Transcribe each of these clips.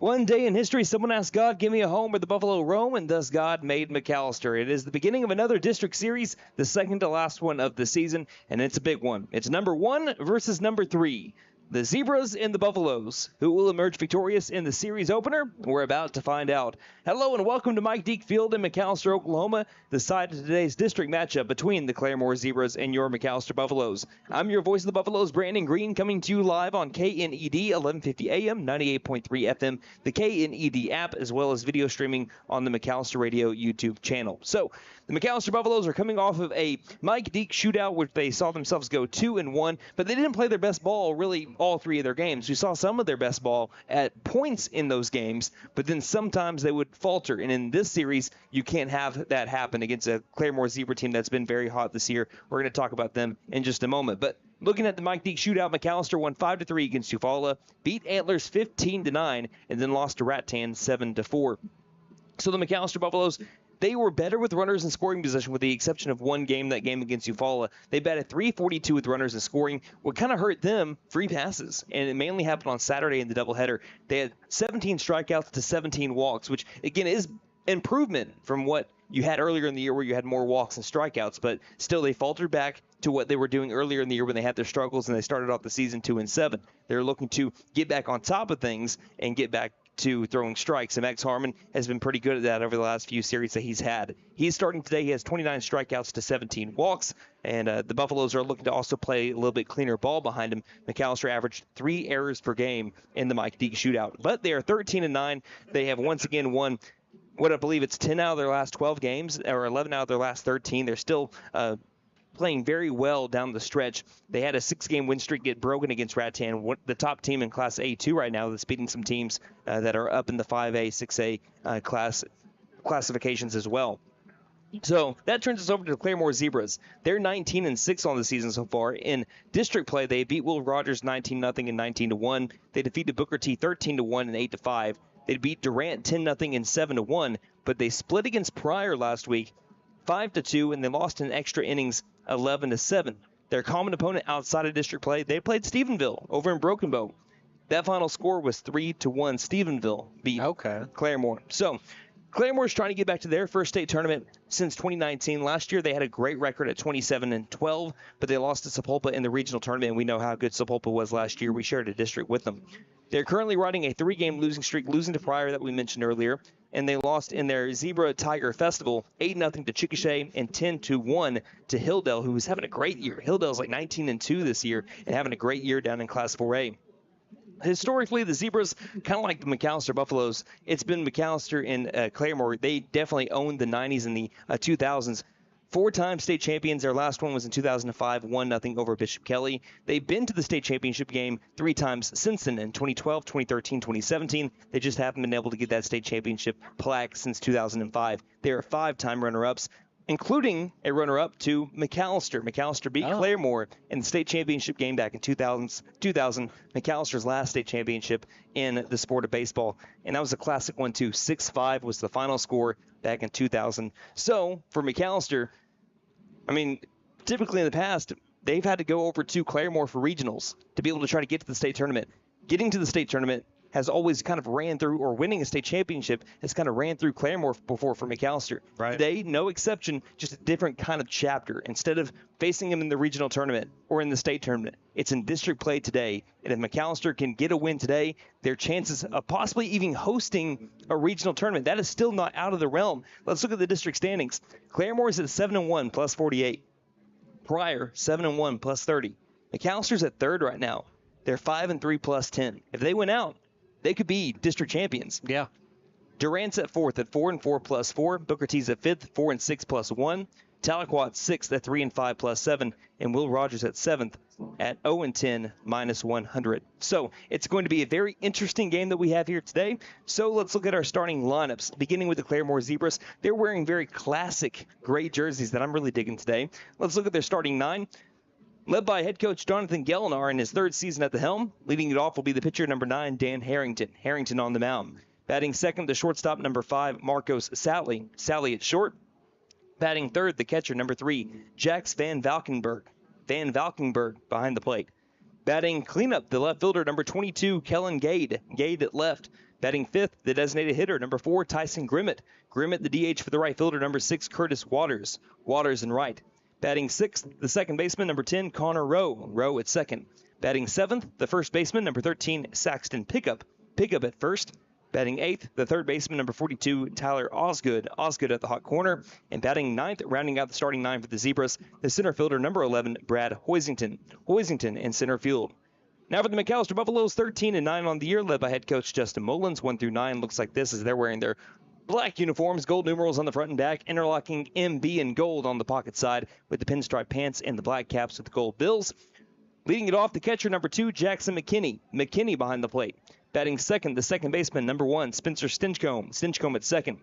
One day in history, someone asked God, give me a home where the buffalo roam, and thus God made McAlester. It is the beginning of another district series, the second to last one of the season, and it's a big one. It's number 1 versus number 3. The Zebras and the Buffaloes. Who will emerge victorious in the series opener? We're about to find out. Hello and welcome to Mike Deak Field in McAlester, Oklahoma, the site of today's district matchup between the Claremore Zebras and your McAlester Buffaloes. I'm your voice of the Buffaloes, Brandon Green, coming to you live on KNED 1150 AM, 98.3 FM, the KNED app, as well as video streaming on the McAlester Radio YouTube channel. So, the McAlester Buffaloes are coming off of a Mike Deak shootout, which they saw themselves go 2-1, but they didn't play their best ball really all three of their games. We saw some of their best ball at points in those games, but then sometimes they would falter. And in this series, you can't have that happen against a Claremore Zebra team that's been very hot this year. We're going to talk about them in just a moment. But looking at the Mike Deak shootout, McAlester won 5-3 against Eufaula, beat Antlers 15-9, and then lost to Rattan 7-4. So the McAlester Buffaloes, they were better with runners in scoring position with the exception of one game, that game against Eufaula. They batted .342 with runners in scoring. What kind of hurt them, free passes, and it mainly happened on Saturday in the doubleheader. They had 17 strikeouts to 17 walks, which, again, is improvement from what you had earlier in the year where you had more walks and strikeouts, but still they faltered back to what they were doing earlier in the year when they had their struggles and they started off the season 2-7. They're looking to get back on top of things and get back to throwing strikes, and Max Harmon has been pretty good at that over the last few series that he's had. He's starting today. He has 29 strikeouts to 17 walks, and the Buffaloes are looking to also play a little bit cleaner ball behind him. McAlester averaged 3 errors per game in the Mike Deak shootout, but they are 13-9. They have once again won what I believe it's 10 out of their last 12 games, or 11 out of their last 13. They're still playing very well down the stretch. They had a 6-game win streak get broken against Rattan, the top team in Class A2 right now, that's beating some teams that are up in the 5A, 6A classifications as well. So that turns us over to the Claremore Zebras. They're 19-6 on the season so far. In district play, they beat Will Rogers 19-0 and 19-1. They defeated Booker T 13-1 and 8-5. They beat Durant 10-0 and 7-1, but they split against Pryor last week 5-2, and they lost in extra innings 11-7. Their common opponent outside of district play, they played Stephenville over in Broken Bow. That final score was 3-1. Stephenville beat Claremore. So Claremore is trying to get back to their first state tournament since 2019. Last year they had a great record at 27-12, but they lost to Sapulpa in the regional tournament, and we know how good Sapulpa was last year. We shared a district with them. They're currently riding a 3-game losing streak, losing to Pryor that we mentioned earlier, and they lost in their Zebra Tiger Festival 8-0 to Chickasha and 10-1 to Hilldale, who was having a great year. Hilldale's like 19-2 this year and having a great year down in Class 4A. Historically, the Zebras, kind of like the McAlester Buffaloes, it's been McAlester and Claremore. They definitely owned the 90s and the 2000s. 4-time state champions. Their last one was in 2005, 1-0 over Bishop Kelly. They've been to the state championship game 3 times since then, in 2012, 2013, 2017. They just haven't been able to get that state championship plaque since 2005. They are 5-time runner-ups, including a runner-up to McAlester. McAlester beat Claremore in the state championship game back in 2000, McAlster's last state championship in the sport of baseball. And that was a classic one, too. 6-5 was the final score back in 2000. So, for McAlester, I mean, typically in the past, they've had to go over to Claremore for regionals to be able to try to get to the state tournament. Getting to the state tournament has always kind of ran through, or winning a state championship has kind of ran through Claremore before for McAlester. Right. Today, no exception, just a different kind of chapter. Instead of facing them in the regional tournament or in the state tournament, it's in district play today. And if McAlester can get a win today, their chances of possibly even hosting a regional tournament, that is still not out of the realm. Let's look at the district standings. Claremore is at 7-1 plus 48. Pryor, 7-1 plus 30. McAlster's at 3rd right now. They're 5-3 plus 10. If they win out, they could be district champions. Yeah. Durant's at 4th at 4-4 plus 4. Booker T's at 5th, 4-6 plus 1. Tahlequah's 6th at 3-5 plus 7. And Will Rogers at 7th at 0-10 minus 100. So it's going to be a very interesting game that we have here today. So let's look at our starting lineups, beginning with the Claremore Zebras. They're wearing very classic gray jerseys that I'm really digging today. Let's look at their starting 9. Led by head coach Jonathan Gellinar in his 3rd season at the helm. Leading it off will be the pitcher number 9, Dan Harrington. Harrington on the mound. Batting 2nd, the shortstop number 5, Marcos Sally. Sally at short. Batting 3rd, the catcher number 3, Jax Van Valkenburg. Van Valkenburg behind the plate. Batting cleanup, the left fielder number 22, Kellen Gade. Gade at left. Batting fifth, the designated hitter, number 4, Tyson Grimmett. Grimmett, the DH for the right fielder, number 6, Curtis Waters. Waters in right. Batting sixth, the second baseman, number 10, Connor Rowe. Rowe at second. Batting seventh, the first baseman, number 13, Saxton Pickup. Pickup at first. Batting eighth, the third baseman, number 42, Tyler Osgood. Osgood at the hot corner. And batting ninth, rounding out the starting nine for the Zebras, the center fielder, number 11, Brad Hoisington. Hoisington in center field. Now for the McAlester Buffaloes, 13-9 on the year, led by head coach Justin Mullins. 1 through 9 looks like this as they're wearing their black uniforms, gold numerals on the front and back, interlocking MB in gold on the pocket side with the pinstripe pants and the black caps with the gold bills. Leading it off, the catcher, number 2, Jackson McKinney. McKinney behind the plate. Batting second, the second baseman, number 1, Spencer Stinchcomb. Stinchcomb at second.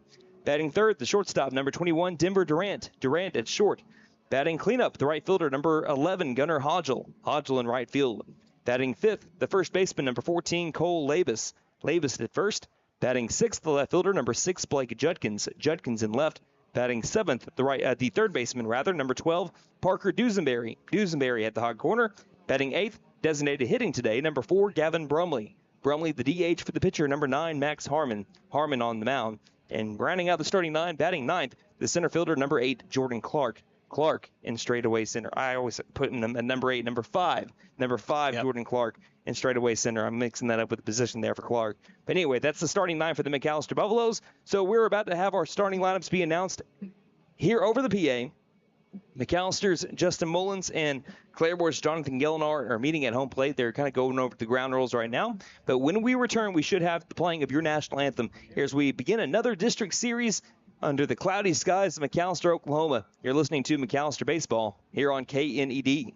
Batting third, the shortstop, number 21, Denver Durant. Durant at short. Batting cleanup, the right fielder, number 11, Gunnar Hodgel. Hodgel in right field. Batting fifth, the first baseman, number 14, Cole Labus. Labus at first. Batting sixth, the left fielder, number 6, Blake Judkins. Judkins in left. Batting seventh, the third baseman, number 12, Parker Dusenberry. Dusenberry at the hot corner. Batting eighth, designated hitting today, number 4, Gavin Brumley. Brumley, the DH for the pitcher, number 9, Max Harmon. Harmon on the mound. And rounding out the starting nine, batting ninth, the center fielder, number 8, Jordan Clark. Clark in straightaway center. I always put him at number 8, number 5. Number 5, yep. Jordan Clark in straightaway center. I'm mixing that up with the position there for Clark. But anyway, that's the starting nine for the McAlester Buffaloes. So we're about to have our starting lineups be announced here over the PA. McAllister's Justin Mullins and Claremore's Jonathan Gellinar are meeting at home plate. They're kind of going over the ground rules right now. But when we return, we should have the playing of your national anthem here as we begin another district series under the cloudy skies of McAlester, Oklahoma. You're listening to McAlester Baseball here on KNED.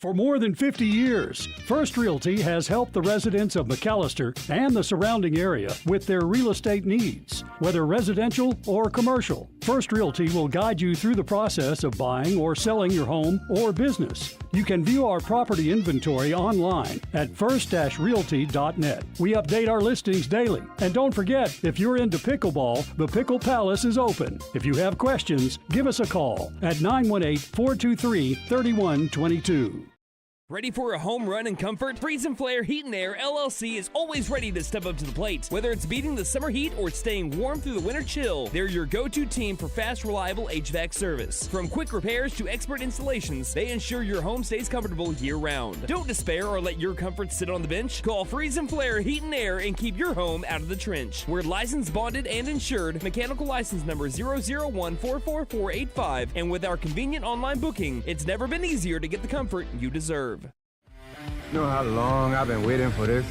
For more than 50 years, First Realty has helped the residents of McAlester and the surrounding area with their real estate needs. Whether residential or commercial, First Realty will guide you through the process of buying or selling your home or business. You can view our property inventory online at first-realty.net. We update our listings daily. And don't forget, if you're into pickleball, the Pickle Palace is open. If you have questions, give us a call at 918-423-3122. Ready for a home run in comfort? Freeze and Flare Heat and Air LLC is always ready to step up to the plate. Whether it's beating the summer heat or staying warm through the winter chill, they're your go-to team for fast, reliable HVAC service. From quick repairs to expert installations, they ensure your home stays comfortable year-round. Don't despair or let your comfort sit on the bench. Call Freeze and Flare Heat and Air and keep your home out of the trench. We're licensed, bonded, and insured. Mechanical license number 0014445. And with our convenient online booking, it's never been easier to get the comfort you deserve. You know how long I've been waiting for this?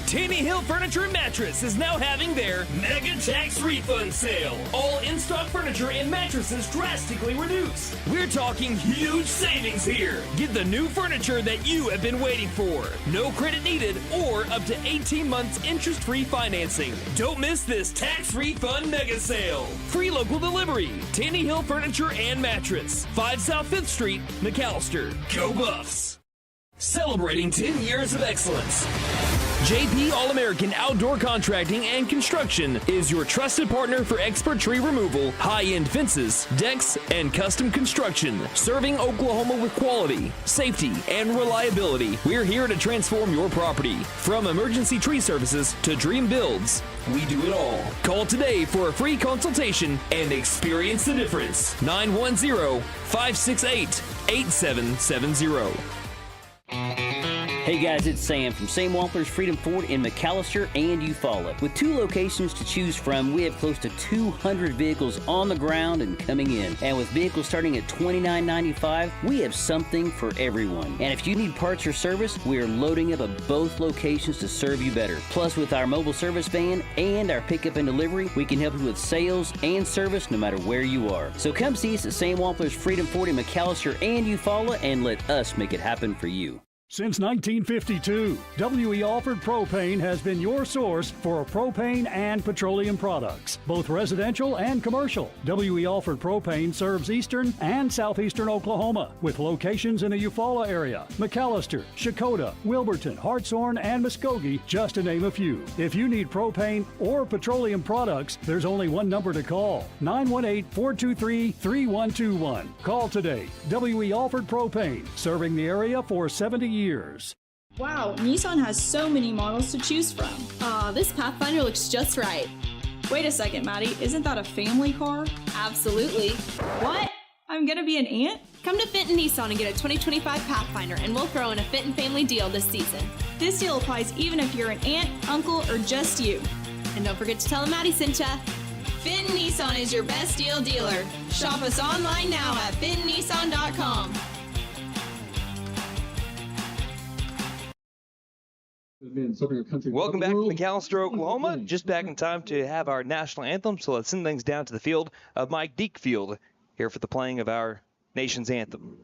Tanny Hill Furniture and Mattress is now having their Mega Tax Refund Sale. All in-stock furniture and mattresses drastically reduced. We're talking huge savings here. Get the new furniture that you have been waiting for. No credit needed or up to 18 months interest-free financing. Don't miss this tax refund mega sale. Free local delivery. Tanny Hill Furniture and Mattress. 5 South 5th Street, McAlester. Go Buffs! Celebrating 10 years of excellence. JP All-American Outdoor Contracting and Construction is your trusted partner for expert tree removal, high-end fences, decks, and custom construction. Serving Oklahoma with quality, safety, and reliability. We're here to transform your property. From emergency tree services to dream builds, we do it all. Call today for a free consultation and experience the difference. 910-568-8770. Hey guys, it's Sam from Sam Wampler's Freedom Ford in McAlester and Eufaula. With 2 locations to choose from, we have close to 200 vehicles on the ground and coming in. And with vehicles starting at $29.95, we have something for everyone. And if you need parts or service, we are loading up at both locations to serve you better. Plus, with our mobile service van and our pickup and delivery, we can help you with sales and service no matter where you are. So come see us at Sam Wampler's Freedom Ford in McAlester and Eufaula and let us make it happen for you. Since 1952, W.E. Alford Propane has been your source for propane and petroleum products, both residential and commercial. W.E. Alford Propane serves eastern and southeastern Oklahoma with locations in the Eufaula area, McAlester, Shakota, Wilburton, Hartshorn, and Muskogee, just to name a few. If you need propane or petroleum products, there's only one number to call, 918-423-3121. Call today. W.E. Alford Propane, serving the area for 70 years. Wow, Nissan has so many models to choose from. This Pathfinder looks just right. Wait a second, Maddie, isn't that a family car? Absolutely. What? I'm gonna be an aunt? Come to Fenton Nissan and get a 2025 Pathfinder, and we'll throw in a Fenton family deal this season. This deal applies even if you're an aunt, uncle, or just you. And don't forget to tell them Maddie sent ya. Fenton Nissan is your best deal dealer. Shop us online now at fentonnissan.com. Welcome back to McAlester, Oklahoma. Just back in time to have our national anthem, so let's send things down to the field of Mike Deak Field here for the playing of our nation's anthem.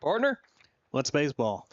Partner? What's baseball?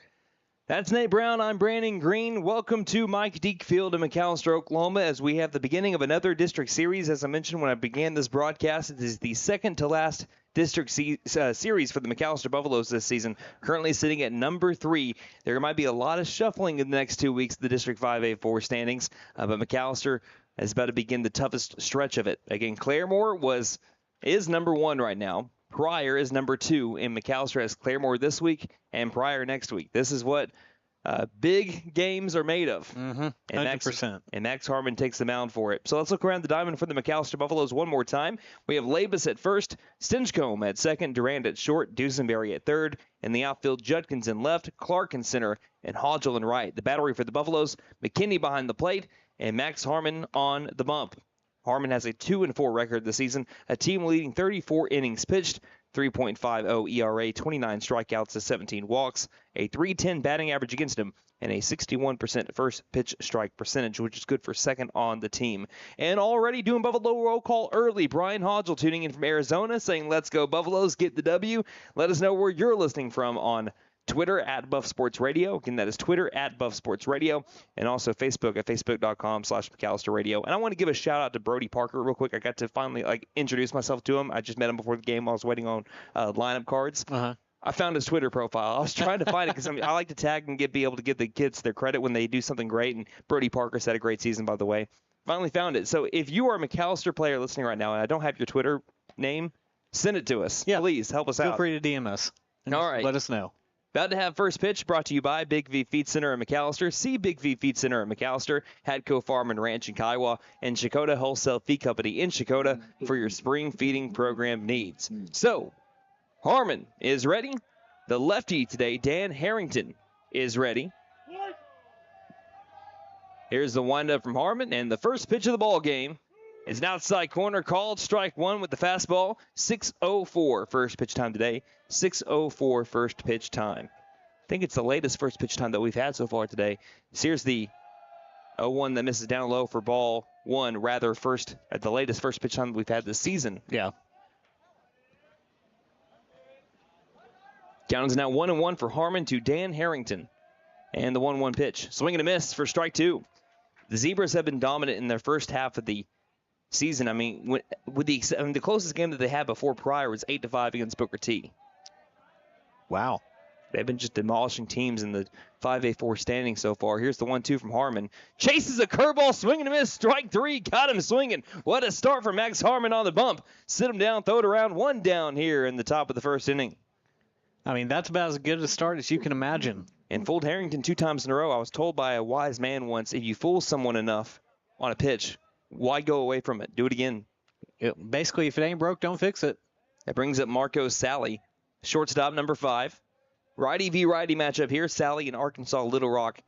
That's Nate Brown. I'm Brandon Green. Welcome to Mike Deak Field in McAlester, Oklahoma, as we have the beginning of another district series. As I mentioned when I began this broadcast, it is the second to last district series for the McAlester Buffaloes this season, currently sitting at number 3. There might be a lot of shuffling in the next 2 weeks of the District 5A4 standings, but McAlester is about to begin the toughest stretch of it. Again, Claremore is number 1 right now. Pryor is number 2, and McAlester has Claremore this week and Pryor next week. This is what big games are made of. 100%. And Max Harmon takes the mound for it. So let's look around the diamond for the McAlester Buffaloes one more time. We have Labus at first, Stinchcombe at second, Durand at short, Dusenberry at third. In the outfield, Judkins in left, Clark in center, and Hodgel in right. The battery for the Buffaloes, McKinney behind the plate, and Max Harmon on the bump. Harmon has a 2-4 record this season, a team-leading 34 innings pitched, 3.50 ERA, 29 strikeouts to 17 walks, a .310 batting average against him, and a 61% first pitch strike percentage, which is good for second on the team. And already doing Buffalo roll call early, Brian Hodgel tuning in from Arizona saying, "Let's go Buffaloes, get the W." Let us know where you're listening from on Twitter at Buff Sports Radio. Again, that is Twitter at Buff Sports Radio, and also Facebook at facebook.com/McAlester Radio. And I want to give a shout out to Brody Parker real quick. I got to finally introduce myself to him. I just met him before the game. I was waiting on lineup cards. I found his Twitter profile. I was trying to find it because I like to tag and be able to give the kids their credit when they do something great. And Brody Parker's had a great season, by the way. Finally found it. So if you are a McAlester player listening right now and I don't have your Twitter name, send it to us. Yeah. Please help us out. Feel free to DM us. All right. Let us know. About to have first pitch brought to you by Big V Feed Center in McAlester. See Big V Feed Center in McAlester, Hadco Farm and Ranch in Kiowa, and Shakota Wholesale Feed Company in Shakota for your spring feeding program needs. So, Harmon is ready. The lefty today, Dan Harrington, is ready. Here's the windup from Harmon, and the first pitch of the ball game is an outside corner called strike one with the fastball. 6:04 first pitch time today. 6:04 first pitch time. I think it's the latest first pitch time that we've had so far today. So here's the 0-1 that misses down low for ball one, rather first at the latest first pitch time that we've had this season. Yeah. Count is now 1-1 for Harmon to Dan Harrington. And the 1-1 pitch. Swing and a miss for strike two. The Zebras have been dominant in their first half of the season. I mean, the closest game that they had before Pryor was 8-5 against Booker T. Wow. They've been just demolishing teams in the 5A4 standing so far. Here's the 1-2 from Harmon. Chases a curveball, swing and a miss, strike three. Got him swinging. What a start for Max Harmon on the bump. Sit him down, throw it around, one down here in the top of the first inning. I mean, that's about as good a start as you can imagine. And fooled Harrington 2 times in a row. I was told by a wise man once, if you fool someone enough on a pitch, why go away from it? Do it again. Basically, if it ain't broke, don't fix it. That brings up Marco Sally, shortstop number 5. Righty v. righty matchup here. Sally in Arkansas Little Rock.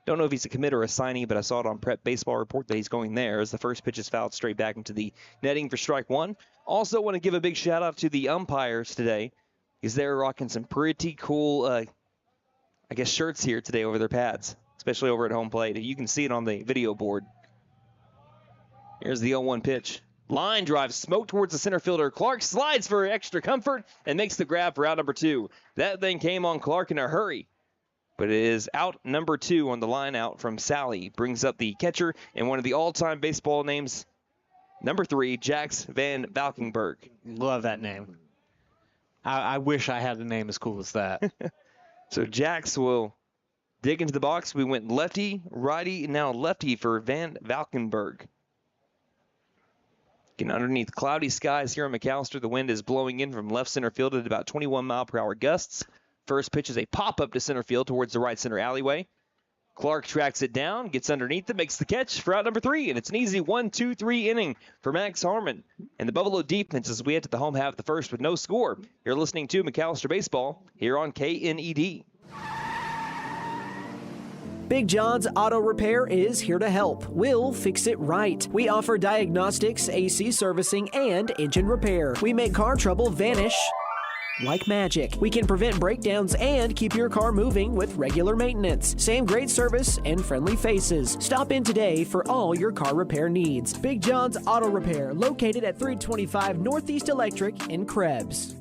Don't know if he's a commit or a signee, but I saw it on Prep Baseball Report that he's going there as the first pitch is fouled straight back into the netting for strike 1. Also want to give a big shout out to the umpires today because they're rocking some pretty cool, shirts here today over their pads, especially over at home plate. You can see it on the video board. Here's the 0-1 pitch. Line drive, smoke towards the center fielder. Clark slides for extra comfort and makes the grab for out number 2. That thing came on Clark in a hurry, but it is out number 2 on the line out from Sally. Brings up the catcher and one of the all-time baseball names, number 3, Jax Van Valkenburg. Love that name. I wish I had a name as cool as that. So Jax will dig into the box. We went lefty, righty, and now lefty for Van Valkenburg. Getting underneath cloudy skies here in McAlester. The wind is blowing in from left center field at about 21-mile-per-hour gusts. First pitch is a pop-up to center field towards the right center alleyway. Clark tracks it down, gets underneath it, makes the catch for out number 3, and it's an easy 1-2-3 inning for Max Harmon. And the Buffalo defense as we head to the home half of the first with no score. You're listening to McAlester Baseball here on KNED. Big John's Auto Repair is here to help. We'll fix it right. We offer diagnostics, AC servicing, and engine repair. We make car trouble vanish like magic. We can prevent breakdowns and keep your car moving with regular maintenance. Same great service and friendly faces. Stop in today for all your car repair needs. Big John's Auto Repair, located at 325 Northeast Electric in Krebs.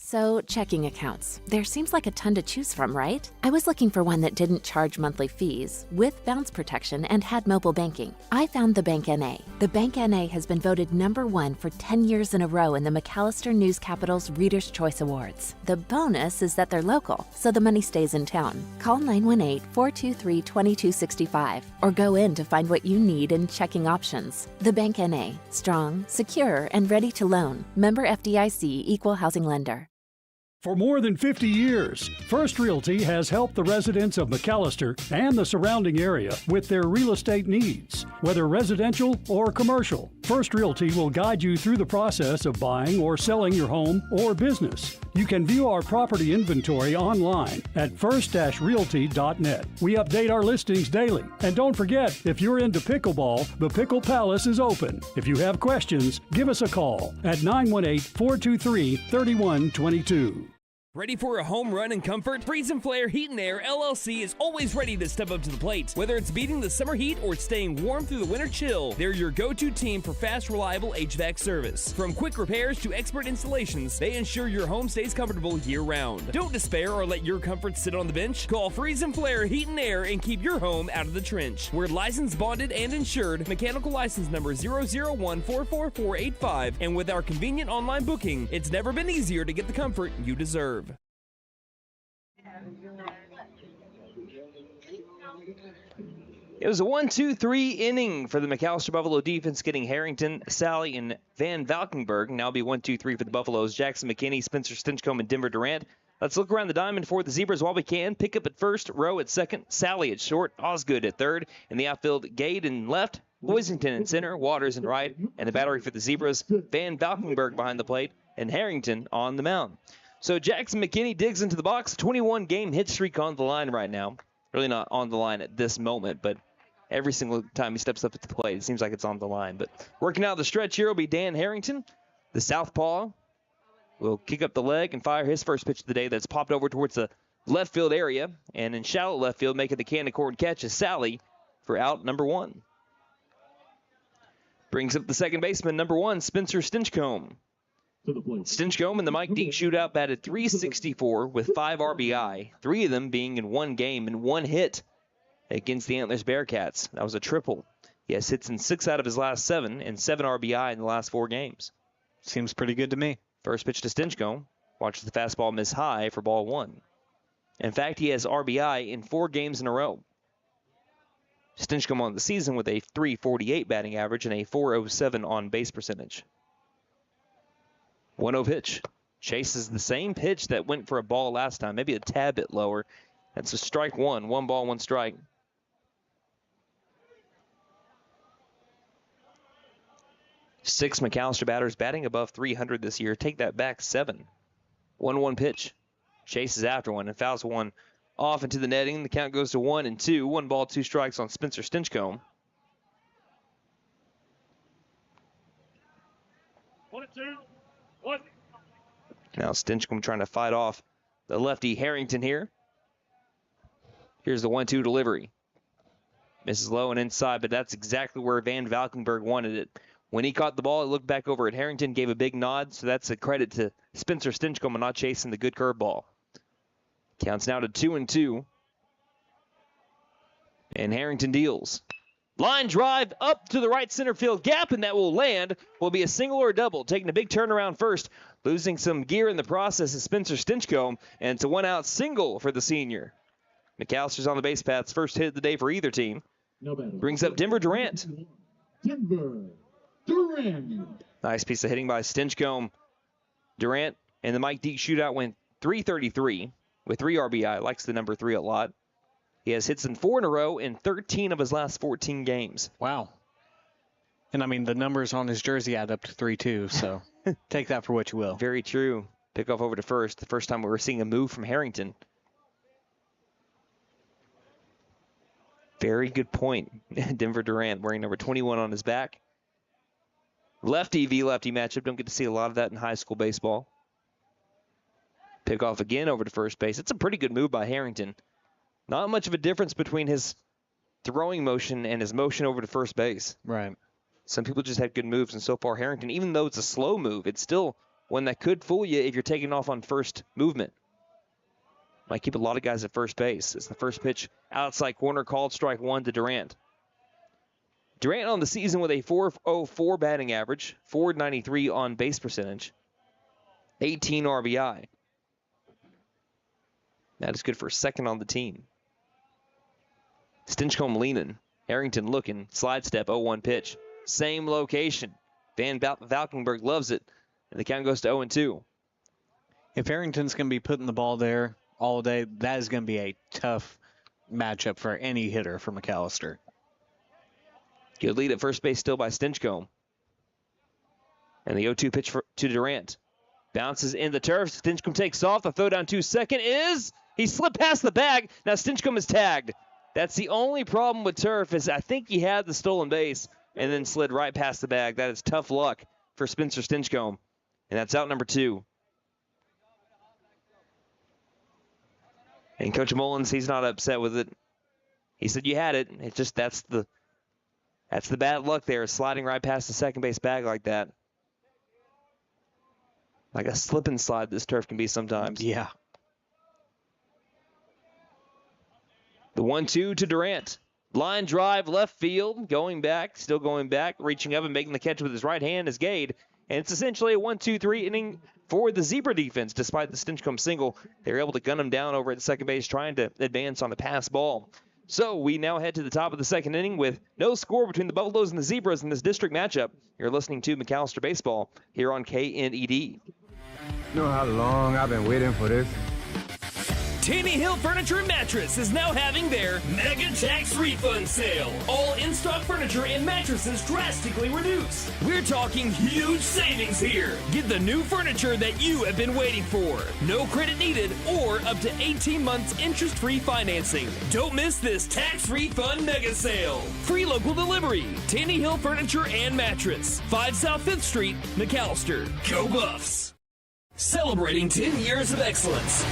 So, checking accounts. There seems like a ton to choose from, right? I was looking for one that didn't charge monthly fees, with bounce protection, and had mobile banking. I found the Bank NA. The Bank NA has been voted #1 for 10 years in a row in the McAlester News Capital's Reader's Choice Awards. The bonus is that they're local, so the money stays in town. Call 918-423-2265 or go in to find what you need in checking options. The Bank NA. Strong, secure, and ready to loan. Member FDIC, Equal Housing Lender. For more than 50 years, First Realty has helped the residents of McAlester and the surrounding area with their real estate needs. Whether residential or commercial, First Realty will guide you through the process of buying or selling your home or business. You can view our property inventory online at first-realty.net. We update our listings daily. And don't forget, if you're into pickleball, the Pickle Palace is open. If you have questions, give us a call at 918-423-3122. Ready for a home run in comfort? Freeze and Flare Heat and Air LLC is always ready to step up to the plate. Whether it's beating the summer heat or staying warm through the winter chill, they're your go-to team for fast, reliable HVAC service. From quick repairs to expert installations, they ensure your home stays comfortable year-round. Don't despair or let your comfort sit on the bench. Call Freeze and Flare Heat and Air and keep your home out of the trench. We're licensed, bonded, and insured. Mechanical license number 001444485. And with our convenient online booking, it's never been easier to get the comfort you deserve. It was a 1-2-3 inning for the McAlester Buffalo defense, getting Harrington, Sally, and Van Valkenburg. Now it'll be 1-2-3 for the Buffaloes. Jackson McKinney, Spencer Stinchcomb, and Denver Durant. Let's look around the diamond for the Zebras while we can. Pick up at first, Rowe at second, Sally at short, Osgood at third. In the outfield, Gade in left, Boisington in center, Waters in right, and the battery for the Zebras, Van Valkenburg behind the plate, and Harrington on the mound. So Jackson McKinney digs into the box. 21-game hit streak on the line right now. Really not on the line at this moment, but every single time he steps up at the plate, it seems like it's on the line. But working out the stretch here will be Dan Harrington. The southpaw will kick up the leg and fire his first pitch of the day. That's popped over towards the left field area. And in shallow left field, making the candy corn catch is Sally for out number 1. Brings up the second baseman, number 1, Spencer Stinchcomb. Stinchcomb in the Mike Deak shootout batted .364 with 5 RBI, 3 of them being in one game and 1 hit against the Antlers Bearcats. That was a triple. He has hits in 6 out of his last 7 and 7 RBI in the last 4 games. Seems pretty good to me. First pitch to Stinchcomb. Watches the fastball miss high for ball 1. In fact, he has RBI in 4 games in a row. Stinchcomb on the season with a .348 batting average and a .407 on base percentage. 1-0 pitch. Chases the same pitch that went for a ball last time, maybe a tad bit lower. That's a strike 1. 1 ball, 1 strike. 6 McAlester batters batting above 300 this year. Take that back, 7. 1-1 pitch. Chases after one and fouls one off into the netting. The count goes to 1-2. 1 ball, 2 strikes on Spencer Stinchcomb. 1-2. 1. Now Stinchcomb trying to fight off the lefty Harrington here. Here's the 1-2 delivery. Misses low and inside, but that's exactly where Van Valkenburg wanted it. When he caught the ball, he looked back over at Harrington, gave a big nod, so that's a credit to Spencer Stinchcomb on not chasing the good curveball. Counts now to 2-2. And Harrington deals. Line drive up to the right center field gap, and that will land. Will be a single or a double. Taking a big turnaround first. Losing some gear in the process is Spencer Stinchcomb, and it's a 1-out single for the senior. McAllister's on the base path's first hit of the day for either team. Brings up Denver Durant. Denver Durant. Nice piece of hitting by Stinchcomb. Durant and the Mike Deak shootout went .333 with 3 RBI. Likes the number 3 a lot. He has hits in 4 in a row in 13 of his last 14 games. Wow. And I mean, the numbers on his jersey add up to 3 too, so take that for what you will. Very true. Pick off over to first. The first time we were seeing a move from Harrington. Very good point. Denver Durant wearing number 21 on his back. Lefty v lefty matchup. Don't get to see a lot of that in high school baseball. Pick off again over to first base. It's a pretty good move by Harrington. Not much of a difference between his throwing motion and his motion over to first base. Right. Some people just have good moves, and so far Harrington, even though it's a slow move, it's still one that could fool you if you're taking off on first movement. Might keep a lot of guys at first base. It's the first pitch outside corner, called strike 1 to Durant. Durant on the season with a .404 batting average, .493 on base percentage, 18 RBI. That is good for second on the team. Stinchcomb leaning, Harrington looking, slide step, 0-1 pitch. Same location. Van Valkenburg loves it, and the count goes to 0-2. If Harrington's going to be putting the ball there all day, that is going to be a tough matchup for any hitter for McAlester. Good lead at first base still by Stinchcomb. And the 0-2 pitch to Durant. Bounces in the turf. Stinchcomb takes off. The throw down to second is... He slipped past the bag. Now Stinchcomb is tagged. That's the only problem with turf is I think he had the stolen base and then slid right past the bag. That is tough luck for Spencer Stinchcomb. And that's out number 2. And Coach Mullins, he's not upset with it. He said you had it. It's just that's the bad luck there, sliding right past the second base bag like that. Like a slip and slide this turf can be sometimes. Yeah. The 1-2 to Durant. Line drive, left field, going back, still going back, reaching up and making the catch with his right hand is Gade. And it's essentially a 1-2-3 inning for the Zebra defense. Despite the Stinchcomb single, they were able to gun him down over at second base, trying to advance on a pass ball. So we now head to the top of the second inning with no score between the Buffaloes and the Zebras in this district matchup. You're listening to McAlester Baseball here on KNED. You know how long I've been waiting for this? Tanny Hill Furniture and Mattress is now having their Mega Tax Refund Sale. All in-stock furniture and mattresses drastically reduced. We're talking huge savings here. Get the new furniture that you have been waiting for. No credit needed or up to 18 months interest-free financing. Don't miss this tax refund mega sale. Free local delivery. Tanny Hill Furniture and Mattress. 5 South 5th Street, McAlester. Go Buffs! Celebrating 10 years of excellence.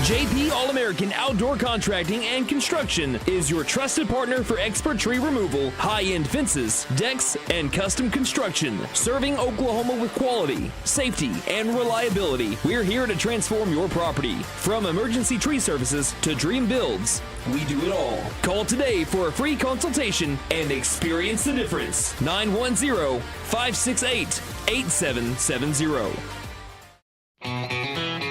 JP All-American Outdoor Contracting and Construction is your trusted partner for expert tree removal, high-end fences, decks, and custom construction. Serving Oklahoma with quality, safety, and reliability. We're here to transform your property. From emergency tree services to dream builds, we do it all. Call today for a free consultation and experience the difference. 910-568-8770.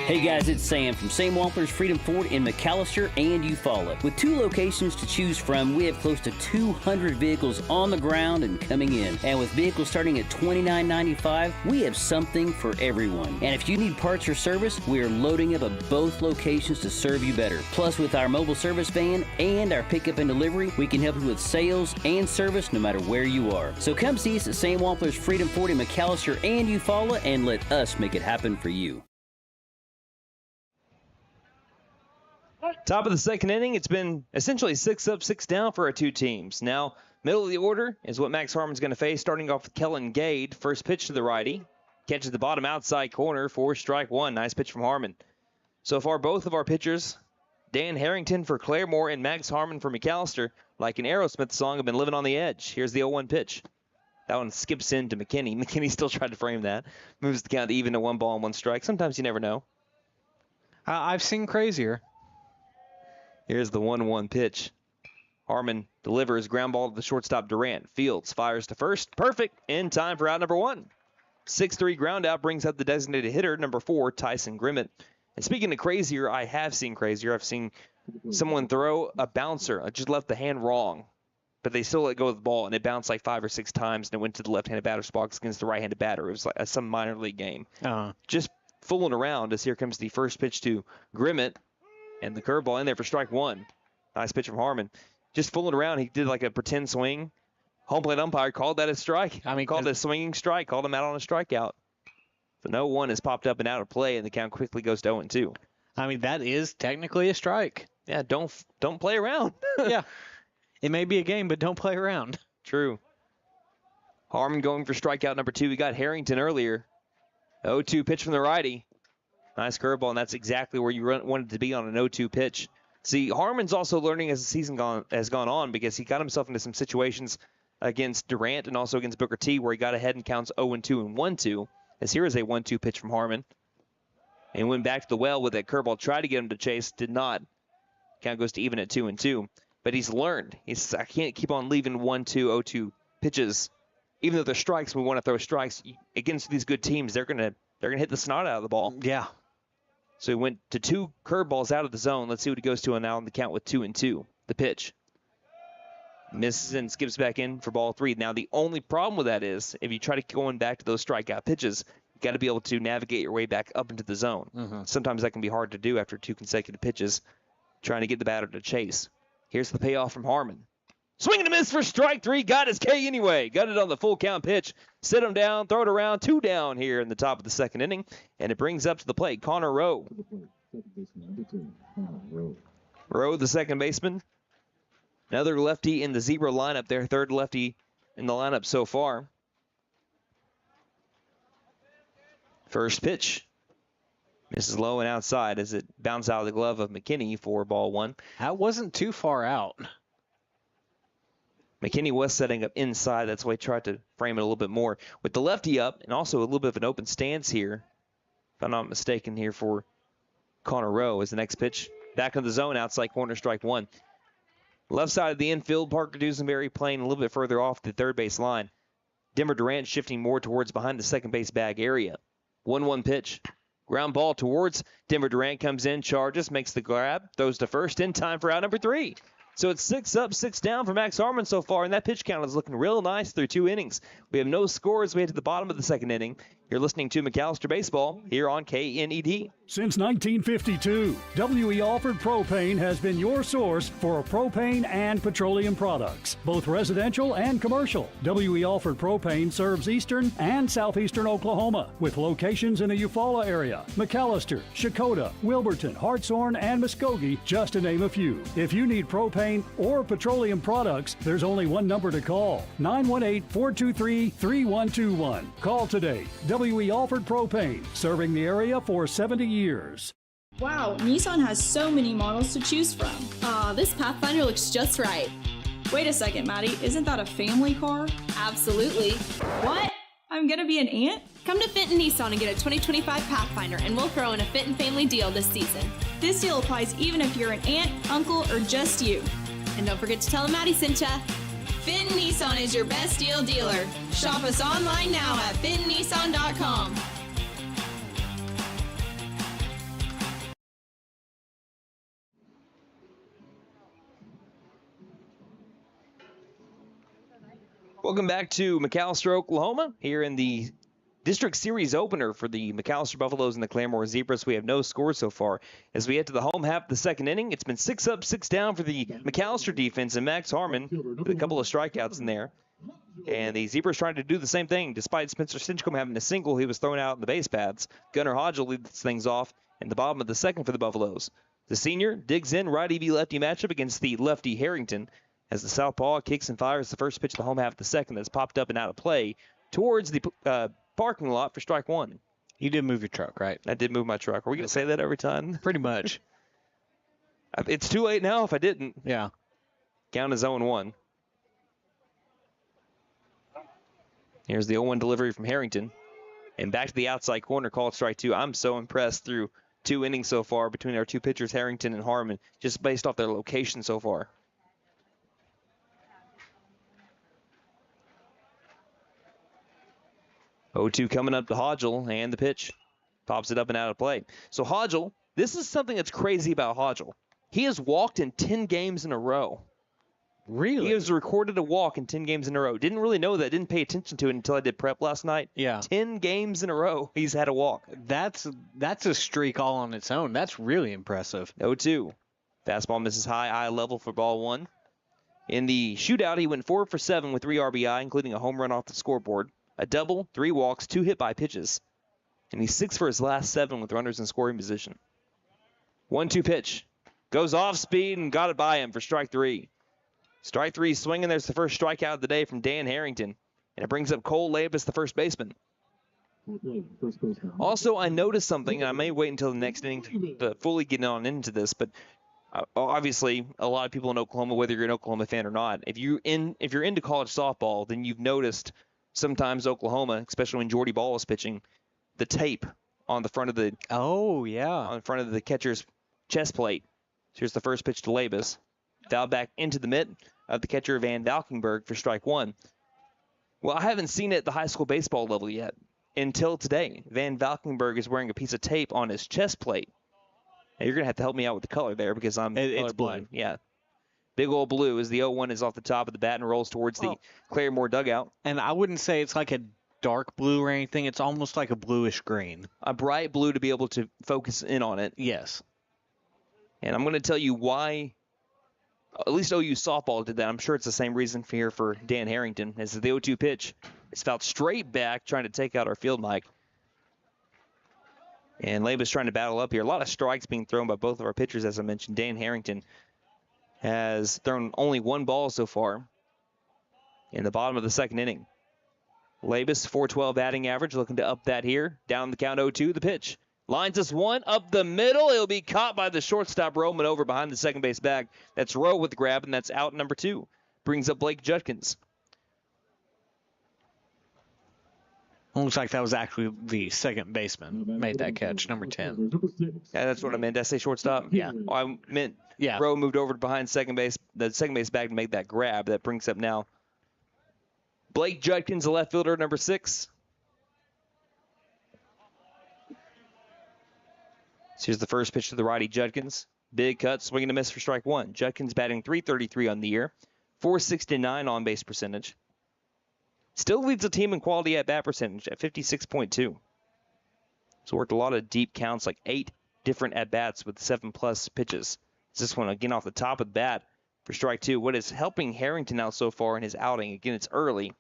Hey guys, it's Sam from McAlester Freedom Ford in McAlester and Eufaula. With 2 locations to choose from, we have close to 200 vehicles on the ground and coming in. And with vehicles starting at $29.95, we have something for everyone. And if you need parts or service, we are loading up at both locations to serve you better. Plus, with our mobile service van and our pickup and delivery, we can help you with sales and service no matter where you are. So come see us at McAlester Freedom Ford in McAlester and Eufaula and let us make it happen for you. Top of the second inning, it's been essentially 6 up, 6 down for our 2 teams. Now, middle of the order is what Max Harmon's going to face, starting off with Kellen Gade. First pitch to the righty. Catches the bottom outside corner for strike 1. Nice pitch from Harmon. So far, both of our pitchers, Dan Harrington for Claremore and Max Harmon for McAlester, like an Aerosmith song, have been living on the edge. Here's the 0-1 pitch. That one skips in to McKinney. McKinney still tried to frame that. Moves the count to even to 1 ball and 1 strike. Sometimes you never know. I've seen crazier. Here's the 1-1 pitch. Harmon delivers ground ball to the shortstop Durant. Fields fires to first. Perfect. In time for out number 1. 6-3 ground out brings up the designated hitter, number 4, Tyson Grimmett. And speaking of crazier, I have seen crazier. I've seen someone throw a bouncer. I just left the hand wrong, but they still let go of the ball, and it bounced like 5 or 6 times, and it went to the left-handed batter's box against the right-handed batter. It was like some minor league game. Just fooling around as here comes the first pitch to Grimmett. And the curveball in there for strike 1. Nice pitch from Harmon. Just fooling around. He did like a pretend swing. Home plate umpire called that a strike. Called it a swinging strike. Called him out on a strikeout. The 0-1 has popped up and out of play, and the count quickly goes to 0-2. That is technically a strike. Yeah, don't play around. Yeah. It may be a game, but don't play around. True. Harmon going for strikeout number 2. We got Harrington earlier. 0-2 pitch from the righty. Nice curveball, and that's exactly where you wanted to be on an 0-2 pitch. See, Harmon's also learning as the season has gone on because he got himself into some situations against Durant and also against Booker T where he got ahead and counts 0-2 and 1-2. As here is a 1-2 pitch from Harmon. And went back to the well with that curveball, tried to get him to chase, did not. Count goes to even at 2-2. But he's learned. He says, I can't keep on leaving 1-2, 0-2 pitches. Even though they're strikes, we want to throw strikes. Against these good teams, they're gonna hit the snot out of the ball. Yeah. So he went to 2 curveballs out of the zone. Let's see what he goes to now on the count with 2-2. The pitch. Misses and skips back in for ball 3. Now, the only problem with that is if you try to going back to those strikeout pitches, you got to be able to navigate your way back up into the zone. Mm-hmm. Sometimes that can be hard to do after 2 consecutive pitches, trying to get the batter to chase. Here's the payoff from Harmon. Swing and a miss for strike 3. Got his K anyway. Got it on the full count pitch. Sit him down, throw it around. 2 down here in the top of the second inning. And it brings up to the plate Connor Rowe. Rowe, the second baseman. Another lefty in the Zebra lineup there. 3rd lefty in the lineup so far. First pitch. Misses low and outside as it bounced out of the glove of McKinney for ball 1. That wasn't too far out. McKinney was setting up inside. That's why he tried to frame it a little bit more. With the lefty up and also a little bit of an open stance here, if I'm not mistaken here for Connor Rowe is the next pitch. Back in the zone, outside corner, strike 1. Left side of the infield, Parker Dusenberry playing a little bit further off the third base line. Denver Durant shifting more towards behind the second base bag area. 1-1 pitch. Ground ball towards Denver Durant, comes in, charges, makes the grab, throws to first in time for out number 3. So it's 6 up, 6 down for Max Harmon so far, and that pitch count is looking real nice through 2 innings. We have no scores. We head to the bottom of the second inning. You're listening to McAlester Baseball here on KNED. Since 1952, W.E. Alford Propane has been your source for propane and petroleum products, both residential and commercial. W.E. Alford Propane serves eastern and southeastern Oklahoma with locations in the Eufaula area, McAlester, Shakota, Wilburton, Hartshorn, and Muskogee, just to name a few. If you need propane or petroleum products, there's only one number to call, 918-423-3121. Call today. W.E. Alford Propane, serving the area for 70 years. Wow, Nissan has so many models to choose from. This Pathfinder looks just right. Wait a second, Maddie, isn't that a family car? Absolutely. What? I'm gonna be an aunt? Come to Fenton Nissan and get a 2025 Pathfinder, and we'll throw in a Fenton family deal this season. This deal applies even if you're an aunt, uncle, or just you. And don't forget to tell them Maddie sent ya. Fenton Nissan is your best deal dealer. Shop us online now at fentonnissan.com. Welcome back to McAlester, Oklahoma, here in the District Series opener for the McAlester Buffaloes and the Claremore Zebras. We have no scores so far. As we head to the home half of the second inning, it's been 6 up, 6 down for the McAlester defense, and Max Harmon with a couple of strikeouts in there. And the Zebras trying to do the same thing. Despite Spencer Stinchcomb having a single, he was thrown out in the base paths. Gunnar Hodgel leads things off in the bottom of the second for the Buffaloes. The senior digs in righty v lefty matchup against the lefty Harrington as the southpaw kicks and fires the first pitch of the home half of the second that's popped up and out of play towards the parking lot for strike one. You did move your truck, right? I did move my truck. Are we going to say that every time? Pretty much. It's too late now if I didn't. Yeah. Count is 0-1. Here's the 0-1 delivery from Harrington. And back to the outside corner, called strike two. I'm so impressed through 2 innings so far between our 2 pitchers, Harrington and Harmon, just based off their location so far. Oh-2 coming up to Hodgel, and the pitch pops it up and out of play. So Hodgel, this is something that's crazy about Hodgel. He has walked in 10 games in a row. Really? He has recorded a walk in 10 games in a row. Didn't really know that. Didn't pay attention to it until I did prep last night. Yeah. 10 games in a row he's had a walk. That's a streak all on its own. That's really impressive. 0-2. Fastball misses high, eye level for ball one. In the shootout, he went 4 for 7 with 3 RBI, including a home run off the scoreboard, a double, 3 walks, 2 hit by pitches. And he's 6 for his last 7 with runners in scoring position. 1-2 pitch. Goes off speed and got it by him for strike 3. Strike 3 swinging. There's the first strikeout of the day from Dan Harrington. And it brings up Cole Labus, the first baseman. Also, I noticed something, and I may wait until the next inning to fully get on into this, but obviously a lot of people in Oklahoma, whether you're an Oklahoma fan or not, if you're into college softball, then you've noticed sometimes Oklahoma, especially when Jordy Ball is pitching, the tape on the front of the on front of the catcher's chest plate. So here's the first pitch to Labus. Foul back into the mitt of the catcher Van Valkenburg for strike 1. Well, I haven't seen it at the high school baseball level yet until today. Van Valkenburg is wearing a piece of tape on his chest plate. Now, you're going to have to help me out with the color there because it's blue. Yeah. Big old blue as the 0-1 is off the top of the bat and rolls towards the Claremore dugout. And I wouldn't say it's like a dark blue or anything. It's almost like a bluish green. A bright blue to be able to focus in on it. Yes. And I'm going to tell you why. At least OU softball did that. I'm sure it's the same reason here for Dan Harrington. As the 0-2 pitch is fouled straight back, trying to take out our field mic. And Labus trying to battle up here. A lot of strikes being thrown by both of our pitchers, as I mentioned. Dan Harrington has thrown only 1 ball so far in the bottom of the second inning. Labus, .412 batting average, looking to up that here. Down the count 0-2, the pitch. Lines us one up the middle. It'll be caught by the shortstop Roman over behind the second base bag. That's Rowe with the grab, and that's out number 2. Brings up Blake Judkins. Looks like that was actually the second baseman made that catch, number 10. Yeah, that's what I meant. Did I say shortstop? Yeah. Oh, I meant Rowe moved over behind second base, the second base bag to make that grab. That brings up now Blake Judkins, the left fielder, number 6. So here's the first pitch to the righty, Judkins. Big cut, swinging a miss for strike 1. Judkins batting .333 on the year, .469 on base percentage. Still leads the team in quality at bat percentage at 56.2. So worked a lot of deep counts, like 8 different at bats with 7+ pitches. This one again off the top of the bat for strike 2. What is helping Harrington out so far in his outing? Again, it's early,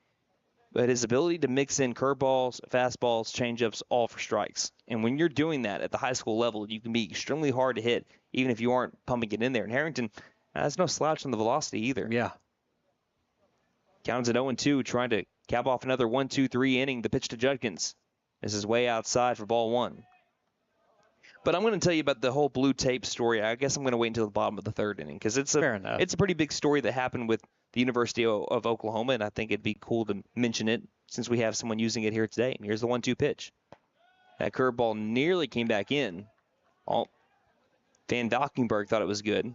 but his ability to mix in curveballs, fastballs, changeups, all for strikes. And when you're doing that at the high school level, you can be extremely hard to hit, even if you aren't pumping it in there. And Harrington has no slouch on the velocity either. Yeah. Counts at 0-2, trying to cap off another 1-2-3 inning. The pitch to Judkins. This is way outside for ball 1. But I'm going to tell you about the whole blue tape story. I guess I'm going to wait until the bottom of the 3rd inning because it's a pretty big story that happened with the University of Oklahoma, and I think it'd be cool to mention it since we have someone using it here today. And here's the 1-2 pitch. That curveball nearly came back in. Van Valkenburg thought it was good.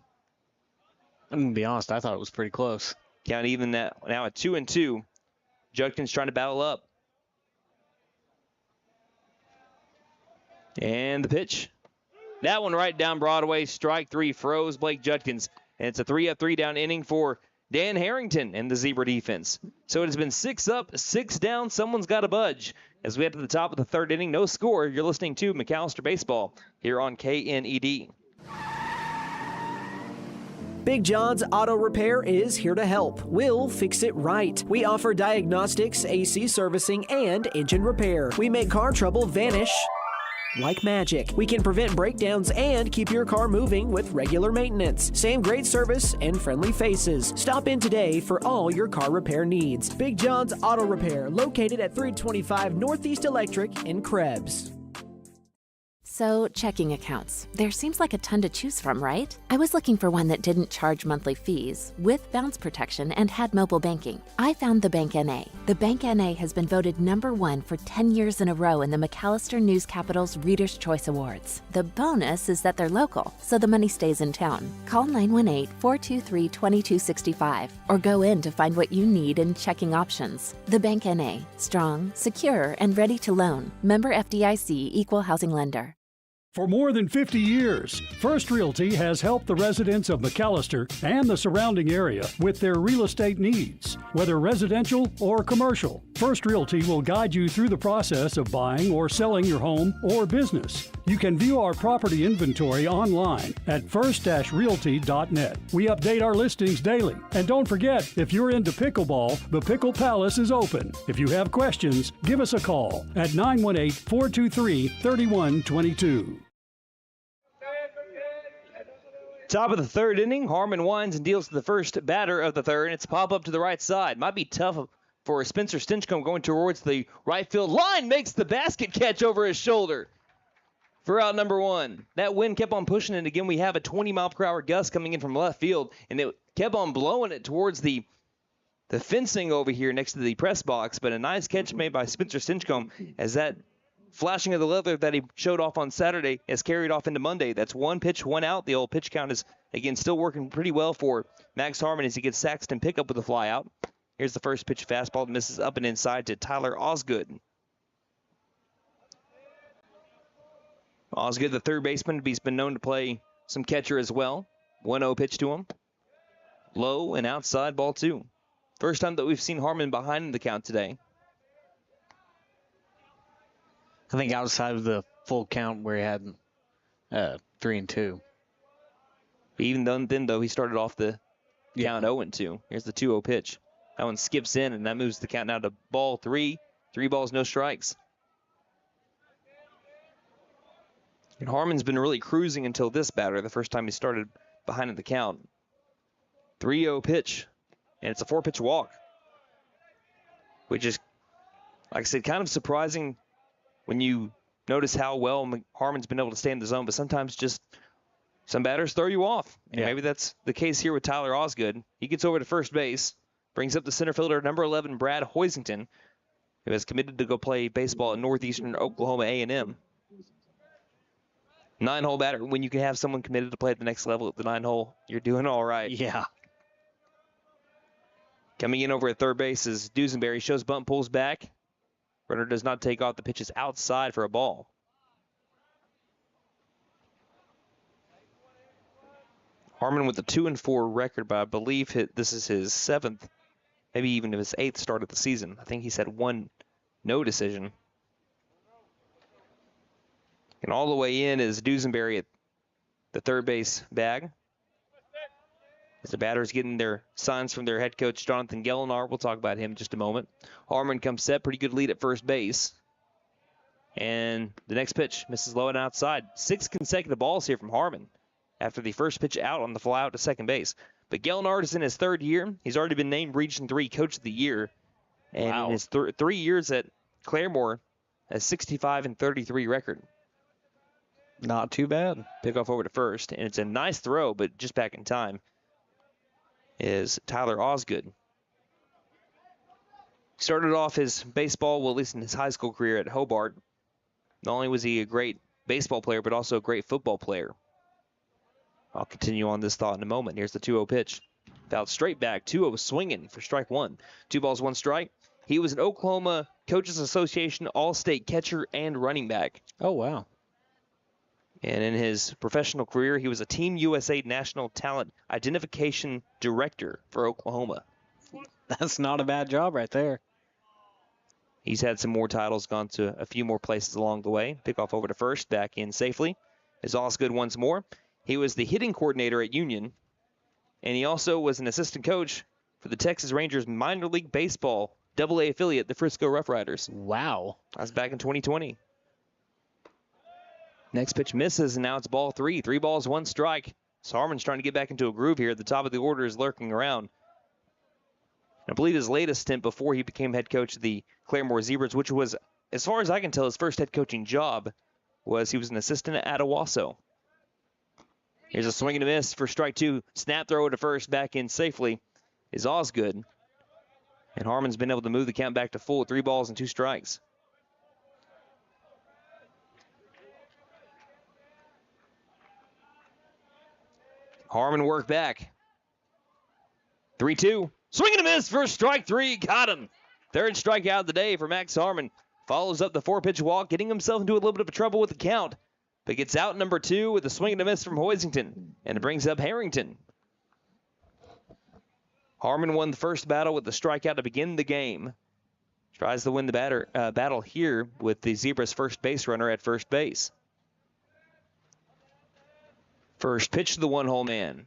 I'm going to be honest, I thought it was pretty close. Count even that now at 2-2. Judkins trying to battle up. And the pitch. That one right down Broadway. Strike 3 froze Blake Judkins. And it's a 3-up, 3-down inning for Dan Harrington and the Zebra defense. So it has been 6 up, 6 down. Someone's got to budge. As we head to the top of the 3rd inning, no score. You're listening to McAlester Baseball here on KNED. Big John's Auto Repair is here to help. We'll fix it right. We offer diagnostics, AC servicing, and engine repair. We make car trouble vanish like magic. We can prevent breakdowns and keep your car moving with regular maintenance. Same great service and friendly faces. Stop in today for all your car repair needs. Big John's Auto Repair, located at 325 Northeast Electric in Krebs. So, checking accounts. There seems like a ton to choose from, right? I was looking for one that didn't charge monthly fees, with bounce protection, and had mobile banking. I found the Bank NA. The Bank NA has been voted #1 for 10 years in a row in the McAlester News Capital's Reader's Choice Awards. The bonus is that they're local, so the money stays in town. Call 918-423-2265 or go in to find what you need in checking options. The Bank NA. Strong, secure, and ready to loan. Member FDIC, Equal Housing Lender. For more than 50 years, First Realty has helped the residents of McAlester and the surrounding area with their real estate needs. Whether residential or commercial, First Realty will guide you through the process of buying or selling your home or business. You can view our property inventory online at first-realty.net. We update our listings daily. And don't forget, if you're into pickleball, the Pickle Palace is open. If you have questions, give us a call at 918-423-3122. Top of the 3rd inning, Harmon winds and deals to the first batter of the 3rd. It's a pop-up to the right side. Might be tough for Spencer Stinchcomb going towards the right field line. Makes the basket catch over his shoulder for out number 1. That wind kept on pushing it. Again, we have a 20-mile-per-hour gust coming in from left field, and it kept on blowing it towards the fencing over here next to the press box. But a nice catch made by Spencer Stinchcomb as that flashing of the leather that he showed off on Saturday has carried off into Monday. That's 1 pitch, 1 out. The old pitch count is, again, still working pretty well for Max Harmon as he gets Saxton pickup with a fly out. Here's the first pitch fastball that misses up and inside to Tyler Osgood. Osgood, the 3rd baseman, he's been known to play some catcher as well. 1-0 pitch to him. Low and outside, ball 2. First time that we've seen Harmon behind in the count today. I think outside of the full count where he had 3-2. Even then, though, he started off the count 0-2. Here's the 2-0 pitch. That one skips in, and that moves the count now to ball 3. 3 balls, no strikes. And Harmon's been really cruising until this batter, the first time he started behind in the count. 3-0 pitch, and it's a 4-pitch walk, which is, like I said, kind of surprising when you notice how well Harmon's been able to stay in the zone, but sometimes just some batters throw you off. And maybe that's the case here with Tyler Osgood. He gets over to first base, brings up the center fielder, number 11, Brad Hoisington, who has committed to go play baseball at Northeastern Oklahoma A&M. 9-hole batter. When you can have someone committed to play at the next level at the 9-hole, you're doing all right. Yeah. Coming in over at third base is Dusenberry. Shows bunt, pulls back. Runner does not take off. The pitch is outside for a ball. Harmon with a 2-4 record, but I believe this is his 7th, maybe even his 8th start of the season. I think he's had 1 no decision. And all the way in is Dusenberry at the third base bag. As the batters getting their signs from their head coach, Jonathan Gellinar. We'll talk about him in just a moment. Harmon comes set. Pretty good lead at first base. And the next pitch misses low and outside. 6 consecutive balls here from Harmon after the first pitch out on the fly out to second base. But Gellinar is in his 3rd year. He's already been named Region 3 Coach of the Year. And in his 3 years at Claremore, a 65-33 record. Not too bad. Pick off over to first. And it's a nice throw, but just back in time is Tyler Osgood. Started off his baseball, well, at least in his high school career at Hobart. Not only was he a great baseball player, but also a great football player. I'll continue on this thought in a moment. Here's the 2-0 pitch. Fouled straight back. 2-0 swinging for strike 1. 2 balls, 1 strike. He was an Oklahoma Coaches Association All-State catcher and running back. Oh, wow. And in his professional career, he was a Team USA National Talent Identification Director for Oklahoma. That's not a bad job right there. He's had some more titles, gone to a few more places along the way. Pickoff over to first, back in safely. Is Osgood once more. He was the hitting coordinator at Union, and he also was an assistant coach for the Texas Rangers minor league baseball AA affiliate, the Frisco Rough Riders. Wow. That was back in 2020. Next pitch misses, and now it's ball 3. 3 balls, 1 strike. So Harmon's trying to get back into a groove here. At the top of the order is lurking around. I believe his latest stint before he became head coach of the Claremore Zebras, which was, as far as I can tell, his first head coaching job, was he was an assistant at Owasso. Here's a swing and a miss for strike 2. Snap throw to first, back in safely is Osgood. And Harmon's been able to move the count back to full. 3 balls and 2 strikes. Harmon work back. 3-2. Swing and a miss for strike 3. Got him. Third strikeout of the day for Max Harmon. Follows up the 4-pitch walk, getting himself into a little bit of trouble with the count. But gets out number 2 with a swing and a miss from Hoisington. And it brings up Harrington. Harmon won the first battle with the strikeout to begin the game. Tries to win the battle here with the Zebras' first base runner at first base. First pitch to the one-hole man.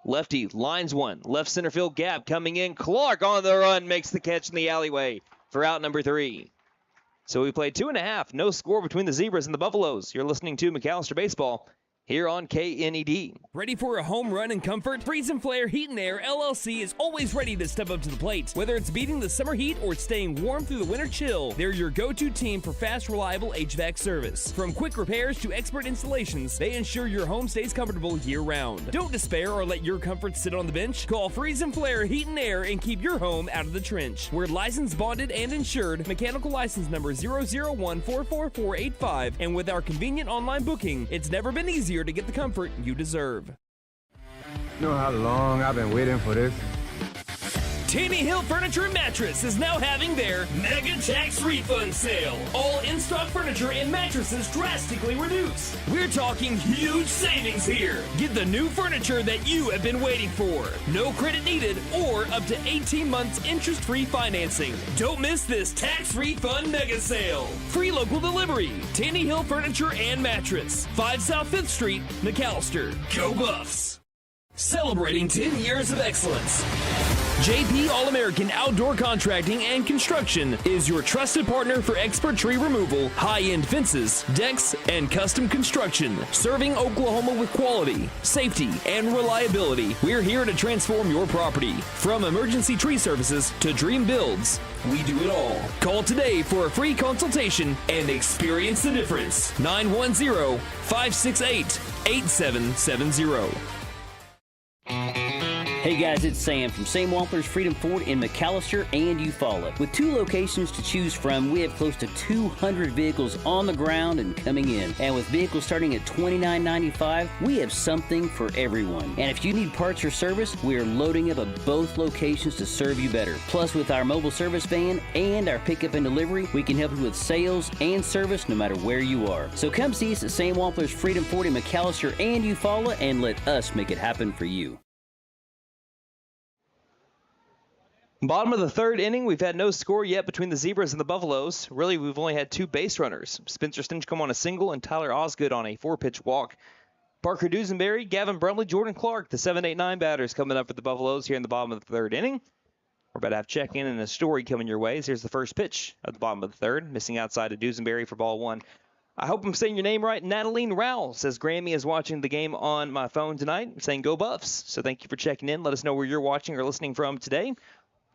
Lefty lines one. Left center field gap coming in. Clark on the run makes the catch in the alleyway for out number 3. So we played 2.5. No score between the Zebras and the Buffaloes. You're listening to McAlester Baseball here on KNED. Ready for a home run in comfort? Freeze and Flare Heat and Air LLC is always ready to step up to the plate. Whether it's beating the summer heat or staying warm through the winter chill, they're your go-to team for fast, reliable HVAC service. From quick repairs to expert installations, they ensure your home stays comfortable year-round. Don't despair or let your comfort sit on the bench. Call Freeze and Flare Heat and Air and keep your home out of the trench. We're licensed, bonded, and insured. Mechanical license number 0014445. And with our convenient online booking, it's never been easier to get the comfort you deserve. You know how long I've been waiting for this? Tanny Hill Furniture and Mattress is now having their Mega Tax Refund Sale. All in-stock furniture and mattresses drastically reduced. We're talking huge savings here. Get the new furniture that you have been waiting for. No credit needed or up to 18 months interest-free financing. Don't miss this tax refund mega sale. Free local delivery. Tanny Hill Furniture and Mattress. 5 South 5th Street, McAlester. Go Buffs. Celebrating 10 years of excellence. JP All-American Outdoor Contracting and Construction is your trusted partner for expert tree removal, high-end fences, decks, and custom construction. Serving Oklahoma with quality, safety, and reliability. We're here to transform your property. From emergency tree services to dream builds, we do it all. Call today for a free consultation and experience the difference. 910-568-8770. Hey guys, it's Sam from Sam Wampler's Freedom Ford in McAlester and Eufaula. With 2 locations to choose from, we have close to 200 vehicles on the ground and coming in. And with vehicles starting at $29.95, we have something for everyone. And if you need parts or service, we are loading up at both locations to serve you better. Plus, with our mobile service van and our pickup and delivery, we can help you with sales and service no matter where you are. So come see us at Sam Wampler's Freedom Ford in McAlester and Eufaula and let us make it happen for you. Bottom of the 3rd inning, we've had no score yet between the Zebras and the Buffaloes. Really, we've only had 2 base runners. Spencer Stinchcomb on a single and Tyler Osgood on a 4-pitch walk. Parker Dusenberry, Gavin Brumley, Jordan Clark, the 7, 8, 9 batters coming up for the Buffaloes here in the bottom of the 3rd inning. We're about to have check-in and a story coming your way. Here's the first pitch at the bottom of the 3rd, missing outside of Dusenberry for ball 1. I hope I'm saying your name right. Natalie Rowell says Grammy is watching the game on my phone tonight, saying go Buffs. So thank you for checking in. Let us know where you're watching or listening from today.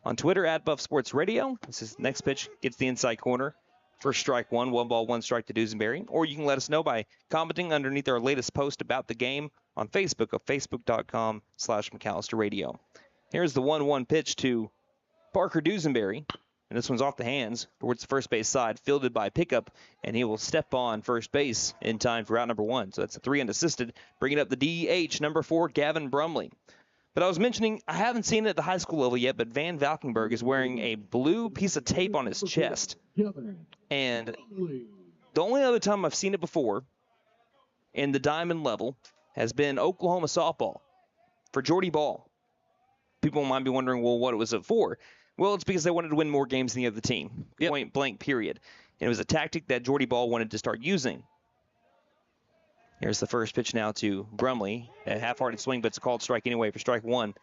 On Twitter, at Buff Sports Radio. This is next pitch, gets the inside corner. First strike 1, 1 ball, 1 strike to Dusenberry. Or you can let us know by commenting underneath our latest post about the game on Facebook at facebook.com/McAlester Radio. Here's the 1-1 pitch to Parker Dusenberry. And this one's off the hands towards the first base side, fielded by Pickup, and he will step on first base in time for out number 1. So that's a 3 unassisted, bringing up the DH, number 4, Gavin Brumley. But I was mentioning, I haven't seen it at the high school level yet, but Van Valkenburg is wearing a blue piece of tape on his chest. And the only other time I've seen it before in the diamond level has been Oklahoma softball for Jordy Ball. People might be wondering, well, what was it for? Well, it's because they wanted to win more games than the other team. Yep. Point blank, period. And it was a tactic that Jordy Ball wanted to start using. Here's the first pitch now to Brumley. A half-hearted swing, but it's a called strike anyway for strike one.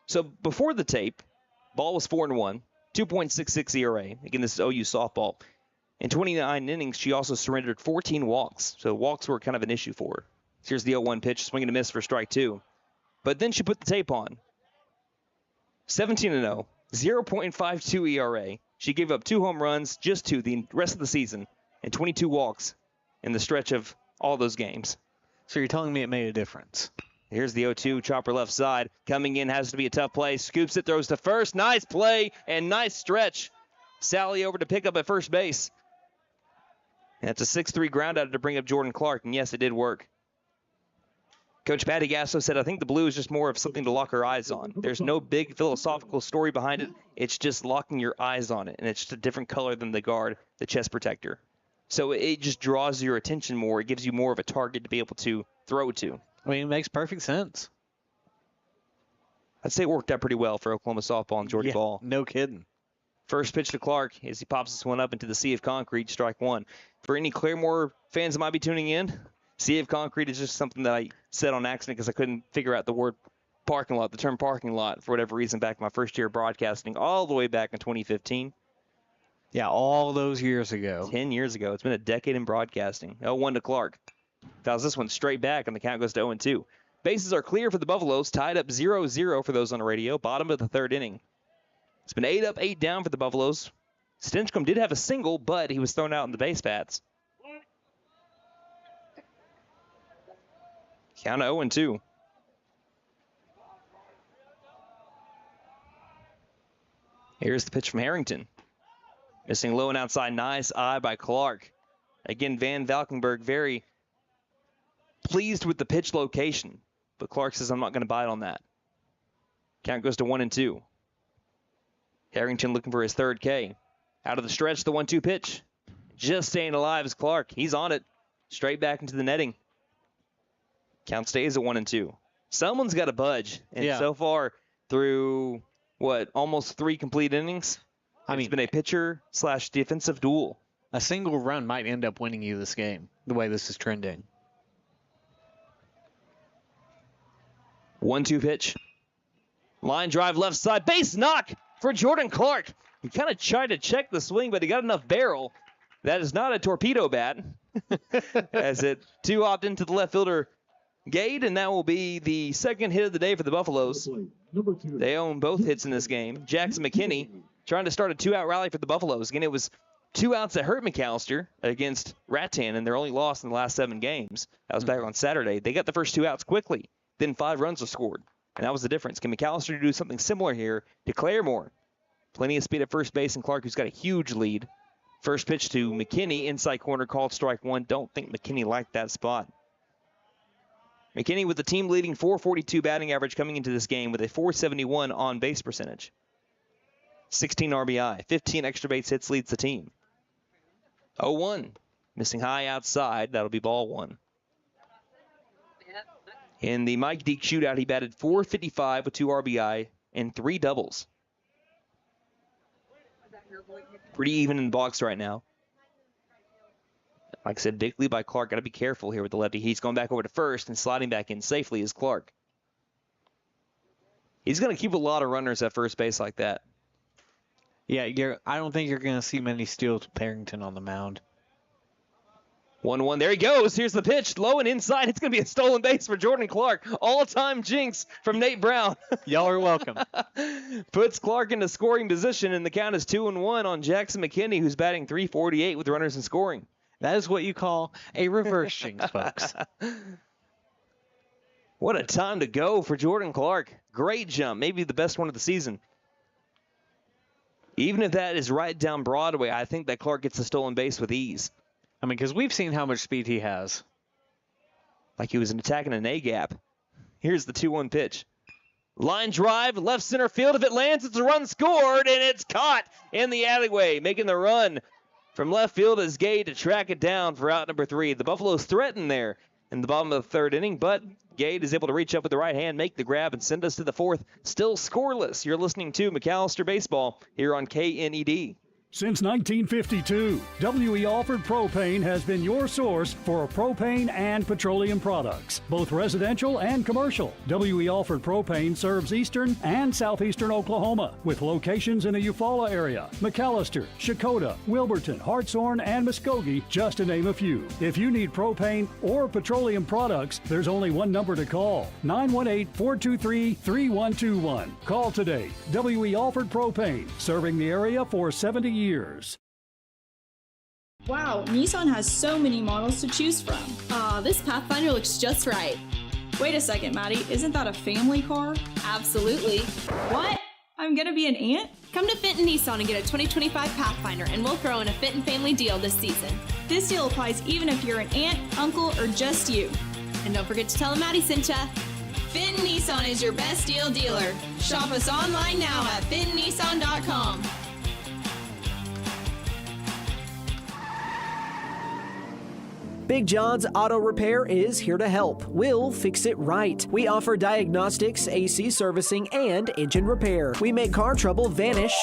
So before the tape, Ball was 4-1, 2.66 ERA. Again, this is OU softball. In 29 innings, she also surrendered 14 walks. So walks were kind of an issue for her. Here's the 0-1 pitch, swing and a miss for strike two. But then she put the tape on. 17-0, 0.52 ERA. She gave up 2 home runs, just 2 the rest of the season, and 22 walks in the stretch of all those games. So you're telling me it made a difference? Here's the 0-2, chopper left side. Coming in, has to be a tough play. Scoops it, throws to first. Nice play and nice stretch. Sally over to pick up at first base. And it's a 6-3 ground out to bring up Jordan Clark, and yes, it did work. Coach Patty Gasso said, I think the blue is just more of something to lock her eyes on. There's no big philosophical story behind it. It's just locking your eyes on it, and it's just a different color than the guard, the chest protector. So it just draws your attention more. It gives you more of a target to be able to throw to. I mean, it makes perfect sense. I'd say it worked out pretty well for Oklahoma softball and Jordy Ball. No kidding. First pitch to Clark as he pops this one up into the sea of concrete, strike one. For any Claremore fans that might be tuning in, sea of concrete is just something that I said on accident because I couldn't figure out the word parking lot, the term parking lot, for whatever reason back in my first year of broadcasting, all the way back in 2015. Yeah, all those years ago. 10 years ago. It's been a decade in broadcasting. 0-1 to Clark. Fouls this one straight back, and the count goes to 0-2. Bases are clear for the Buffaloes, tied up 0-0 for those on the radio, bottom of the third inning. It's been 8 up, 8 down for the Buffaloes. Stinchcomb did have a single, but he was thrown out in the base paths. Count 0-2. Here's the pitch from Harrington. Missing low and outside. Nice eye by Clark. Again, Van Valkenburg very pleased with the pitch location. But Clark says, I'm not going to bite on that. Count goes to 1-2. Harrington looking for his third K. Out of the stretch, the 1-2 pitch. Just staying alive is Clark. He's on it. Straight back into the netting. Count stays at 1-2. Someone's got to budge. And so far, through, almost 3 complete innings, it's been a pitcher/defensive duel. A single run might end up winning you this game, the way this is trending. 1-2 pitch. Line drive left side. Base knock for Jordan Clark. He kind of tried to check the swing, but he got enough barrel. That is not a torpedo bat. As it 2-hopped into the left fielder gate, and that will be the second hit of the day for the Buffaloes. They own both hits in this game. Jackson McKinney trying to start a 2-out rally for the Buffaloes. Again, it was 2 outs that hurt McAlester against Rattan, and they're only lost in the last 7 games. That was back on Saturday. They got the first 2 outs quickly. Then 5 runs were scored, and that was the difference. Can McAlester do something similar here to Claremore? Plenty of speed at first base, and Clark, who's got a huge lead. First pitch to McKinney, inside corner, called strike one. Don't think McKinney liked that spot. McKinney with the team-leading .442 batting average coming into this game with a .471 on-base percentage. 16 RBI, 15 extra base hits leads the team. 0-1, missing high outside. That'll be ball one. In the Mike Deak shootout, he batted .455 with 2 RBI and 3 doubles. Pretty even in the box right now. Like I said, big lead by Clark. Got to be careful here with the lefty. He's going back over to first, and sliding back in safely is Clark. He's going to keep a lot of runners at first base like that. Yeah, I don't think you're going to see many steals with Harrington on the mound. 1-1. There he goes. Here's the pitch. Low and inside. It's going to be a stolen base for Jordan Clark. All-time jinx from Nate Brown. Y'all are welcome. Puts Clark into scoring position, and the count is 2-1 on Jackson McKinney, who's batting .348 with runners in scoring. That is what you call a reverse jinx, folks. What a time to go for Jordan Clark. Great jump. Maybe the best one of the season. Even if that is right down Broadway, I think that Clark gets a stolen base with ease. I mean, because we've seen how much speed he has. Like he was attacking an A-gap. Here's the 2-1 pitch. Line drive, left center field. If it lands, it's a run scored, and it's caught in the alleyway. Making the run from left field is Gay to track it down for out number 3. The Buffaloes threaten there. in the bottom of the third inning, but Gade is able to reach up with the right hand, make the grab, and send us to the fourth. Still scoreless. You're listening to McAlester Baseball here on KNED. Since 1952, W.E. Alford Propane has been your source for propane and petroleum products, both residential and commercial. W.E. Alford Propane serves eastern and southeastern Oklahoma, with locations in the Eufaula area, McAlester, Shakota, Wilburton, Hartshorn, and Muskogee, just to name a few. If you need propane or petroleum products, there's only one number to call, 918-423-3121. Call today. W.E. Alford Propane, serving the area for 70 years. Wow, Nissan has so many models to choose from. This Pathfinder looks just right. Wait a second, Maddie, isn't that a family car? Absolutely. What? I'm gonna be an aunt? Come to Fenton Nissan and get a 2025 Pathfinder, and we'll throw in a Fenton family deal this season. This deal applies even if you're an aunt, uncle, or just you. And don't forget to tell them Maddie sent ya. Fenton Nissan is your best deal dealer. Shop us online now at fentonnissan.com. Big John's Auto Repair is here to help. We'll fix it right. We offer diagnostics, AC servicing, and engine repair. We make car trouble vanish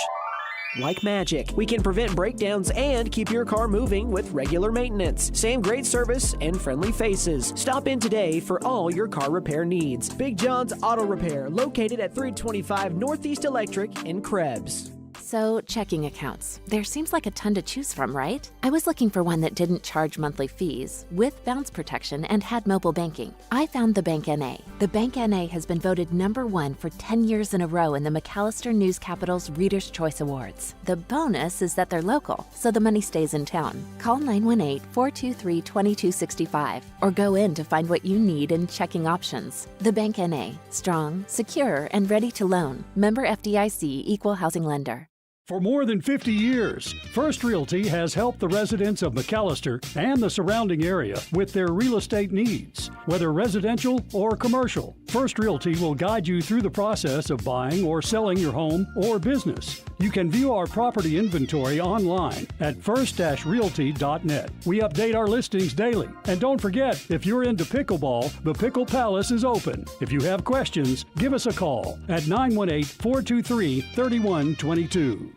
like magic. We can prevent breakdowns and keep your car moving with regular maintenance. Same great service and friendly faces. Stop in today for all your car repair needs. Big John's Auto Repair, located at 325 Northeast Electric in Krebs. So, checking accounts. There seems like a ton to choose from, right? I was looking for one that didn't charge monthly fees, with bounce protection, and had mobile banking. I found the Bank NA. The Bank NA has been voted #1 for 10 years in a row in the McAlester News Capital's Reader's Choice Awards. The bonus is that they're local, so the money stays in town. Call 918-423-2265 or go in to find what you need in checking options. The Bank NA. Strong, secure, and ready to loan. Member FDIC, Equal Housing Lender. For more than 50 years, First Realty has helped the residents of McAlester and the surrounding area with their real estate needs. Whether residential or commercial, First Realty will guide you through the process of buying or selling your home or business. You can view our property inventory online at first-realty.net. We update our listings daily. And don't forget, if you're into pickleball, the Pickle Palace is open. If you have questions, give us a call at 918-423-3122.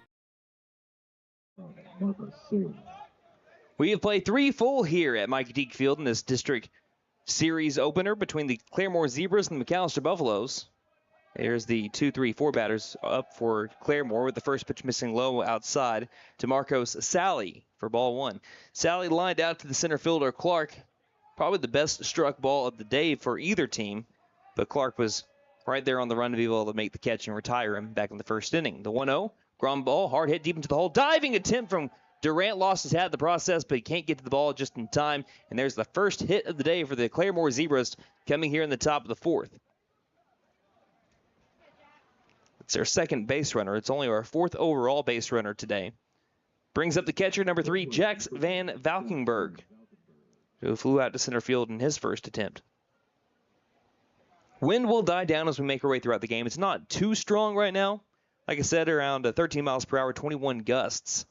We have played 3 full here at Mike Deak Field in this district series opener between the Claremore Zebras and the McAlester Buffaloes. There's the 2-3-4 batters up for Claremore with the first pitch missing low outside to Marcos Sally for ball 1. Sally lined out to the center fielder Clark. Probably the best struck ball of the day for either team, but Clark was right there on the run to be able to make the catch and retire him back in the first inning. The 1-0. Ground ball, hard hit deep into the hole. Diving attempt from Durant, lost his hat in the process, but he can't get to the ball just in time. And there's the first hit of the day for the Claremore Zebras coming here in the top of the 4th. It's their second base runner. It's only our 4th overall base runner today. Brings up the catcher, number 3, Jax Van Valkenburg, who flew out to center field in his first attempt. Wind will die down as we make our way throughout the game. It's not too strong right now. Like I said, around 13 miles per hour, 21 gusts.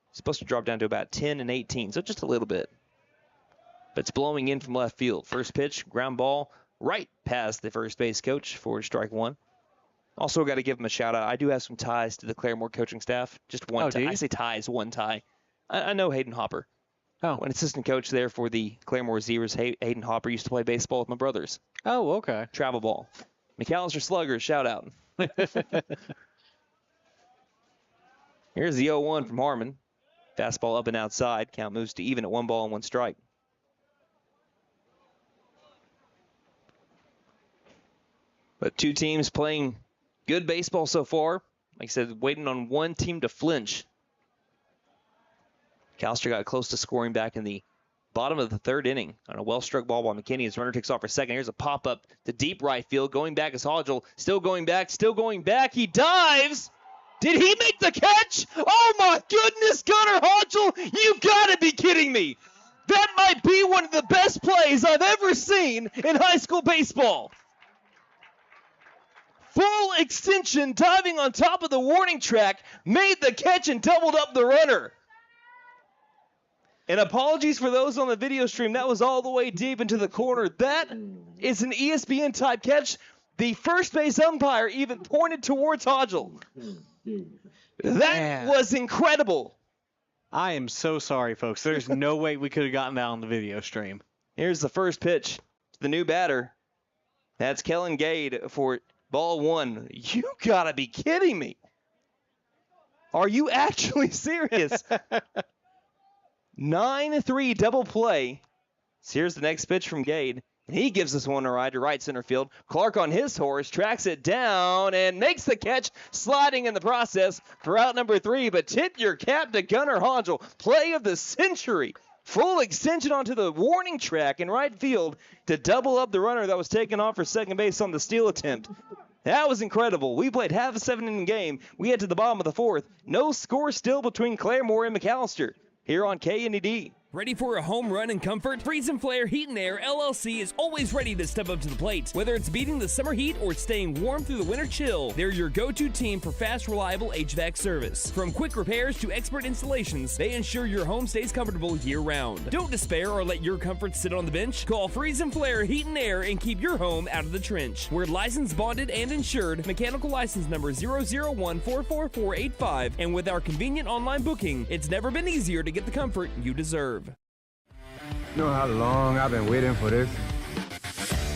It's supposed to drop down to about 10 and 18, so just a little bit. But it's blowing in from left field. First pitch, ground ball, right past the first base coach for strike 1. Also got to give him a shout out. I do have some ties to the Claremore coaching staff. Just one tie. I say ties, one tie. I know Hayden Hopper. Oh. An assistant coach there for the Claremore Zebras. Hayden Hopper used to play baseball with my brothers. Oh, okay. Travel ball. McAlester Sluggers, shout out. Here's the 0-1 from Harmon. Fastball up and outside. Count moves to even at 1 ball and 1 strike. But 2 teams playing good baseball so far. Like I said, waiting on one team to flinch. McAlester got close to scoring back in the bottom of the 3rd inning on a well-struck ball by McKinney. His runner takes off for second. Here's a pop-up to deep right field. Going back is Hodgel. Still going back. He dives. Did he make the catch? Oh, my goodness, Gunnar Hodgel, you got to be kidding me. That might be one of the best plays I've ever seen in high school baseball. Full extension, diving on top of the warning track, made the catch and doubled up the runner. And apologies for those on the video stream. That was all the way deep into the corner. That is an ESPN-type catch. The first base umpire even pointed towards Hodgel. That was incredible. I am so sorry, folks. There's no way we could have gotten that on the video stream. Here's the first pitch to the new batter. That's Kellen Gade for ball one. You gotta be kidding me. Are you actually serious? 9-3 double play. So here's the next pitch from Gade. And he gives us one to right center field. Clark on his horse tracks it down and makes the catch, sliding in the process for out number 3. But tip your cap to Gunnar Hodgel. Play of the century. Full extension onto the warning track in right field to double up the runner that was taken off for second base on the steal attempt. That was incredible. We played half a 7-inning game. We head to the bottom of the 4th. No score still between Claremore and McAlester here on KNED. Ready for a home run in comfort? Freeze and Flare Heat and Air LLC is always ready to step up to the plate. Whether it's beating the summer heat or staying warm through the winter chill, they're your go-to team for fast, reliable HVAC service. From quick repairs to expert installations, they ensure your home stays comfortable year-round. Don't despair or let your comfort sit on the bench. Call Freeze and Flare Heat and Air and keep your home out of the trench. We're licensed, bonded, and insured. Mechanical license number 0014445. And with our convenient online booking, it's never been easier to get the comfort you deserve. You know how long I've been waiting for this?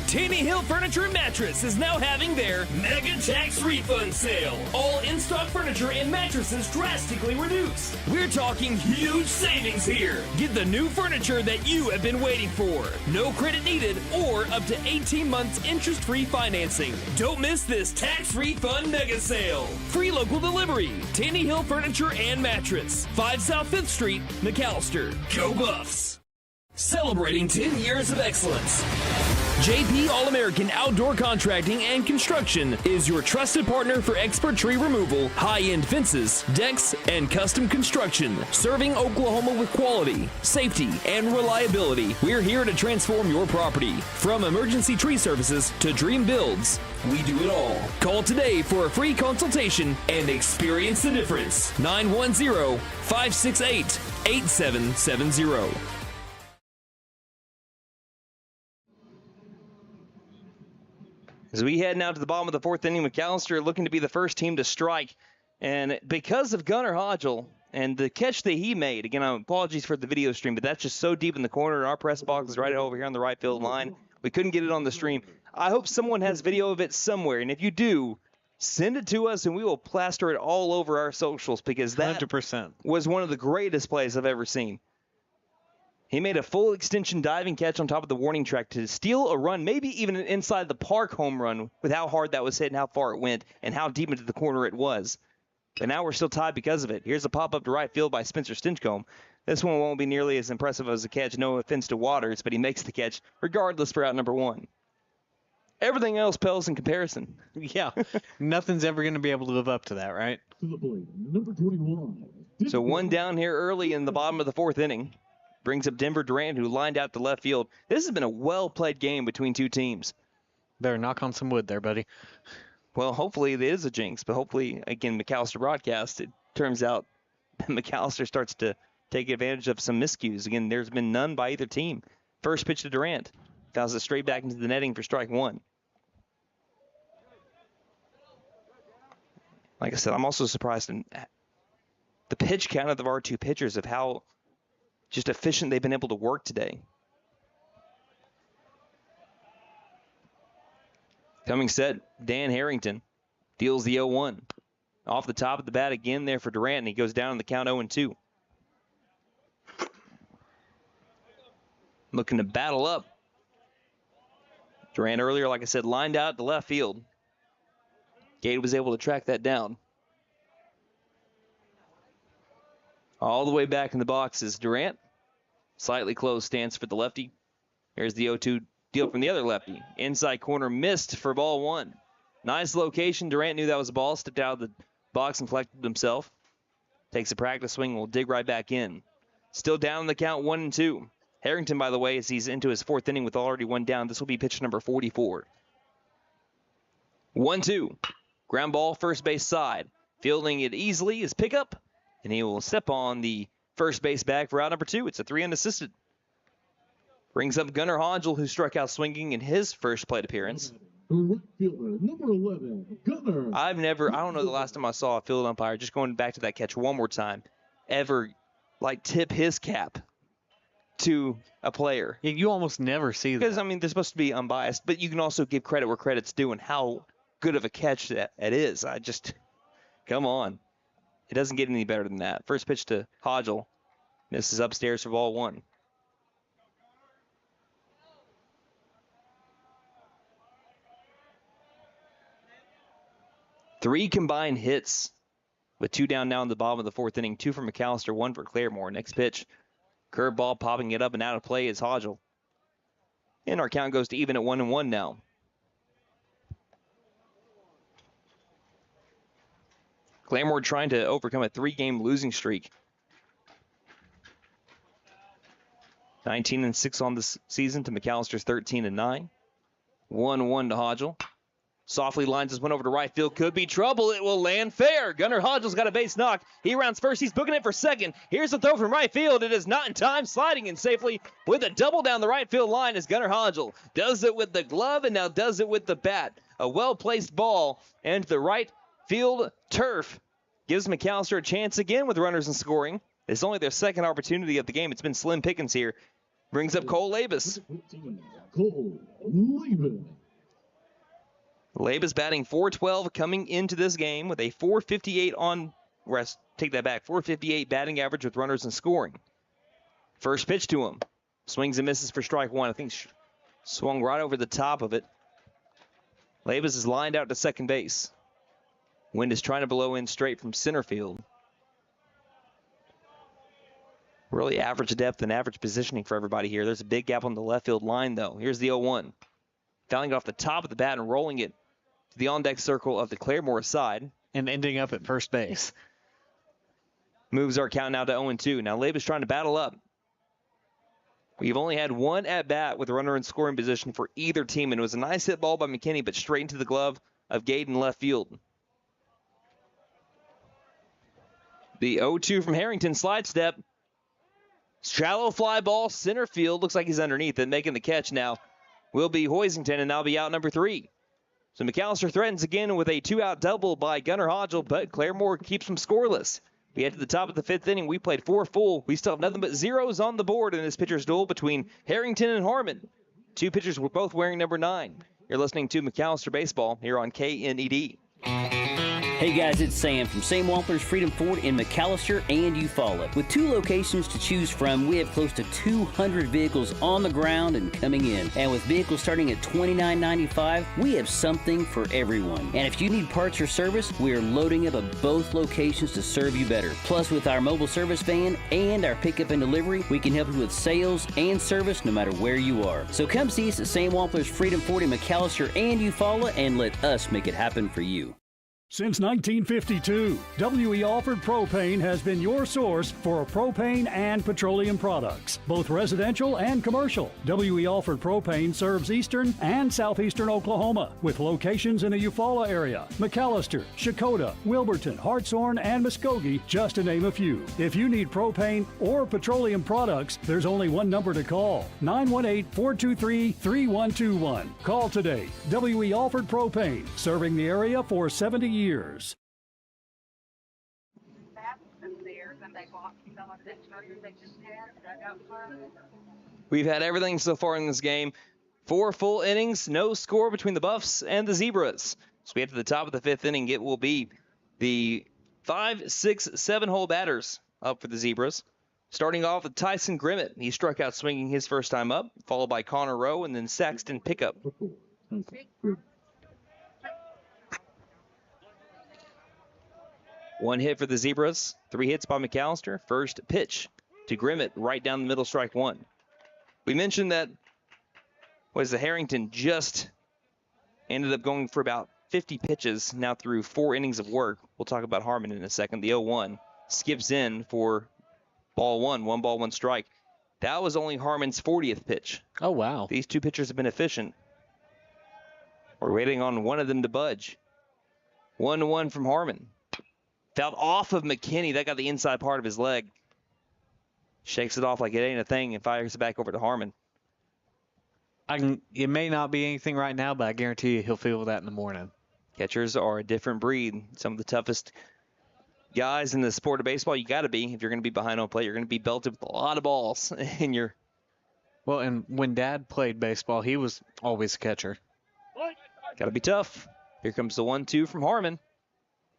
Taney Hill Furniture and Mattress is now having their Mega Tax Refund Sale. All in-stock furniture and mattresses drastically reduced. We're talking huge savings here. Get the new furniture that you have been waiting for. No credit needed or up to 18 months interest-free financing. Don't miss this tax refund mega sale. Free local delivery. Taney Hill Furniture and Mattress. 5 South 5th Street, McAlester. Go Buffs! Celebrating 10 years of excellence. JP All-American Outdoor Contracting and Construction is your trusted partner for expert tree removal, high-end fences, decks, and custom construction. Serving Oklahoma with quality, safety, and reliability. We're here to transform your property. From emergency tree services to dream builds, we do it all. Call today for a free consultation and experience the difference. 910-568-8770. As we head now to the bottom of the 4th inning, McAlester looking to be the first team to strike. And because of Gunnar Hodgel and the catch that he made, again, apologies for the video stream, but that's just so deep in the corner. Our press box is right over here on the right field line. We couldn't get it on the stream. I hope someone has video of it somewhere. And if you do, send it to us and we will plaster it all over our socials because that 100% was one of the greatest plays I've ever seen. He made a full extension diving catch on top of the warning track to steal a run, maybe even an inside the park home run with how hard that was hit and how far it went and how deep into the corner it was. But now we're still tied because of it. Here's a pop-up to right field by Spencer Stinchcomb. This one won't be nearly as impressive as a catch, no offense to Waters, but he makes the catch regardless for out number 1. Everything else pales in comparison. Yeah, nothing's ever going to be able to live up to that, right? Number 21. So one down here early in the bottom of the 4th inning. Brings up Denver Durant, who lined out to left field. This has been a well-played game between two teams. Better knock on some wood there, buddy. Well, hopefully it is a jinx, but hopefully, again, McAlester broadcast, it turns out McAlester starts to take advantage of some miscues. Again, there's been none by either team. First pitch to Durant. Fouls it straight back into the netting for strike 1. Like I said, I'm also surprised in the pitch count of our two pitchers of how just efficient they've been able to work today. Coming set, Dan Harrington deals the 0-1. Off the top of the bat again there for Durant, and he goes down in the count 0-2. Looking to battle up. Durant earlier, like I said, lined out to left field. Gade was able to track that down. All the way back in the box is Durant. Slightly closed stance for the lefty. Here's the 0-2 deal from the other lefty. Inside corner missed for ball 1. Nice location. Durant knew that was a ball. Stepped out of the box and collected himself. Takes a practice swing. Will dig right back in. Still down in the count 1-2. Harrington, by the way, as he's into his 4th inning with already 1 down. This will be pitch number 44. 1-2. Ground ball first base side. Fielding it easily is pickup. And he will step on the first base bag for out number 2. It's a 3 unassisted. Brings up Gunnar Hodgel, who struck out swinging in his first plate appearance. Right fielder, number 11, Gunnar. I don't know the last time I saw a field umpire, just going back to that catch one more time, ever tip his cap to a player. Yeah, you almost never see that. Because, they're supposed to be unbiased, but you can also give credit where credit's due and how good of a catch that is. Come on. It doesn't get any better than that. First pitch to Hodgel. This is upstairs for ball 1. Three combined hits with 2 down now in the bottom of the 4th inning. 2 for McAlester, 1 for Claremore. Next pitch, curveball popping it up and out of play is Hodgel. And our count goes to even at 1-1 now. Claremore trying to overcome a 3-game losing streak. 19-6 on this season to McAllister's 13-9. 1-1 to Hodgel. Softly lines this one over to right field. Could be trouble. It will land fair. Gunnar Hodgel's got a base knock. He rounds first. He's booking it for second. Here's the throw from right field. It is not in time. Sliding in safely with a double down the right field line is Gunnar Hodgel. Does it with the glove and now does it with the bat. A well-placed ball and the right field turf gives McAlester a chance again with runners in scoring. It's only their second opportunity of the game. It's been slim pickings here. Brings up Cole Labus. Cole Labus. Labus batting .412 coming into this game with a .458 on rest. Take that back. .458 batting average with runners in scoring. First pitch to him. Swings and misses for strike 1. I think swung right over the top of it. Labus is lined out to second base. Wind is trying to blow in straight from center field. Really average depth and average positioning for everybody here. There's a big gap on the left field line, though. Here's the 0-1. Fouling it off the top of the bat and rolling it to the on-deck circle of the Claremore side. And ending up at first base. Moves our count now to 0-2. Now Labus trying to battle up. We've only had one at-bat with a runner in scoring position for either team, and it was a nice hit ball by McKinney, but straight into the glove of Gade in left field. The 0-2 from Harrington, slide step. Shallow fly ball, center field. Looks like he's underneath it. Making the catch now will be Hoisington, and that'll be out number 3. So McAlester threatens again with a 2-out double by Gunnar Hodgel, but Claremore keeps him scoreless. We head to the top of the 5th inning. We played 4 full. We still have nothing but zeros on the board in this pitcher's duel between Harrington and Harmon. 2 pitchers were both wearing number 9. You're listening to McAlester Baseball here on KNED. Hey guys, it's Sam from Walters Freedom Ford in McAlester and Eufaula. With 2 locations to choose from, we have close to 200 vehicles on the ground and coming in. And with vehicles starting at $29.95, we have something for everyone. And if you need parts or service, we are loading up at both locations to serve you better. Plus, with our mobile service van and our pickup and delivery, we can help you with sales and service no matter where you are. So come see us at Walters Freedom Ford in McAlester and Eufaula and let us make it happen for you. Since 1952, W.E. Alford Propane has been your source for propane and petroleum products, both residential and commercial. W.E. Alford Propane serves eastern and southeastern Oklahoma, with locations in the Eufaula area, McAlester, Shakota, Wilburton, Hartshorn, and Muskogee, just to name a few. If you need propane or petroleum products, there's only one number to call, 918-423-3121. Call today. W.E. Alford Propane, serving the area for 70 years. We've had everything so far in this game. 4 full innings, no score between the Buffs and the Zebras. So we get to the top of the 5th inning. It will be the 5, 6, 7 hole batters up for the Zebras. Starting off with Tyson Grimmett. He struck out swinging his first time up, followed by Connor Rowe and then Saxton Pickup. One hit for the Zebras, 3 hits by McAlester. First pitch to Grimmett, right down the middle, strike 1. We mentioned that Harrington just ended up going for about 50 pitches now through 4 innings of work. We'll talk about Harmon in a second. The 0-1 skips in for ball 1, 1 ball, 1 strike. That was only Harmon's 40th pitch. Oh, wow. These 2 pitchers have been efficient. We're waiting on one of them to budge. 1-1 from Harmon. Fouled off of McKinney. That got the inside part of his leg. Shakes it off like it ain't a thing and fires it back over to Harmon. It may not be anything right now, but I guarantee you he'll feel that in the morning. Catchers are a different breed. Some of the toughest guys in the sport of baseball, you got to be. If you're going to be behind home plate, you're going to be belted with a lot of balls in your... Well, and when Dad played baseball, he was always a catcher. Got to be tough. Here comes the 1-2 from Harmon.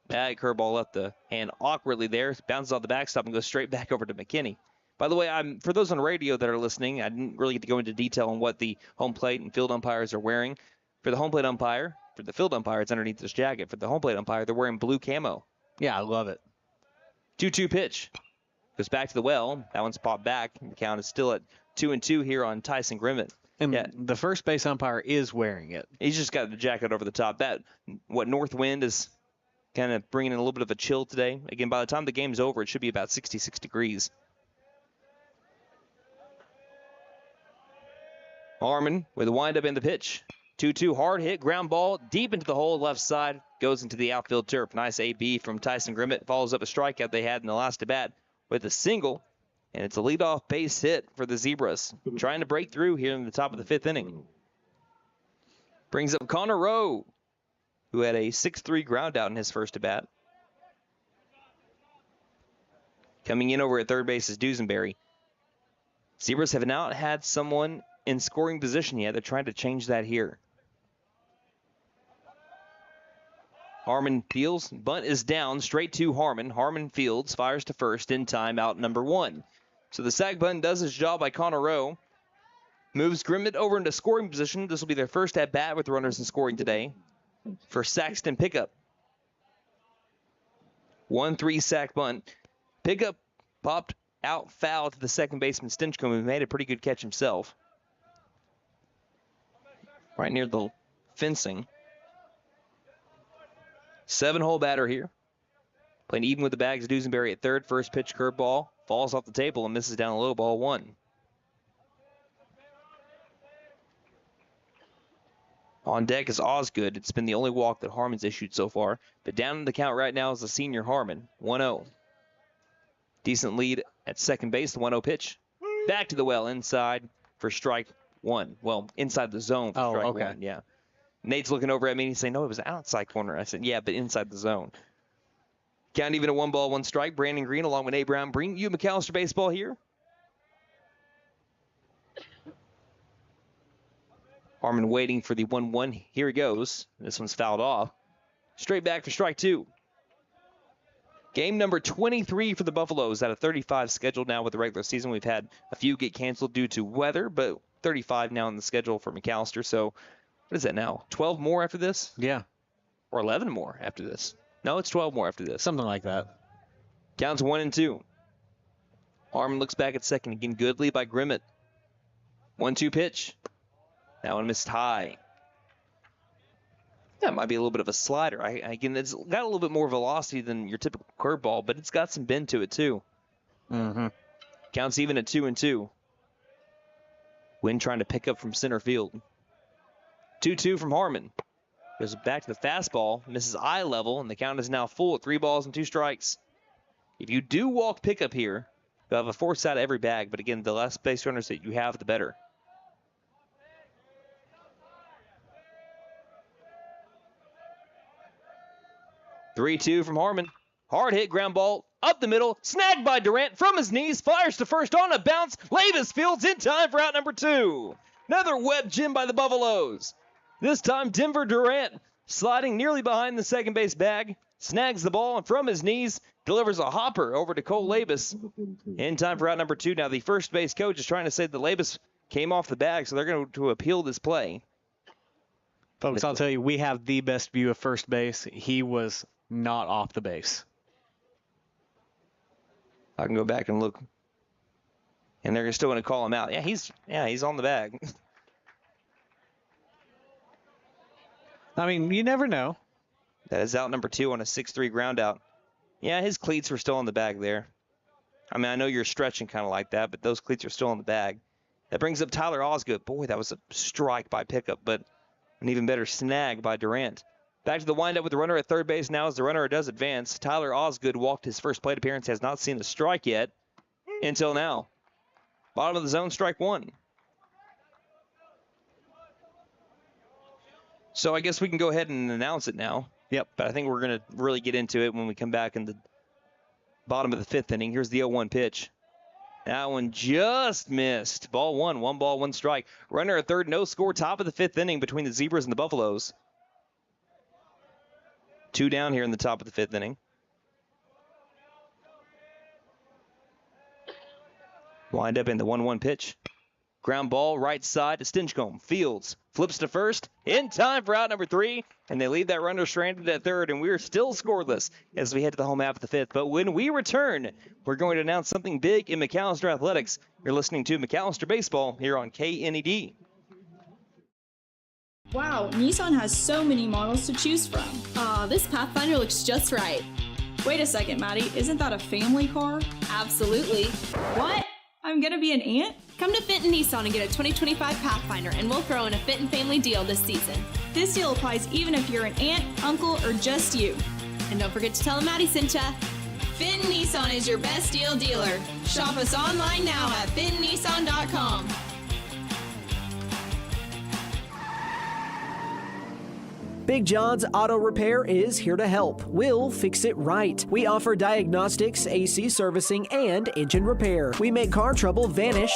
That curveball up the hand awkwardly there. Bounces off the backstop and goes straight back over to McKinney. By the way, for those on radio that are listening, I didn't really get to go into detail on what the home plate and field umpires are wearing. For the home plate umpire, for the field umpire, it's underneath this jacket. For the home plate umpire, they're wearing blue camo. Yeah, I love it. 2-2 pitch. Goes back to the well. That one's popped back. The count is still at 2-2 here on Tyson Grimmett. And the first base umpire is wearing it. He's just got the jacket over the top. North wind is kind of bringing in a little bit of a chill today. Again, by the time the game's over, it should be about 66 degrees. Harmon with a windup in the pitch. 2-2 hard hit, ground ball deep into the hole left side. Goes into the outfield turf. Nice AB from Tyson Grimmett. Follows up a strikeout they had in the last at bat with a single. And it's a leadoff base hit for the Zebras. Trying to break through here in the top of the 5th inning. Brings up Connor Rowe, who had a 6-3 ground out in his first at bat. Coming in over at third base is Dusenberry. Zebras have not had someone in scoring position yet. They're trying to change that here. Harmon fields. Bunt is down. Straight to Harmon. Harmon fields. Fires to first in time. Out number 1. So the sac bunt does its job by Connor Rowe. Moves Grimmett over into scoring position. This will be their first at bat with runners in scoring today for Saxton Pickup. 1-3 sac bunt. Pickup popped out foul to the second baseman Stinchcomb, who made a pretty good catch himself. Right near the fencing. 7-hole batter here. Playing even with the bags. Dusenberry at third. First pitch curveball. Falls off the table and misses down a low, ball 1. On deck is Osgood. It's been the only walk that Harmon's issued so far. But down in the count right now is the senior Harmon. 1-0. Decent lead at second base. The 1-0 pitch. Back to the well inside for strike 1. Well, inside the zone for strike 1. Yeah. Nate's looking over at me and he's saying, no, it was outside corner. I said, yeah, but inside the zone. Count even at 1 ball, 1 strike. Brandon Green along with Nate Brown bring you McAlester baseball here. Harmon waiting for the 1-1. Here he goes. This one's fouled off. Straight back for strike 2. Game number 23 for the Buffaloes out of 35 scheduled now with the regular season. We've had a few get canceled due to weather, but 35 now in the schedule for McAlester. So what is that now? 12 more after this? Yeah. Or 11 more after this? No, it's 12 more after this. Something like that. Counts 1-2. Harmon looks back at second. Again, good lead by Grimmett. 1-2 pitch. That one missed high. That might be a little bit of a slider. Again, it's got a little bit more velocity than your typical curveball, but it's got some bend to it too. Mm-hmm. Counts even at 2-2. Wynn trying to pick up from center field. 2-2 from Harmon. Goes back to the fastball, misses eye level, and the count is now full at 3 balls and 2 strikes. If you do walk pickup here, you'll have a force out of every bag, but again, the less base runners that you have, the better. (3-2) from Harmon. Hard hit ground ball up the middle, snagged by Durant from his knees, fires to first on a bounce. Labus fields in time for out number 2. Another web gem by the Buffaloes. This time, Denver Durant sliding nearly behind the second base bag, snags the ball and from his knees delivers a hopper over to Cole Labus in time for out number 2. Now, the first base coach is trying to say that Labus came off the bag, so they're going to appeal this play. Folks, I'll tell you, we have the best view of first base. He was not off the base. I can go back and look. And they're still going to call him out. Yeah, he's on the bag. I mean, you never know. That is out number 2 on a 6-3 ground out. Yeah, his cleats were still on the bag there. I mean, I know you're stretching kind of like that, but those cleats are still on the bag. That brings up Tyler Osgood. Boy, that was a strike by pickup, but an even better snag by Durant. Back to the windup with the runner at third base now as the runner does advance. Tyler Osgood walked his first plate appearance, has not seen a strike yet until now. Bottom of the zone, strike one. So I guess we can go ahead and announce it now. Yep. But I think we're going to really get into it when we come back in the bottom of the fifth inning. Here's the 0-1 pitch. That one just missed. Ball one. 1 ball, 1 strike. Runner at third, no score. Top of the fifth inning between the Zebras and the Buffaloes. 2 down here in the top of the fifth inning. Wind up in the 1-1 pitch. Ground ball right side to Stinchcomb. Fields flips to first in time for out number 3. And they leave that runner stranded at third. And we're still scoreless as we head to the home half of the fifth. But when we return, we're going to announce something big in McAlester Athletics. You're listening to McAlester Baseball here on KNED. Wow, Nissan has so many models to choose from. This Pathfinder looks just right. Wait a second, Maddie, isn't that a family car? Absolutely. What? I'm gonna be an aunt? Come to Fenton Nissan and get a 2025 Pathfinder, and we'll throw in a Fenton family deal this season. This deal applies even if you're an aunt, uncle, or just you. And don't forget to tell them Maddie sent ya. Fenton Nissan is your best deal dealer. Shop us online now at fentonnissan.com. Big John's Auto Repair is here to help. We'll fix it right. We offer diagnostics, AC servicing, and engine repair. We make car trouble vanish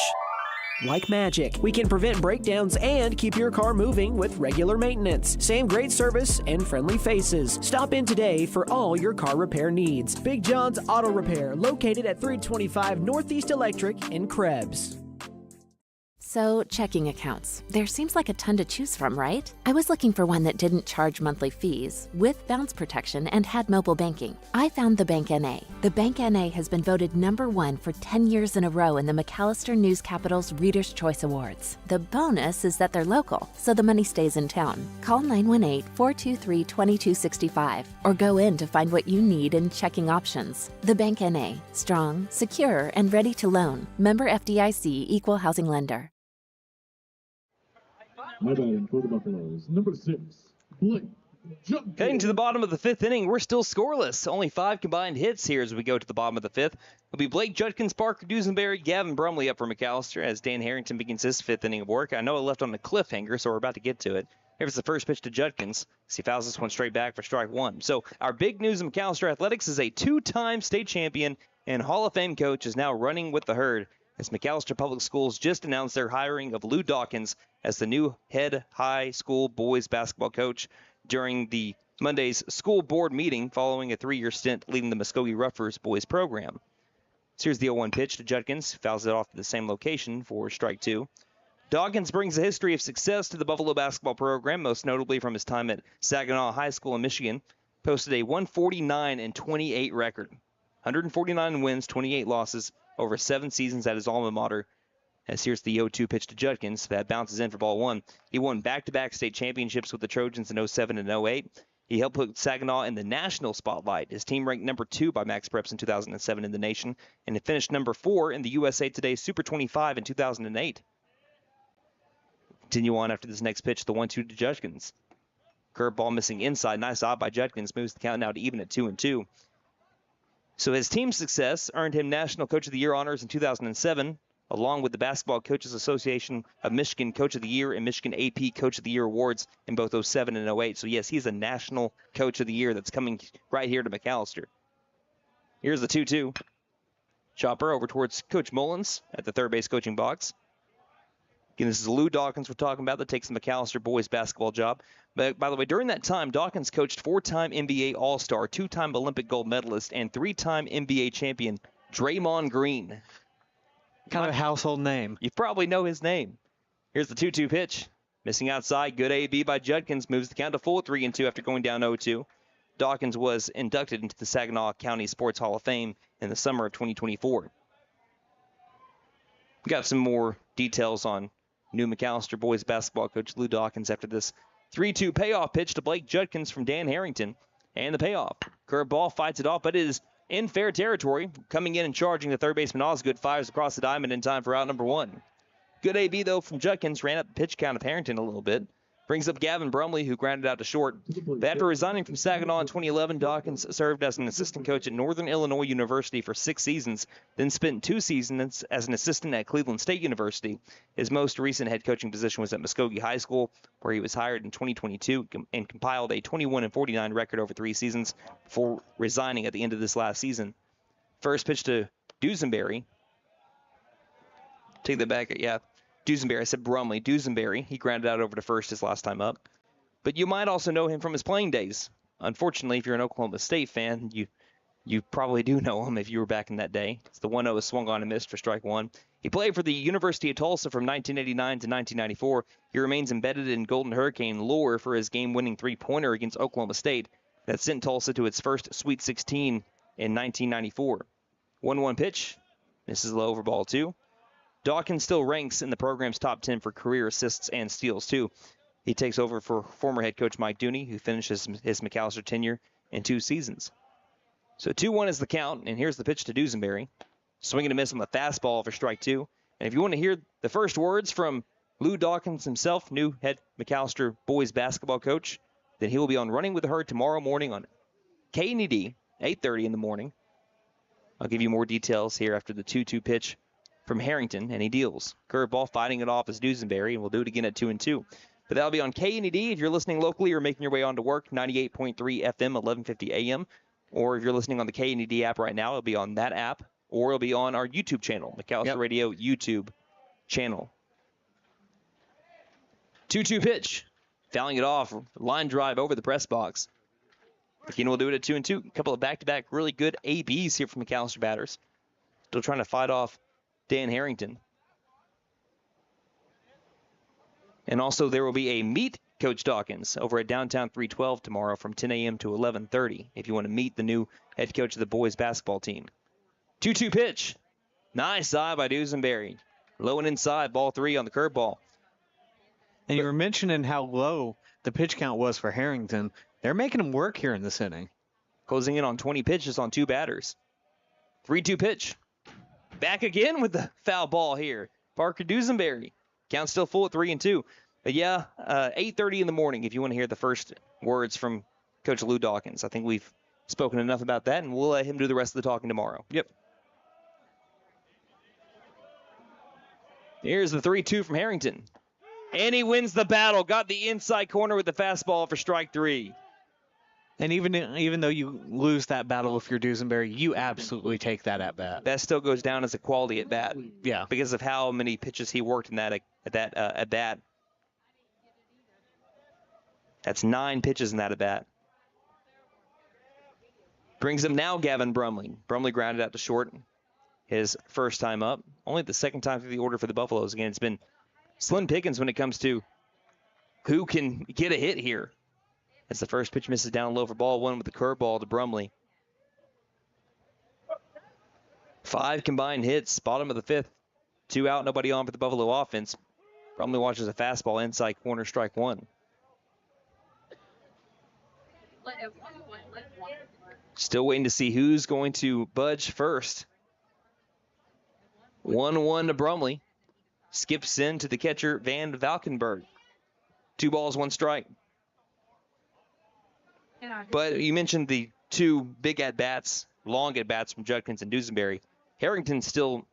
like magic. We can prevent breakdowns and keep your car moving with regular maintenance. Same great service and friendly faces. Stop in today for all your car repair needs. Big John's Auto Repair, located at 325 Northeast Electric in Krebs. So, checking accounts. There seems like a ton to choose from, right? I was looking for one that didn't charge monthly fees, with bounce protection, and had mobile banking. I found the Bank NA. The Bank NA has been voted #1 for 10 years in a row in the McAlester News Capital's Reader's Choice Awards. The bonus is that they're local, so the money stays in town. Call 918-423-2265 or go in to find what you need in checking options. The Bank NA. Strong, secure, and ready to loan. Member FDIC, Equal Housing Lender. My batting for the Buffaloes, number 6, Blake Judkins. Heading to the bottom of the fifth inning, we're still scoreless. Only 5 combined hits here as we go to the bottom of the fifth. It'll be Blake Judkins, Parker Dusenberry, Gavin Brumley up for McAlester as Dan Harrington begins his fifth inning of work. I know I left on a cliffhanger, so we're about to get to it. Here's the first pitch to Judkins. He fouls this one straight back for strike one. So our big news in McAlester Athletics is a 2-time state champion and Hall of Fame coach is now running with the herd, as McAlester Public Schools just announced their hiring of Lou Dawkins as the new head high school boys basketball coach during the Monday's school board meeting following a 3-year stint leading the Muskogee Ruffers boys program. So here's the 0-1 pitch to Judkins, fouls it off to the same location for strike 2. Dawkins brings a history of success to the Buffalo basketball program, most notably from his time at Saginaw High School in Michigan. Posted a 149-28 record. 149 wins, 28 losses over 7 seasons at his alma mater. As here's the 0-2 pitch to Judkins. That bounces in for ball 1. He won back-to-back state championships with the Trojans in 07 and 08. He helped put Saginaw in the national spotlight. His team ranked number 2 by Max Preps in 2007 in the nation, and it finished number 4 in the USA Today Super 25 in 2008. Continue on after this next pitch, the 1-2 to Judkins. Curveball missing inside. Nice off by Judkins. Moves the count now to even at 2-2. So his team's success earned him National Coach of the Year honors in 2007, along with the Basketball Coaches Association of Michigan Coach of the Year and Michigan AP Coach of the Year awards in both 07 and 08. So yes, he's a National Coach of the Year that's coming right here to McAlester. Here's the 2-2. Chopper over towards Coach Mullins at the third base coaching box. Again, this is Lou Dawkins we're talking about that takes the McAlester boys basketball job. But by the way, during that time, Dawkins coached 4-time NBA All-Star, 2-time Olympic gold medalist, and 3-time NBA champion Draymond Green. Kind of a household name. You probably know his name. Here's the 2-2 pitch. Missing outside. Good A-B by Judkins. Moves the count to full 3-2 after going down 0-2. Dawkins was inducted into the Saginaw County Sports Hall of Fame in the summer of 2024. We got some more details on new McAlester boys basketball coach Lou Dawkins after this 3-2 payoff pitch to Blake Judkins from Dan Harrington. And the payoff. Curveball fights it off, but it is in fair territory. Coming in and charging the third baseman Osgood fires across the diamond in time for out number 1. Good AB, though, from Judkins. Ran up the pitch count of Harrington a little bit. Brings up Gavin Brumley, who grounded out to short. But after resigning from Saginaw in 2011, Dawkins served as an assistant coach at Northern Illinois University for 6 seasons, then spent 2 seasons as an assistant at Cleveland State University. His most recent head coaching position was at Muskogee High School, where he was hired in 2022 and compiled a 21-49 record over 3 seasons before resigning at the end of this last season. First pitch to Dusenberry. Take that back. Yeah. Dusenberry. I said Brumley. Dusenberry. He grounded out over to first his last time up. But you might also know him from his playing days. Unfortunately, if you're an Oklahoma State fan, you probably do know him if you were back in that day. It's the 1-0 swung on and missed for strike one. He played for the University of Tulsa from 1989 to 1994. He remains embedded in Golden Hurricane lore for his game-winning three-pointer against Oklahoma State that sent Tulsa to its first Sweet 16 in 1994. 1-1 pitch. This is low over ball 2. Dawkins still ranks in the program's top 10 for career assists and steals, too. He takes over for former head coach Mike Dooney, who finishes his McAlester tenure in 2 seasons. So 2-1 is the count, and here's the pitch to Dusenberry. Swing and a miss on the fastball for strike 2. And if you want to hear the first words from Lou Dawkins himself, new head McAlester boys basketball coach, then he will be on Running with the Herd tomorrow morning on KNED, 8:30 in the morning. I'll give you more details here after the 2-2 pitch from Harrington, and he deals. Curveball fighting it off as Dusenberry, and we'll do it again at 2-2. But that'll be on KNED if you're listening locally or making your way on to work, 98.3 FM, 1150 AM. Or if you're listening on the KNED app right now, it'll be on that app, or it'll be on our YouTube channel, McAlester Radio YouTube channel. 2-2 pitch. Fouling it off. Line drive over the press box. Again, we'll do it at 2-2. A couple of back-to-back really good ABs here from McAlester batters. Still trying to fight off Dan Harrington. And also there will be a Meet Coach Dawkins over at Downtown 312 tomorrow from 10 a.m. to 11:30 if you want to meet the new head coach of the boys basketball team. 2-2 pitch. Nice eye by Dusenberry. Low and inside, ball 3 on the curveball. And you were mentioning how low the pitch count was for Harrington. They're making him work here in this inning. Closing in on 20 pitches on 2 batters. 3-2 pitch. Back again with the foul ball here. Parker Dusenberry. Count still full at 3-2. But yeah, 8:30 in the morning if you want to hear the first words from Coach Lou Dawkins. I think we've spoken enough about that, and we'll let him do the rest of the talking tomorrow. Yep. Here's the 3-2 from Harrington. And he wins the battle. Got the inside corner with the fastball for strike 3. And even though you lose that battle if you're Dusenberry, you absolutely take that at bat. That still goes down as a quality at bat. Yeah. Because of how many pitches he worked in that at bat. That's 9 pitches in that at bat. Brings him now Gavin Brumley. Brumley grounded out to short his first time up. Only the second time through the order for the Buffaloes. Again, it's been slim pickings when it comes to who can get a hit here. As the first pitch misses down low for ball 1 with the curveball to Brumley. 5 combined hits, bottom of the 5th. 2 out, nobody on for the Buffalo offense. Brumley watches a fastball inside corner, strike 1. Still waiting to see who's going to budge first. 1-1 to Brumley. Skips in to the catcher, Van Valkenburg. 2 balls, 1 strike. But you mentioned the 2 big at-bats, long at-bats from Judkins and Dusenberry. Harrington's still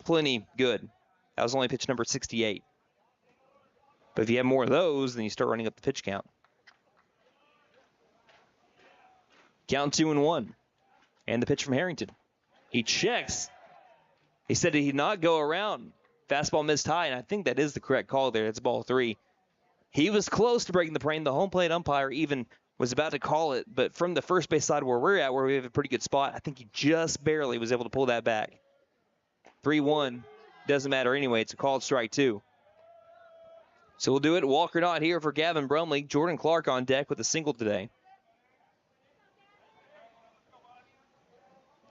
plenty good. That was only pitch number 68. But if you have more of those, then you start running up the pitch count. Count 2-1. And the pitch from Harrington. He checks. He said he'd not go around. Fastball missed high, and I think that is the correct call there. It's ball 3. He was close to breaking the plane. The home plate umpire even was about to call it, but from the first base side where we're at, where we have a pretty good spot, I think he just barely was able to pull that back. 3-1. Doesn't matter anyway. It's a called strike 2. So we'll do it. Walker not here for Gavin Brumley. Jordan Clark on deck with a single today.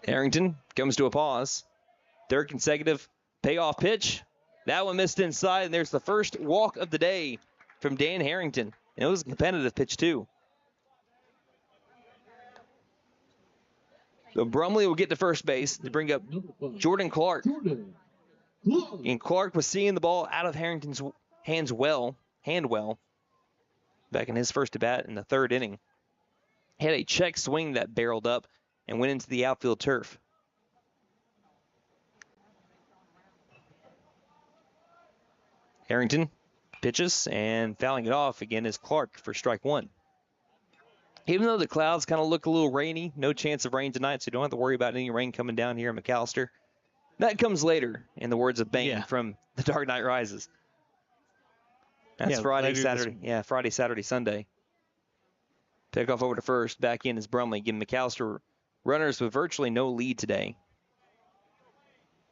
Harrington comes to a pause. 3rd consecutive payoff pitch. That one missed inside, and there's the first walk of the day from Dan Harrington. And it was a competitive pitch, too. So Brumley will get to first base to bring up Jordan Clark. And Clark was seeing the ball out of Harrington's hand well. back in his first at bat in the third inning. He had a check swing that barreled up and went into the outfield turf. Harrington pitches, and fouling it off again is Clark for strike one. Even though the clouds kind of look a little rainy, no chance of rain tonight, so you don't have to worry about any rain coming down here in McAlester. That comes later, in the words of Bane from The Dark Knight Rises. That's Friday, Saturday. Yeah, Friday, Saturday, Sunday. Pick off over to first. Back in is Brumley, giving McAlester runners with virtually no lead today.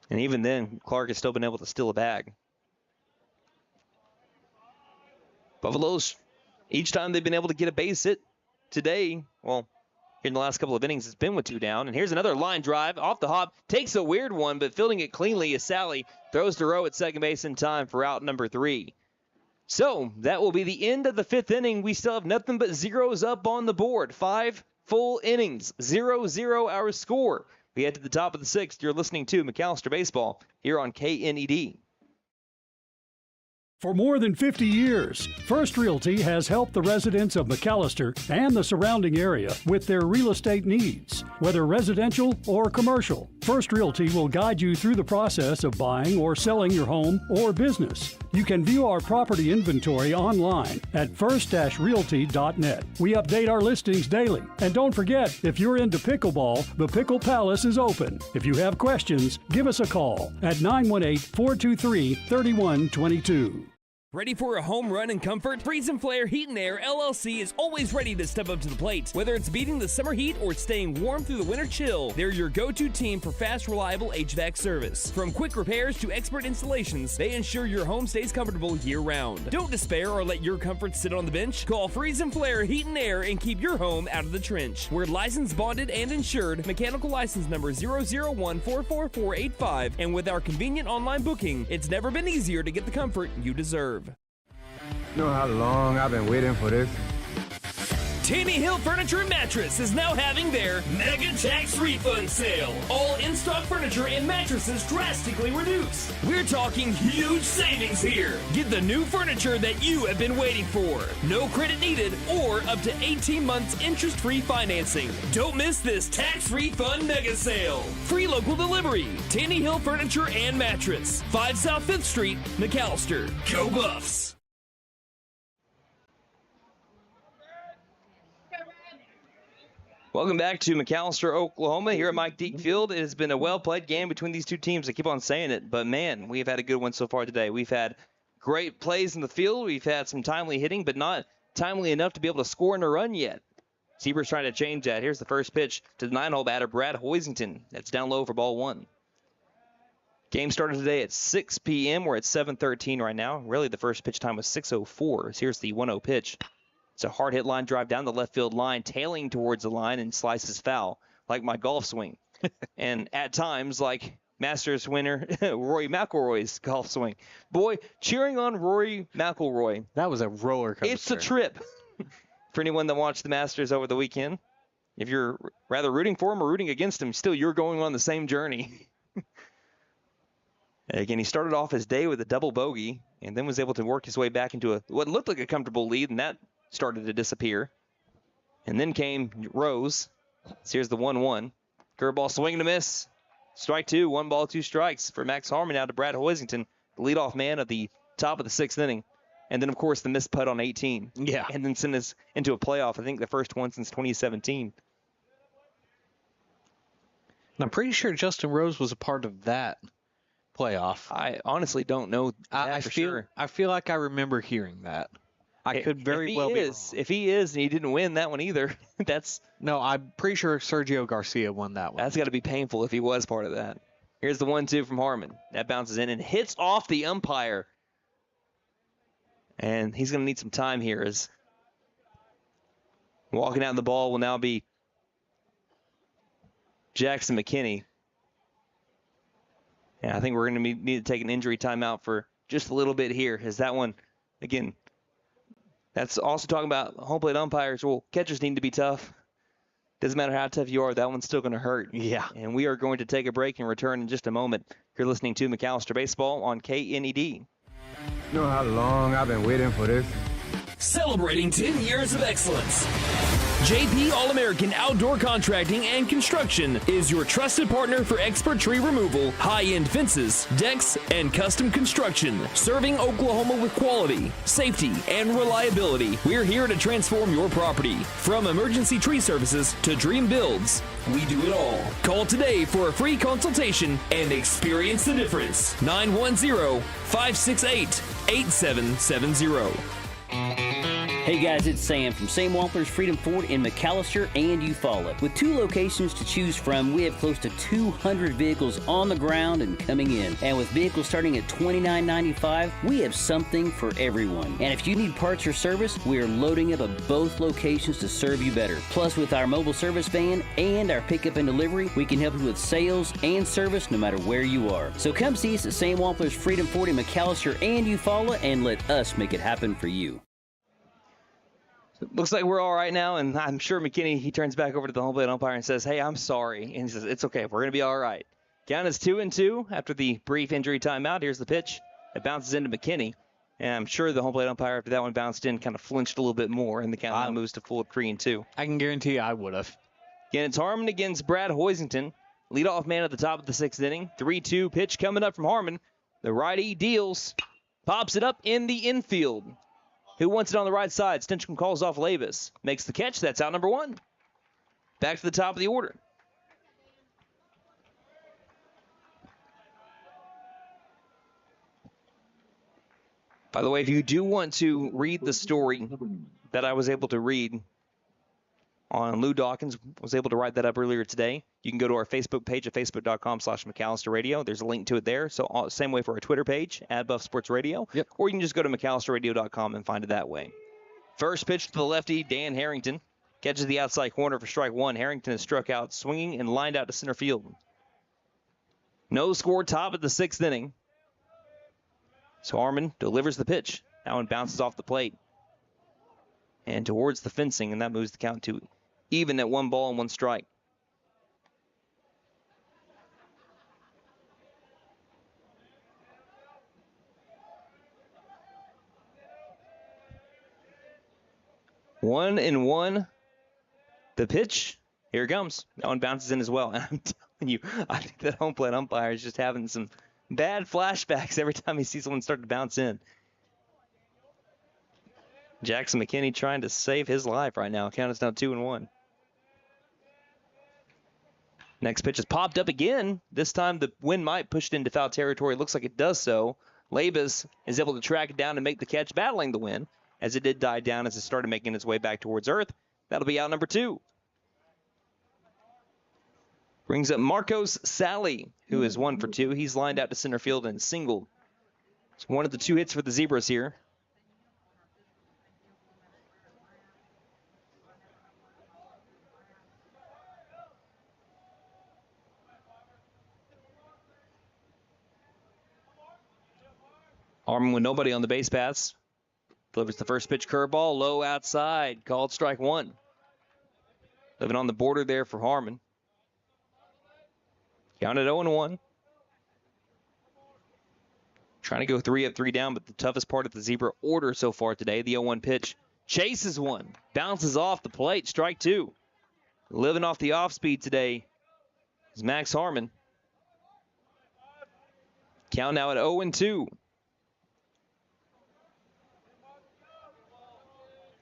And even then, Clark has still been able to steal a bag. Buffaloes, each time they've been able to get a base hit today, well, in the last couple of innings, it's been with two down. And here's another line drive off the hop. Takes a weird one, but fielding it cleanly is Sally. Throws to Rowe at second base in time for out number 3. So that will be the end of the 5th inning. We still have nothing but zeros up on the board. 5 full innings, 0-0 our score. We head to the top of the 6th. You're listening to McAlester Baseball here on KNED. For more than 50 years, First Realty has helped the residents of McAlester and the surrounding area with their real estate needs. Whether residential or commercial, First Realty will guide you through the process of buying or selling your home or business. You can view our property inventory online at first-realty.net. We update our listings daily. And don't forget, if you're into pickleball, the Pickle Palace is open. If you have questions, give us a call at 918-423-3122. Ready for a home run in comfort? Freeze and Flare Heat and Air LLC is always ready to step up to the plate. Whether it's beating the summer heat or staying warm through the winter chill, they're your go-to team for fast, reliable HVAC service. From quick repairs to expert installations, they ensure your home stays comfortable year-round. Don't despair or let your comfort sit on the bench. Call Freeze and Flare Heat and Air and keep your home out of the trench. We're licensed, bonded, and insured. Mechanical license number 0014445. And with our convenient online booking, it's never been easier to get the comfort you deserve. You know how long I've been waiting for this? Tanny Hill Furniture and Mattress is now having their Mega Tax Refund Sale. All in-stock furniture and mattresses drastically reduced. We're talking huge savings here. Get the new furniture that you have been waiting for. No credit needed or up to 18 months interest-free financing. Don't miss this tax refund mega sale. Free local delivery. Tanny Hill Furniture and Mattress. 5 South 5th Street, McAlester. Go Buffs! Welcome back to McAlester, Oklahoma, here at Mike Deak Field. It has been a well-played game between these two teams. I keep on saying it, but, man, we've had a good one so far today. We've had great plays in the field. We've had some timely hitting, but not timely enough to be able to score in a run yet. Zebras trying to change that. Here's the first pitch to the 9-hole batter, Brad Hoisington. That's down low for ball 1. Game started today at 6 p.m. We're at 7:13 right now. Really, the first pitch time was 6:04. Here's the 1-0 pitch. It's a hard hit line drive down the left field line, tailing towards the line and slices foul, like my golf swing. And at times, like Masters winner Rory McIlroy's golf swing. Boy, cheering on Rory McIlroy. That was a roller coaster. It's a trip for anyone that watched the Masters over the weekend. If you're rather rooting for him or rooting against him, still you're going on the same journey. Again, he started off his day with a double bogey and then was able to work his way back into what looked like a comfortable lead, and that started to disappear. And then came Rose. So here's the 1-1. Curveball swing and a miss. Strike 2, 1 ball, 2 strikes for Max Harmon out to Brad Hoisington, the leadoff man of the top of the 6th inning. And then, of course, the missed putt on 18. Yeah. And then sent us into a playoff, I think the first one since 2017. And I'm pretty sure Justin Rose was a part of that playoff. I honestly don't know I feel like I remember hearing that. I could very well be wrong. If he is and he didn't win that one either, No, I'm pretty sure Sergio Garcia won that one. That's got to be painful if he was part of that. Here's the 1-2 from Harmon. That bounces in and hits off the umpire. And he's going to need some time here as walking out the ball will now be Jackson McKinney. Yeah, I think we're going to need to take an injury timeout for just a little bit here, as that one, again, that's also talking about home plate umpires. Well, catchers need to be tough. Doesn't matter how tough you are, that one's still going to hurt. Yeah. And we are going to take a break and return in just a moment. You're listening to McAlester Baseball on KNED. You know how long I've been waiting for this? celebrating 10 years of excellence. JP All-American Outdoor Contracting and Construction is your trusted partner for expert tree removal, high-end fences, decks, and custom construction. Serving Oklahoma with quality, safety, and reliability. We're here to transform your property. From emergency tree services to dream builds, we do it all. Call today for a free consultation and experience the difference. 910-568-8770. Hey guys, it's Sam from Sam Wampler's Freedom Ford in McAlester and Eufaula. With 2 locations to choose from, we have close to 200 vehicles on the ground and coming in. And with vehicles starting at $29.95, we have something for everyone. And if you need parts or service, we are loading up at both locations to serve you better. Plus, with our mobile service van and our pickup and delivery, we can help you with sales and service no matter where you are. So come see us at Sam Wampler's Freedom Ford in McAlester and Eufaula and let us make it happen for you. Looks like we're all right now, and I'm sure McKinney, he turns back over to the home plate umpire and says, hey, I'm sorry. And he says, it's okay. We're going to be all right. Count is 2-2 after the brief injury timeout. Here's the pitch. It bounces into McKinney. And I'm sure the home plate umpire, after that one bounced in, kind of flinched a little bit more, and the count now moves to full 3-2. I can guarantee I would have. Again, it's Harmon against Brad Hoisington. Leadoff man at the top of the 6th inning. 3-2 pitch coming up from Harmon. The righty deals. Pops it up in the infield. Who wants it on the right side? Stinchcomb calls off Labus. Makes the catch. That's out number 1. Back to the top of the order. By the way, if you do want to read the story that I was able to read on Lou Dawkins, was able to write that up earlier today, you can go to our Facebook page at facebook.com/McAlester Radio. There's a link to it there. So same way for our Twitter page, @BuffSportsRadio. Yep. Or you can just go to McAlsterRadio.com and find it that way. First pitch to the lefty, Dan Harrington. Catches the outside corner for strike 1. Harrington is struck out, swinging and lined out to center field. No score, top of the 6th inning. So Harmon delivers the pitch. That one bounces off the plate and towards the fencing, and that moves the count to even at 1 ball and 1 strike. One and one. The pitch. Here it comes. That one bounces in as well. And I'm telling you, I think that home plate umpire is just having some bad flashbacks every time he sees one start to bounce in. Jackson McKinney trying to save his life right now. Count is now 2-1. Next pitch is popped up again. This time the wind might push it into foul territory. Looks like it does so. Labus is able to track it down and make the catch, battling the wind, as it did die down as it started making its way back towards earth. That'll be out number 2. Brings up Marcos Sally, who is 1 for 2. He's lined out to center field and singled. It's one of the 2 hits for the Zebras here. Harmon with nobody on the base paths. Delivers the first pitch curveball, low outside, called strike 1. Living on the border there for Harmon. Counted 0-1. Trying to go 3 up, 3 down, but the toughest part of the Zebra order so far today, the 0-1 pitch. Chases one, bounces off the plate, strike 2. Living off the off speed today is Max Harmon. Count now at 0-2.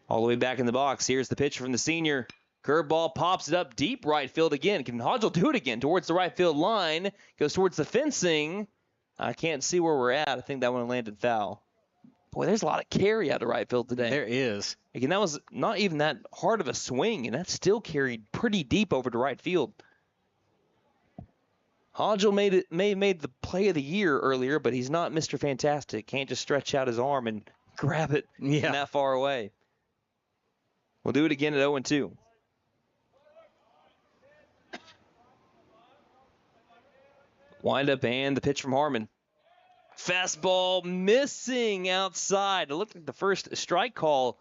All the way back in the box. Here's the pitch from the senior. Curveball pops it up deep right field again. Can Hodgel do it again towards the right field line? Goes towards the fencing. I can't see where we're at. I think that one landed foul. Boy, there's a lot of carry out of right field today. There is. Again, that was not even that hard of a swing, and that still carried pretty deep over to right field. Hodgel made the play of the year earlier, but he's not Mr. Fantastic. Can't just stretch out his arm and grab it from that far away. We'll do it again at 0-2. Wind up and the pitch from Harmon. Fastball missing outside. It looked like the first strike call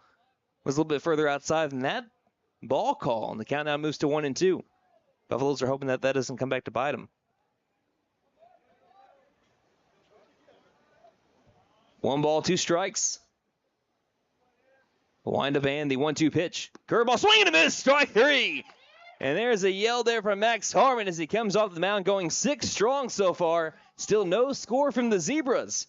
was a little bit further outside than that ball call, and the count now moves to 1-2. Buffaloes are hoping that doesn't come back to bite them. 1 ball, 2 strikes. Wind up and the 1-2 pitch. Curveball swing and a miss. Strike 3. And there's a yell there from Max Harmon as he comes off the mound going 6 strong so far. Still no score from the Zebras.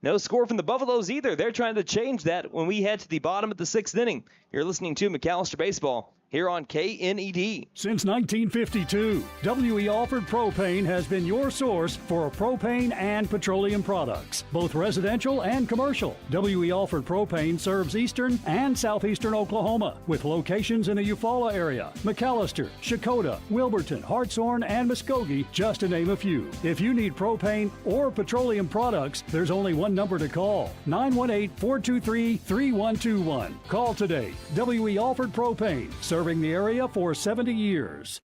No score from the Buffaloes either. They're trying to change that when we head to the bottom of the 6th inning. You're listening to McAlester Baseball here on KNED. Since 1952, W.E. Alford Propane has been your source for propane and petroleum products, both residential and commercial. W.E. Alford Propane serves eastern and southeastern Oklahoma with locations in the Eufaula area, McAlester, Shakota, Wilburton, Hartshorn, and Muskogee, just to name a few. If you need propane or petroleum products, there's only one number to call, 918-423-3121. Call today. W.E. Alford Propane, serving the area for 70 years.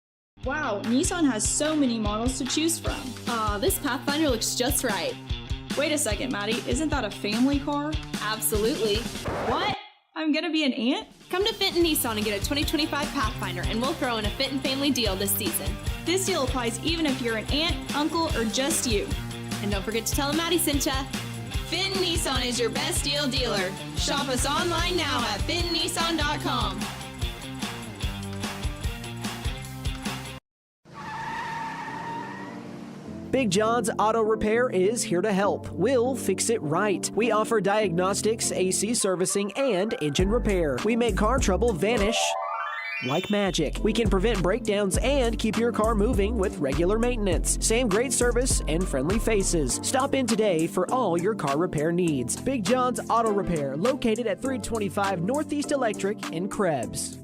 Wow, Nissan has so many models to choose from. This Pathfinder looks just right. Wait a second, Maddie, isn't that a family car? Absolutely. What? I'm gonna be an aunt? Come to Fenton Nissan and get a 2025 Pathfinder, and we'll throw in a Fenton family deal this season. This deal applies even if you're an aunt, uncle, or just you. And don't forget to tell them Maddie sent ya. Fenton Nissan is your best deal dealer. Shop us online now at fentonnissan.com. Big John's Auto Repair is here to help. We'll fix it right. We offer diagnostics, AC servicing, and engine repair. We make car trouble vanish like magic. We can prevent breakdowns and keep your car moving with regular maintenance. Same great service and friendly faces. Stop in today for all your car repair needs. Big John's Auto Repair, located at 325 Northeast Electric in Krebs.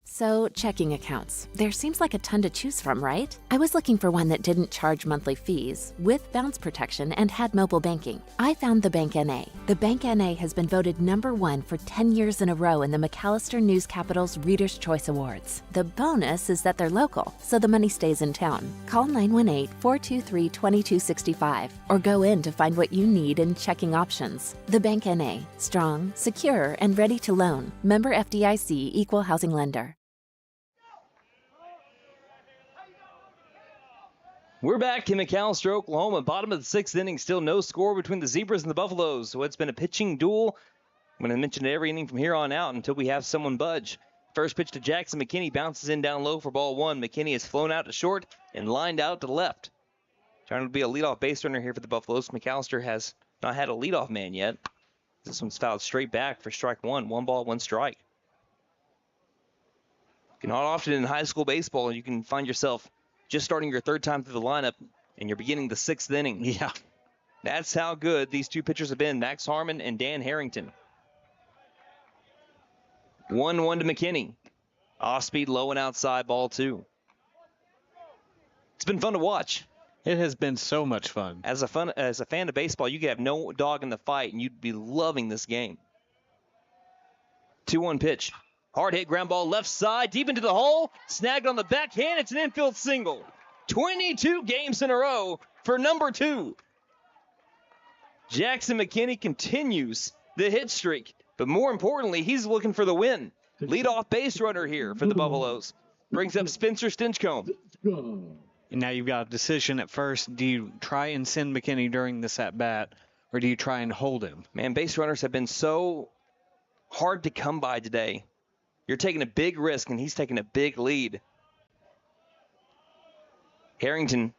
So, checking accounts. There seems like a ton to choose from, right? I was looking for one that didn't charge monthly fees, with bounce protection, and had mobile banking. I found the Bank NA. The Bank NA has been voted #1 for 10 years in a row in the McAlester News Capital's Reader's Choice Awards. The bonus is that they're local, so the money stays in town. Call 918-423-2265 or go in to find what you need in checking options. The Bank NA. Strong, secure, and ready to loan. Member FDIC, Equal Housing Lender. We're back in McAlester, Oklahoma. Bottom of the 6th inning, still no score between the Zebras and the Buffaloes. So it's been a pitching duel. I'm going to mention it every inning from here on out until we have someone budge. First pitch to Jackson McKinney, bounces in down low for ball 1. McKinney is flown out to short and lined out to left. Trying to be a leadoff base runner here for the Buffaloes. McAlester has not had a leadoff man yet. This one's fouled straight back for strike 1. 1 ball, 1 strike. Not often in high school baseball you can find yourself just starting your 3rd time through the lineup, and you're beginning the 6th inning. Yeah. That's how good these two pitchers have been, Max Harmon and Dan Harrington. 1-1 to McKinney. Off speed, low and outside, ball 2. It's been fun to watch. It has been so much fun. As a fan of baseball, you could have no dog in the fight, and you'd be loving this game. 2-1 pitch. Hard hit ground ball left side, deep into the hole. Snagged on the backhand. It's an infield single. 22 games in a row for number 2. Jackson McKinney continues the hit streak. But more importantly, he's looking for the win. Leadoff base runner here for the Buffaloes. Brings up Spencer Stinchcomb. And now you've got a decision at first. Do you try and send McKinney during this at-bat, or do you try and hold him? Man, base runners have been so hard to come by today. You're taking a big risk, and he's taking a big lead. Harrington.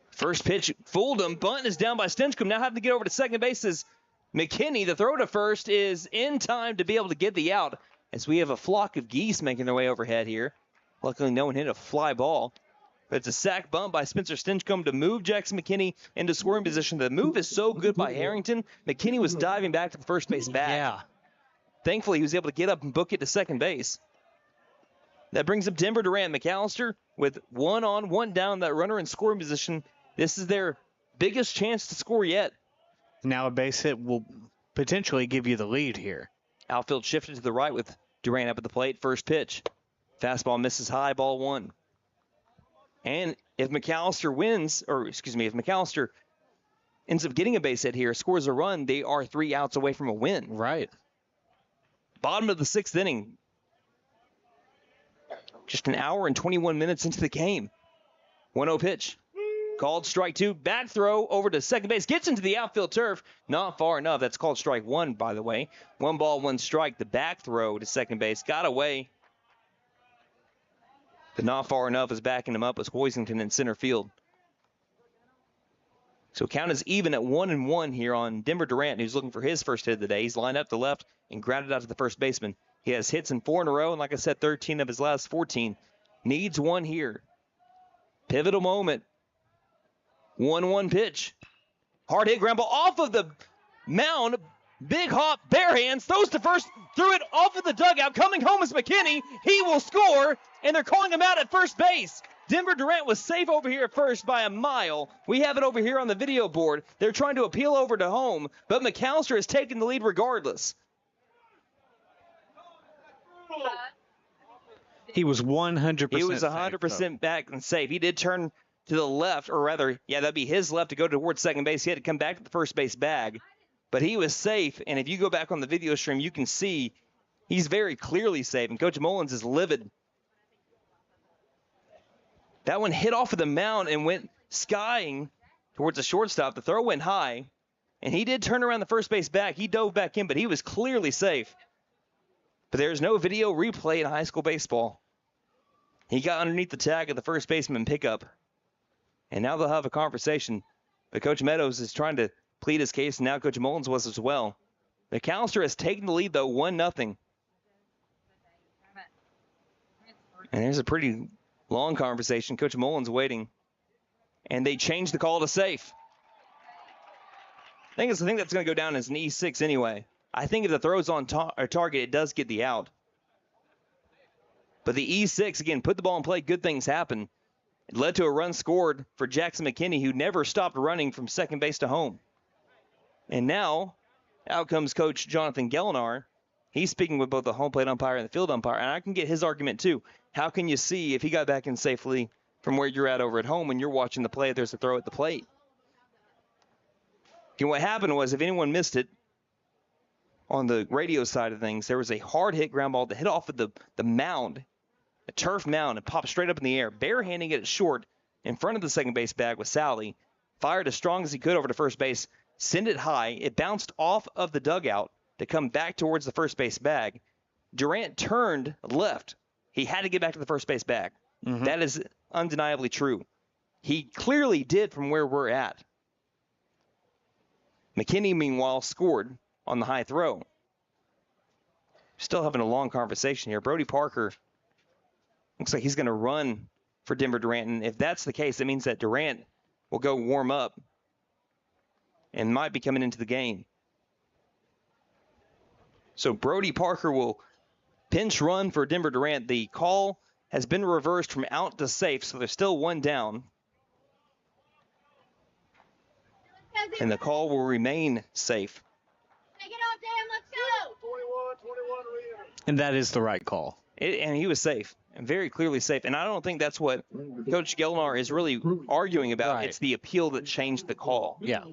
First pitch fooled him. Bunt is down by Stinchcomb. Now having to get over to second base is McKinney. The throw to first is in time to be able to get the out, as we have a flock of geese making their way overhead here. Luckily, no one hit a fly ball. But it's a sack bunt by Spencer Stinchcomb to move Jackson McKinney into scoring position. The move is so good by Harrington. McKinney was diving back to the first base bag. Yeah. Thankfully, he was able to get up and book it to second base. That brings up Denver Durant. McAlester with 1 on, 1 down, that runner in scoring position. This is their biggest chance to score yet. Now a base hit will potentially give you the lead here. Outfield shifted to the right with Durant up at the plate. First pitch. Fastball misses high, ball 1. And if McAlester if McAlester ends up getting a base hit here, scores a run, they are 3 outs away from a win. Right. Bottom of the 6th inning. Just an hour and 21 minutes into the game. 1-0 pitch. Called strike 2. Back throw over to second base. Gets into the outfield turf. Not far enough. That's called strike 1, by the way. 1 ball, 1 strike. The back throw to second base. Got away. But not far enough as backing him up was Hoisington in center field. So count is even at 1-1 here on Denver Durant, who's looking for his first hit of the day. He's lined up to left and grounded out to the first baseman. He has hits in 4 in a row, and like I said, 13 of his last 14. Needs one here. Pivotal moment. 1-1 pitch. Hard hit ground ball off of the mound. Big hop, bare hands, throws to first, threw it off of the dugout. Coming home is McKinney. He will score, and they're calling him out at first base. Denver Durant was safe over here at first by a mile. We have it over here on the video board. They're trying to appeal over to home, but McAlester has taken the lead regardless. He was 100% He was 100% back and safe. He did turn to the left, or rather, yeah, that'd be his left to go towards second base. He had to come back to the first base bag, but he was safe. And if you go back on the video stream, you can see he's very clearly safe, and Coach Mullins is livid. That one hit off of the mound and went skying towards the shortstop. The throw went high, and he did turn around the first base back. He dove back in, but he was clearly safe. But there's no video replay in high school baseball. He got underneath the tag of the first baseman pickup, and now they'll have a conversation. But Coach Meadows is trying to plead his case, and now Coach Mullins was as well. McAlester has taken the lead, though, 1-0. And there's a pretty long conversation. Coach Mullins waiting. And they changed the call to safe. I think that's going to go down as an E6 anyway. I think if the throw's on target, it does get the out. But the E6, again, put the ball in play, good things happen. It led to a run scored for Jackson McKinney, who never stopped running from second base to home. And now, out comes Coach Jonathan Gellinar. He's speaking with both the home plate umpire and the field umpire, and I can get his argument too. How can you see if he got back in safely from where you're at over at home when you're watching the play, there's a throw at the plate? And what happened was, if anyone missed it, on the radio side of things, there was a hard hit ground ball that hit off of the mound, a turf mound, and popped straight up in the air. Barehanding it short in front of the second base bag with Sally. Fired as strong as he could over to first base, sent it high. It bounced off of the dugout to come back towards the first base bag. Durant turned left. He had to get back to the first base bag. Mm-hmm. That is undeniably true. He clearly did from where we're at. McKinney, meanwhile, scored on the high throw. Still having a long conversation here. Brody Parker looks like he's going to run for Denver Durant. And if that's the case, it means that Durant will go warm up and might be coming into the game. So Brody Parker will pinch run for Denver Durant. The call has been reversed from out to safe, so there's still one down. And the call will remain safe. And that is the right call. And he was safe, and very clearly safe. And I don't think that's what Coach Gellinar is really arguing about. Right. It's the appeal that changed the call. Yeah.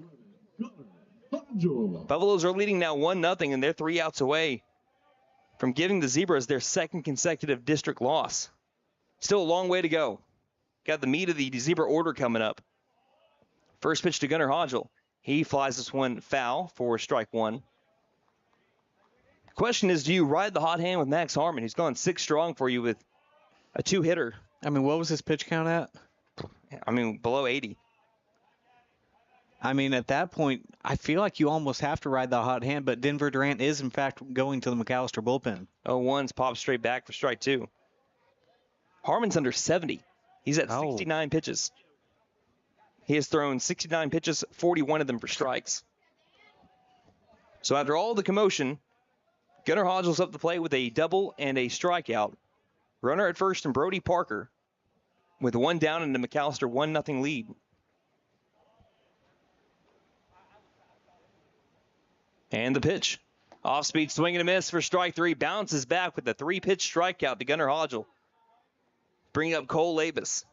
Buffaloes are leading now 1-0, and they're 3 outs away from giving the Zebras their second consecutive district loss. Still a long way to go. Got the meat of the Zebra order coming up. First pitch to Gunnar Hodgel. He flies this one foul for strike 1. Question is, do you ride the hot hand with Max Harmon, who's gone 6 strong for you with a 2-hitter? I mean, what was his pitch count at? I mean, below 80. I mean, at that point, I feel like you almost have to ride the hot hand, but Denver Durant is, in fact, going to the McAlester bullpen. 0-1's popped straight back for strike 2. Harmon's under 70. He's at 69 pitches. He has thrown 69 pitches, 41 of them for strikes. So after all the commotion, Gunnar Hodgel's up the plate with a double and a strikeout. Runner at first and Brody Parker with 1 down and the McAlester 1-0 lead. And the pitch. Off-speed swing and a miss for strike 3. Bounces back with a 3-pitch strikeout to Gunnar Hodgel. Bringing up Cole Labus.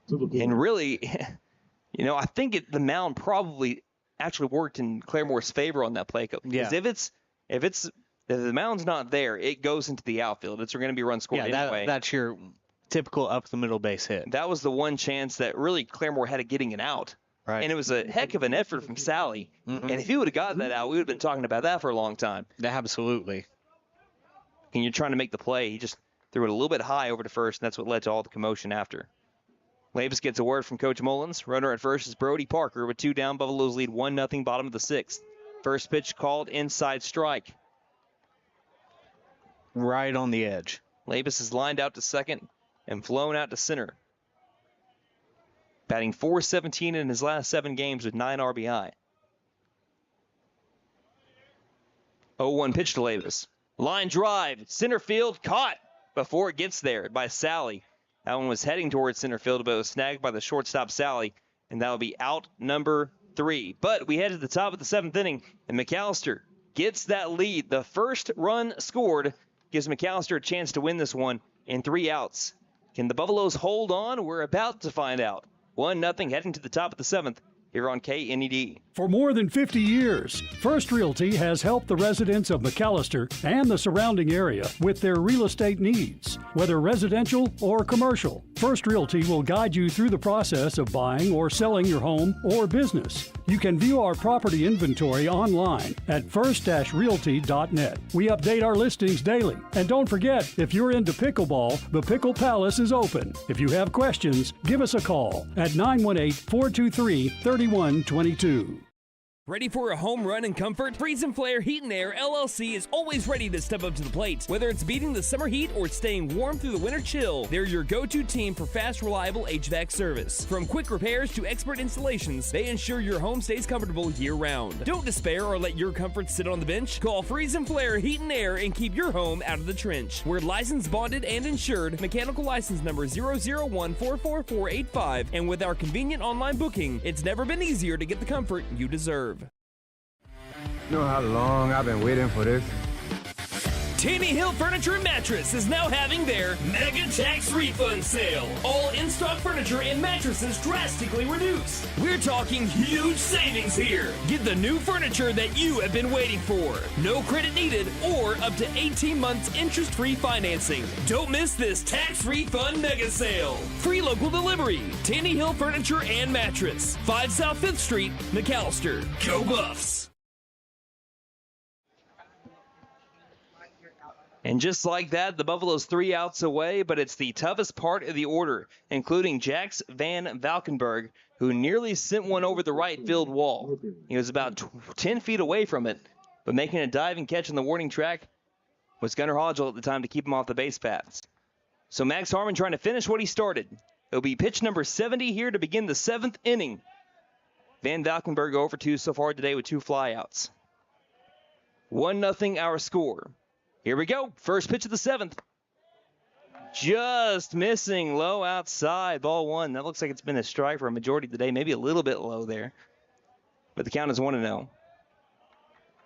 And really, you know, I think the mound probably actually worked in Claremore's favor on that play. Because if the mound's not there, it goes into the outfield. It's going to be run scored anyway. That's your typical up the middle base hit. That was the one chance that really Claremore had of getting an out. Right. And it was a heck of an effort from Sally. And if he would have gotten that out, we would have been talking about that for a long time. Absolutely. And you're trying to make the play. He just threw it a little bit high over to first, and that's what led to all the commotion after. Labus gets a word from Coach Mullins. Runner at first is Brody Parker with 2 down. Buffaloes lead 1-0, bottom of the 6th. First pitch called inside strike. Right on the edge. Labus is lined out to second and flown out to center. Batting .417 in his last 7 games with 9 RBI. 0-1 pitch to Labus. Line drive, center field, caught before it gets there by Sally. That one was heading towards center field, but it was snagged by the shortstop Sally, and that will be out number 3. But we head to the top of the 7th inning, and McAlester gets that lead. The first run scored gives McAlester a chance to win this one in 3 outs. Can the Buffaloes hold on? We're about to find out. 1-0 heading to the top of the 7th here on KNED. For more than 50 years, First Realty has helped the residents of McAlester and the surrounding area with their real estate needs. Whether residential or commercial, First Realty will guide you through the process of buying or selling your home or business. You can view our property inventory online at first-realty.net. We update our listings daily. And don't forget, if you're into pickleball, the Pickle Palace is open. If you have questions, give us a call at 918-423-3122. Ready for a home run in comfort? Freeze and Flare Heat and Air LLC is always ready to step up to the plate. Whether it's beating the summer heat or staying warm through the winter chill, they're your go-to team for fast, reliable HVAC service. From quick repairs to expert installations, they ensure your home stays comfortable year-round. Don't despair or let your comfort sit on the bench. Call Freeze and Flare Heat and Air and keep your home out of the trench. We're licensed, bonded, and insured. Mechanical license number 0014445. And with our convenient online booking, it's never been easier to get the comfort you deserve. You know how long I've been waiting for this? Tanny Hill Furniture and Mattress is now having their Mega Tax Refund Sale. All in-stock furniture and mattresses drastically reduced. We're talking huge savings here. Get the new furniture that you have been waiting for. No credit needed or up to 18 months interest-free financing. Don't miss this tax refund mega sale. Free local delivery. Tanny Hill Furniture and Mattress. 5 South 5th Street, McAlester. Go Buffs! And just like that, the Buffaloes 3 outs away, but it's the toughest part of the order, including Jax Van Valkenburg, who nearly sent one over the right field wall. He was about 10 feet away from it, but making a diving catch on the warning track was Gunnar Hodgel at the time to keep him off the base paths. So Max Harmon trying to finish what he started. It'll be pitch number 70 here to begin the 7th inning. Van Valkenburg over 2 so far today with 2 flyouts. 1-0 our score. Here we go. First pitch of the 7th. Just missing low outside. Ball 1. That looks like it's been a strike for a majority of the day. Maybe a little bit low there. But the count is 1-0.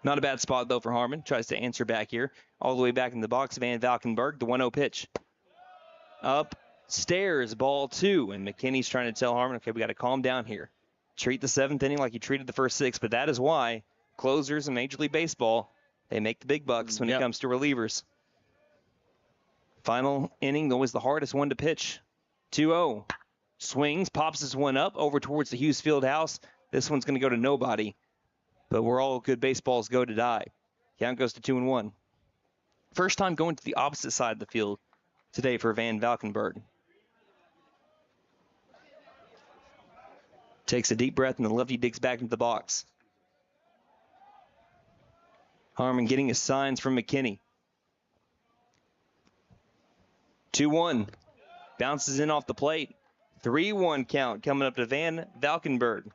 Not a bad spot, though, for Harmon. Tries to answer back here. All the way back in the box, Van Valkenburg. The 1-0 pitch. Upstairs, ball 2. And McKinney's trying to tell Harmon, okay, we got to calm down here. Treat the 7th inning like you treated the first 6. But that is why closers in Major League Baseball, they make the big bucks when it comes to relievers. Final inning, always the hardest one to pitch. 2-0. Swings, pops this one up over towards the Hughes Field house. This one's going to go to nobody. But where all good baseballs go to die. Count goes to 2-1. First time going to the opposite side of the field today for Van Valkenburg. Takes a deep breath and the lefty digs back into the box. Harmon getting his signs from McKinney. 2-1. Bounces in off the plate. 3-1 count coming up to Van Valkenburg.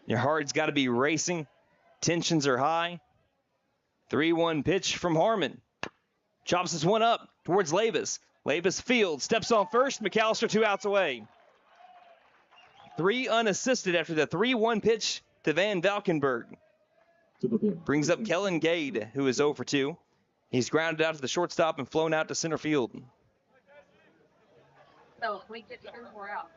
Your heart's got to be racing. Tensions are high. 3-1 pitch from Harmon. Chops this one up towards Labus. Labus field steps on first. McAlester 2 outs away. 3 unassisted after the 3-1 pitch to Van Valkenburg. Brings up Kellen Gade, who is 0 for 2. He's grounded out to the shortstop and flown out to center field. So if we get 2 more out,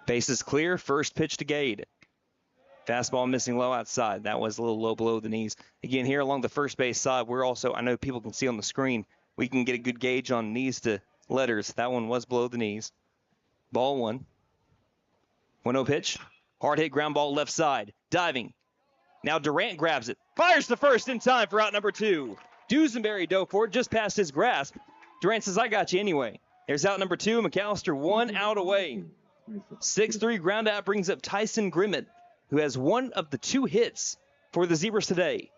Base is clear. First pitch to Gade. Fastball missing low outside. That was a little low below the knees. Again, here along the first base side, we're also, I know people can see on the screen, we can get a good gauge on knees to letters. That one was below the knees. Ball 1. 1-0 pitch. Hard hit ground ball left side. Diving. Now Durant grabs it. Fires to first in time for out number 2. Dusenberry dove for it just past his grasp. Durant says, I got you anyway. There's out number 2. McAlester 1 out away. 6-3 ground out brings up Tyson Grimmett, who has one of the 2 hits for the Zebras today.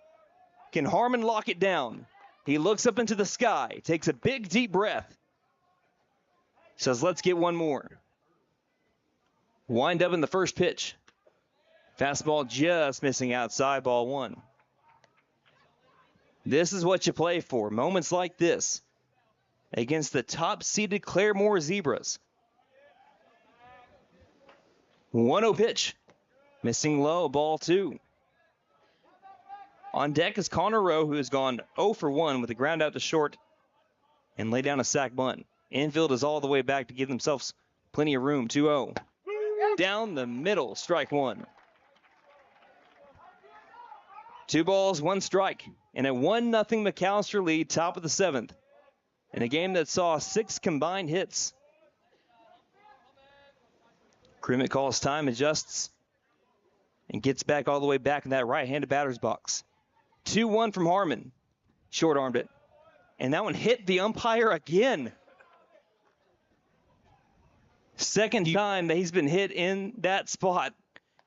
Can Harmon lock it down? He looks up into the sky, takes a big, deep breath. Says, let's get one more. Wind up in the first pitch. Fastball just missing outside, ball 1. This is what you play for. Moments like this against the top-seeded Claremore Zebras. 1-0 pitch. Missing low, ball 2. On deck is Connor Rowe, who has gone 0 for 1 with a ground out to short and lay down a sac bunt. Infield is all the way back to give themselves plenty of room. 2-0. Down the middle, strike 1. 2 balls, 1 strike, and a 1-0 McAlester lead, top of the 7th. In a game that saw 6 combined hits. Grimmett calls time, adjusts, and gets back all the way back in that right-handed batter's box. 2-1 from Harmon. Short-armed it. And that one hit the umpire again. Second time that he's been hit in that spot.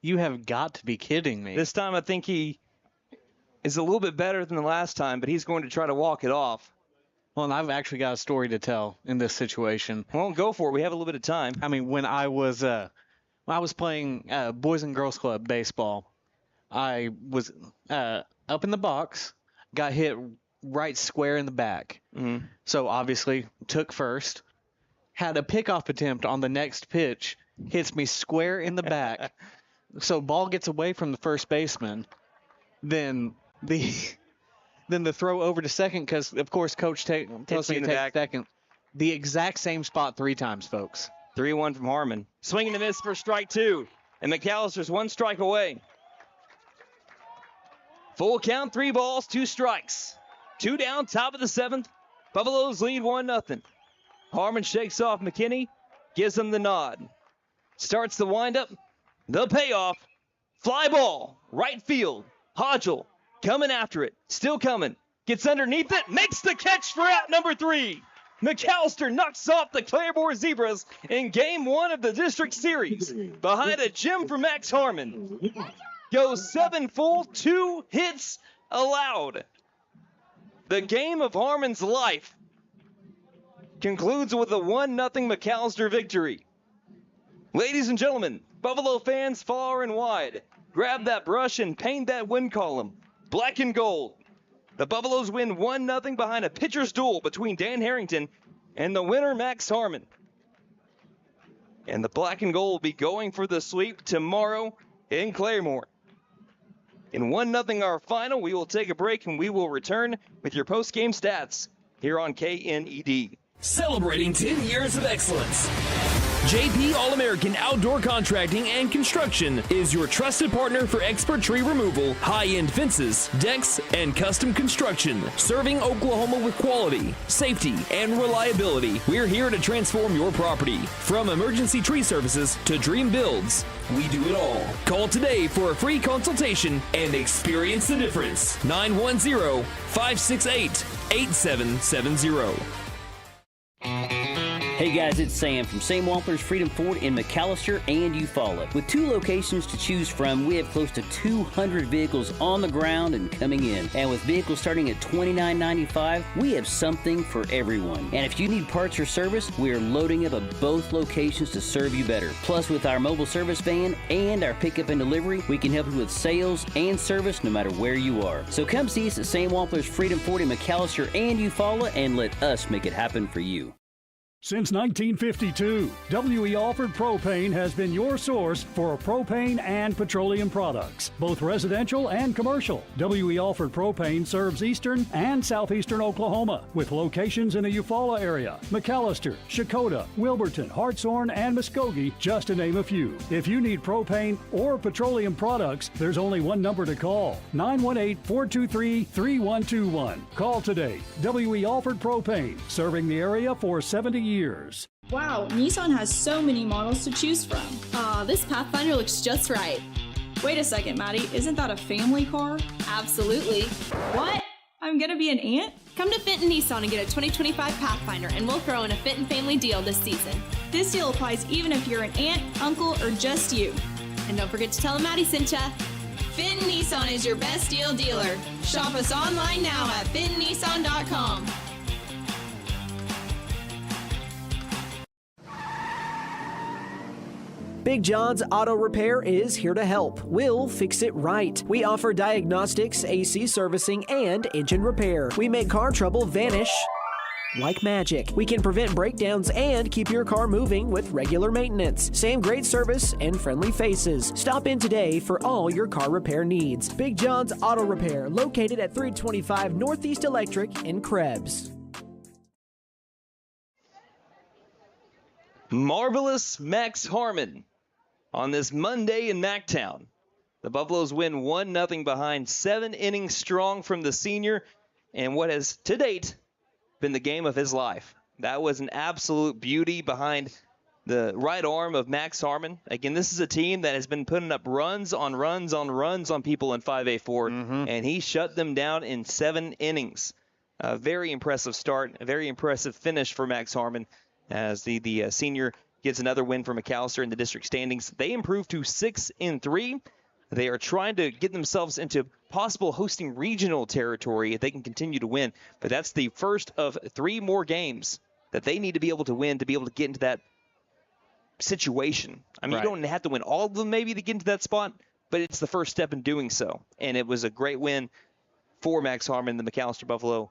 You have got to be kidding me. This time I think he is a little bit better than the last time, but he's going to try to walk it off. Well, and I've actually got a story to tell in this situation. Well, go for it. We have a little bit of time. I mean, when I was playing Boys and Girls Club baseball, I was up in the box, got hit right square in the back. Mm-hmm. So obviously took first, had a pickoff attempt on the next pitch, hits me square in the back. So ball gets away from the first baseman. Then the throw over to second, because of course coach tells me to take second. The exact same spot 3 times, folks. 3-1 from Harmon. Swing and a miss for strike 2. And McAllister's 1 strike away. Full count, 3 balls, 2 strikes. 2 down, top of the 7th. Buffaloes lead 1-0. Harmon shakes off McKinney, gives him the nod. Starts the windup, the payoff. Fly ball, right field. Hodgel coming after it, still coming. Gets underneath it, makes the catch for out number 3. McAlester knocks off the Claremore Zebras in Game 1 of the District Series behind a gem for Max Harmon. Goes 7 full, 2 hits allowed. The game of Harmon's life concludes with a 1-0 McAlester victory. Ladies and gentlemen, Buffalo fans far and wide, grab that brush and paint that win column black and gold. The Buffaloes win 1-0 behind a pitcher's duel between Dan Harrington and the winner, Max Harmon. And the black and gold will be going for the sweep tomorrow in Claremore. In 1-0 our final, we will take a break and we will return with your post-game stats here on KNED. Celebrating 10 years of excellence. JP All-American Outdoor Contracting and Construction is your trusted partner for expert tree removal, high-end fences, decks, and custom construction. Serving Oklahoma with quality, safety, and reliability. We're here to transform your property. From emergency tree services to dream builds, we do it all. Call today for a free consultation and experience the difference. 910-568-8770. Hey guys, it's Sam from Sam Wampler's Freedom Ford in McAlester and Eufaula. With 2 locations to choose from, we have close to 200 vehicles on the ground and coming in. And with vehicles starting at $29.95, we have something for everyone. And if you need parts or service, we are loading up at both locations to serve you better. Plus, with our mobile service van and our pickup and delivery, we can help you with sales and service no matter where you are. So come see us at Sam Wampler's Freedom Ford in McAlester and Eufaula and let us make it happen for you. Since 1952, W.E. Alford Propane has been your source for propane and petroleum products, both residential and commercial. W.E. Alford Propane serves eastern and southeastern Oklahoma, with locations in the Eufaula area, McAlester, Shakota, Wilburton, Hartshorn, and Muskogee, just to name a few. If you need propane or petroleum products, there's only one number to call, 918-423-3121. Call today. W.E. Alford Propane, serving the area for 70 years. Wow, Nissan has so many models to choose from. This Pathfinder looks just right. Wait a second, Maddie, isn't that a family car? Absolutely. What? I'm gonna be an aunt? Come to Fenton Nissan and get a 2025 Pathfinder, and we'll throw in a Fenton family deal this season. This deal applies even if you're an aunt, uncle, or just you. And don't forget to tell them Maddie sent ya. Fenton Nissan is your best deal dealer. Shop us online now at fentonnissan.com. Big John's Auto Repair is here to help. We'll fix it right. We offer diagnostics, AC servicing, and engine repair. We make car trouble vanish like magic. We can prevent breakdowns and keep your car moving with regular maintenance. Same great service and friendly faces. Stop in today for all your car repair needs. Big John's Auto Repair, located at 325 Northeast Electric in Krebs. Marvelous Max Harmon on this Monday in Mactown. The Buffaloes win 1-0 behind, 7 innings strong from the senior, and what has to date been the game of his life. That was an absolute beauty behind the right arm of Max Harmon. Again, this is a team that has been putting up runs on runs on runs on people in 5A4, and he shut them down in 7 innings. A very impressive start, a very impressive finish for Max Harmon as the senior gets another win for McAlester in the district standings. They improve to 6-3. They are trying to get themselves into possible hosting regional territory if they can continue to win. But that's the first of 3 more games that they need to be able to win to be able to get into that situation. I mean, You don't have to win all of them maybe to get into that spot, but it's the first step in doing so. And it was a great win for Max Harmon, the McAlester Buffalo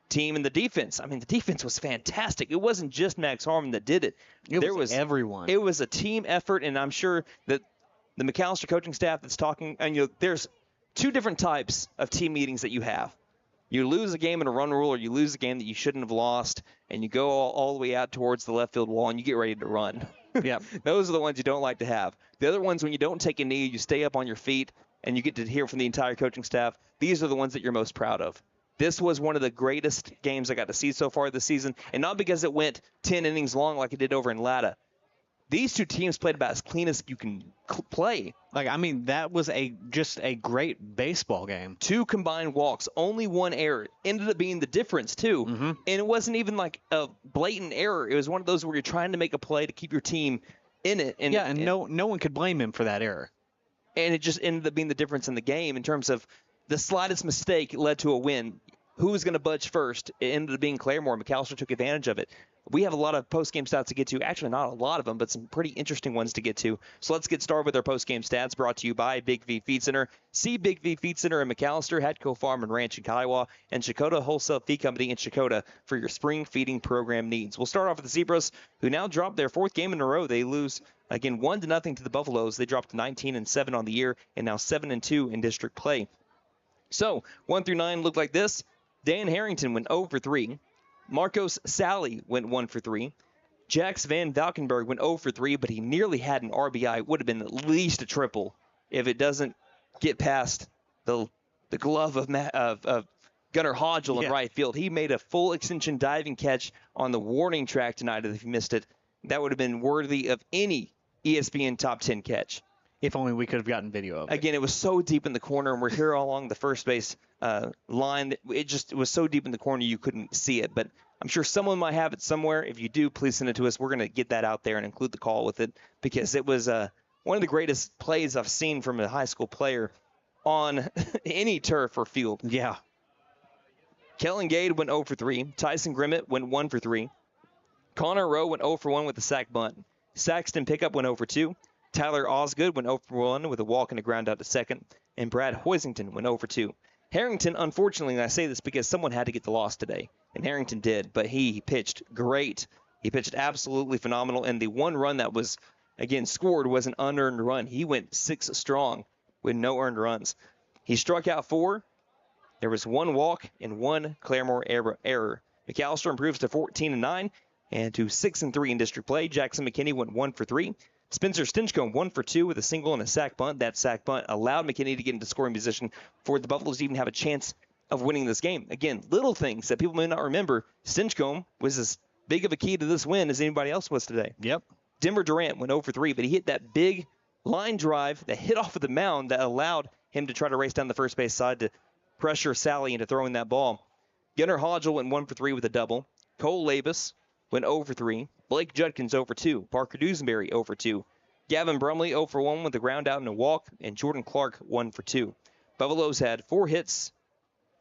team. And the defense, I mean, the defense was fantastic. It wasn't just Max Harmon that did it. There was everyone. It was a team effort, and I'm sure that the McAlester coaching staff that's talking, and there's 2 different types of team meetings that you have. You lose a game in a run rule, or you lose a game that you shouldn't have lost, and you go all the way out towards the left field wall, and you get ready to run. Yeah, Those are the ones you don't like to have. The other ones, when you don't take a knee, you stay up on your feet, and you get to hear from the entire coaching staff. These are the ones that you're most proud of. This was one of the greatest games I got to see so far this season, and not because it went 10 innings long like it did over in Latta. These 2 teams played about as clean as you can play. Like, I mean, that was just a great baseball game. 2 combined walks, only 1 error. Ended up being the difference, too. And it wasn't even like a blatant error. It was one of those where you're trying to make a play to keep your team in it. And no one could blame him for that error. And it just ended up being the difference in the game in terms of the slightest mistake led to a win. Who was going to budge first? It ended up being Claremore. McAlester took advantage of it. We have a lot of post-game stats to get to. Actually, not a lot of them, but some pretty interesting ones to get to. So let's get started with our post-game stats, brought to you by Big V Feed Center. See Big V Feed Center in McAlester, Hatco Farm and Ranch in Kiowa, and Shakota Wholesale Feed Company in Shakota for your spring feeding program needs. We'll start off with the Zebras, who now dropped their 4th game in a row. They lose, again, 1-0 to the Buffaloes. They dropped to 19-7 on the year, and now 7-2 in district play. So 1 through 9 look like this. Dan Harrington went 0 for 3. Marcos Sally went 1 for 3. Jax Van Valkenburg went 0 for 3, but he nearly had an RBI. Would have been at least a triple if it doesn't get past the glove of Gunnar Hodgel in right field. He made a full extension diving catch on the warning track tonight. If you missed it, that would have been worthy of any ESPN top 10 catch. If only we could have gotten video of it. Again, it was so deep in the corner, and we're here all along the first base line. It was so deep in the corner you couldn't see it. But I'm sure someone might have it somewhere. If you do, please send it to us. We're going to get that out there and include the call with it, because it was one of the greatest plays I've seen from a high school player on any turf or field. Yeah. Kellen Gade went 0 for 3. Tyson Grimmett went 1 for 3. Connor Rowe went 0 for 1 with a sac bunt. Saxton Pickup went 0 for 2. Tyler Osgood went 0 for 1 with a walk and a ground out to second. And Brad Hoisington went 0 for 2. Harrington, unfortunately, and I say this because someone had to get the loss today, and Harrington did, but he pitched great He pitched absolutely phenomenal, and the one run that was, again, scored was an unearned run. He went 6 strong with no earned runs. He struck out 4. There was 1 walk and 1 Claremore error. McAlester improves to 14-9 and to 6-3 in district play. Jackson McKinney went 1 for 3. Spencer Stinchcomb 1 for 2 with a single and a sack bunt. That sack bunt allowed McKinney to get into scoring position for the Buffaloes to even have a chance of winning this game. Again, little things that people may not remember. Stinchcomb was as big of a key to this win as anybody else was today. Yep. Denver Durant went 0 for 3, but he hit that big line drive that hit off of the mound that allowed him to try to race down the first base side to pressure Sally into throwing that ball. Gunnar Hodgel went 1 for 3 with a double. Cole Labus went 0 for 3. Blake Judkins 0 for 2. Parker Dusenberry 0 for 2. Gavin Brumley 0 for 1 with a ground out and a walk. And Jordan Clark 1 for 2. Buffaloes had 4 hits.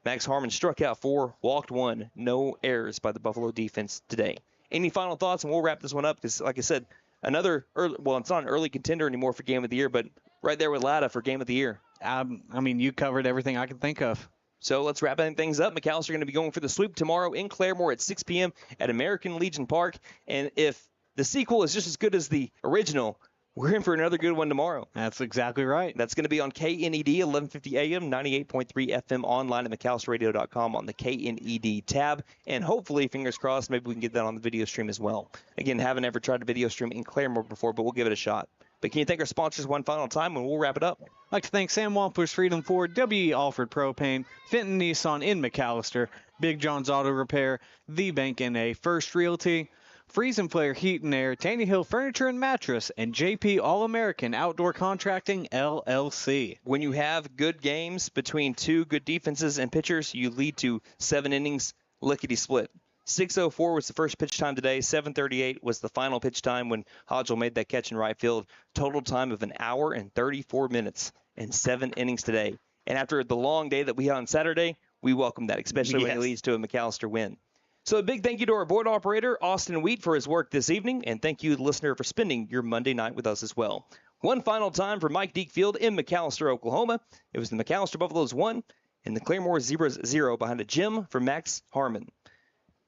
Max Harmon struck out 4, walked 1. No errors by the Buffalo defense today. Any final thoughts? And we'll wrap this one up because, like I said, another early, well, it's not an early contender anymore for Game of the Year, but right there with Latta for Game of the Year. I mean, you covered everything I could think of. So let's wrap things up. McAlester going to be going for the sweep tomorrow in Claremore at 6 p.m. at American Legion Park. And if the sequel is just as good as the original, we're in for another good one tomorrow. That's exactly right. That's going to be on KNED, 1150 AM, 98.3 FM, online at McAlsterRadio.com on the KNED tab. And hopefully, fingers crossed, maybe we can get that on the video stream as well. Again, haven't ever tried a video stream in Claremore before, but we'll give it a shot. But can you thank our sponsors one final time, and we'll wrap it up? I'd like to thank Sam Wampler's Freedom Ford, W.E. Alford Propane, Fenton Nissan in McAlester, Big John's Auto Repair, The Bank N.A., First Realty, Freeze and Flare Heat and Air, Taney Hill Furniture and Mattress, and JP All-American Outdoor Contracting, LLC. When you have good games between 2 good defenses and pitchers, you lead to 7 innings, lickety-split. 6:04 was the first pitch time today. 7:38 was the final pitch time when Hodgel made that catch in right field. Total time of 1 hour and 34 minutes and 7 innings today. And after the long day that we had on Saturday, we welcome that, especially when it leads to a McAlester win. So a big thank you to our board operator, Austin Wheat, for his work this evening. And thank you, listener, for spending your Monday night with us as well. One final time for Mike Deak Field in McAlester, Oklahoma. It was the McAlester Buffaloes 1 and the Claremore Zebras 0 behind a gym for Max Harmon.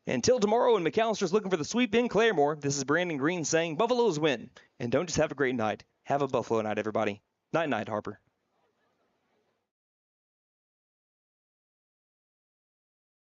Until tomorrow, when McAlster's looking for the sweep in Claremore, this is Brandon Green saying Buffaloes win. And don't just have a great night. Have a Buffalo night, everybody. Night-night, Harper.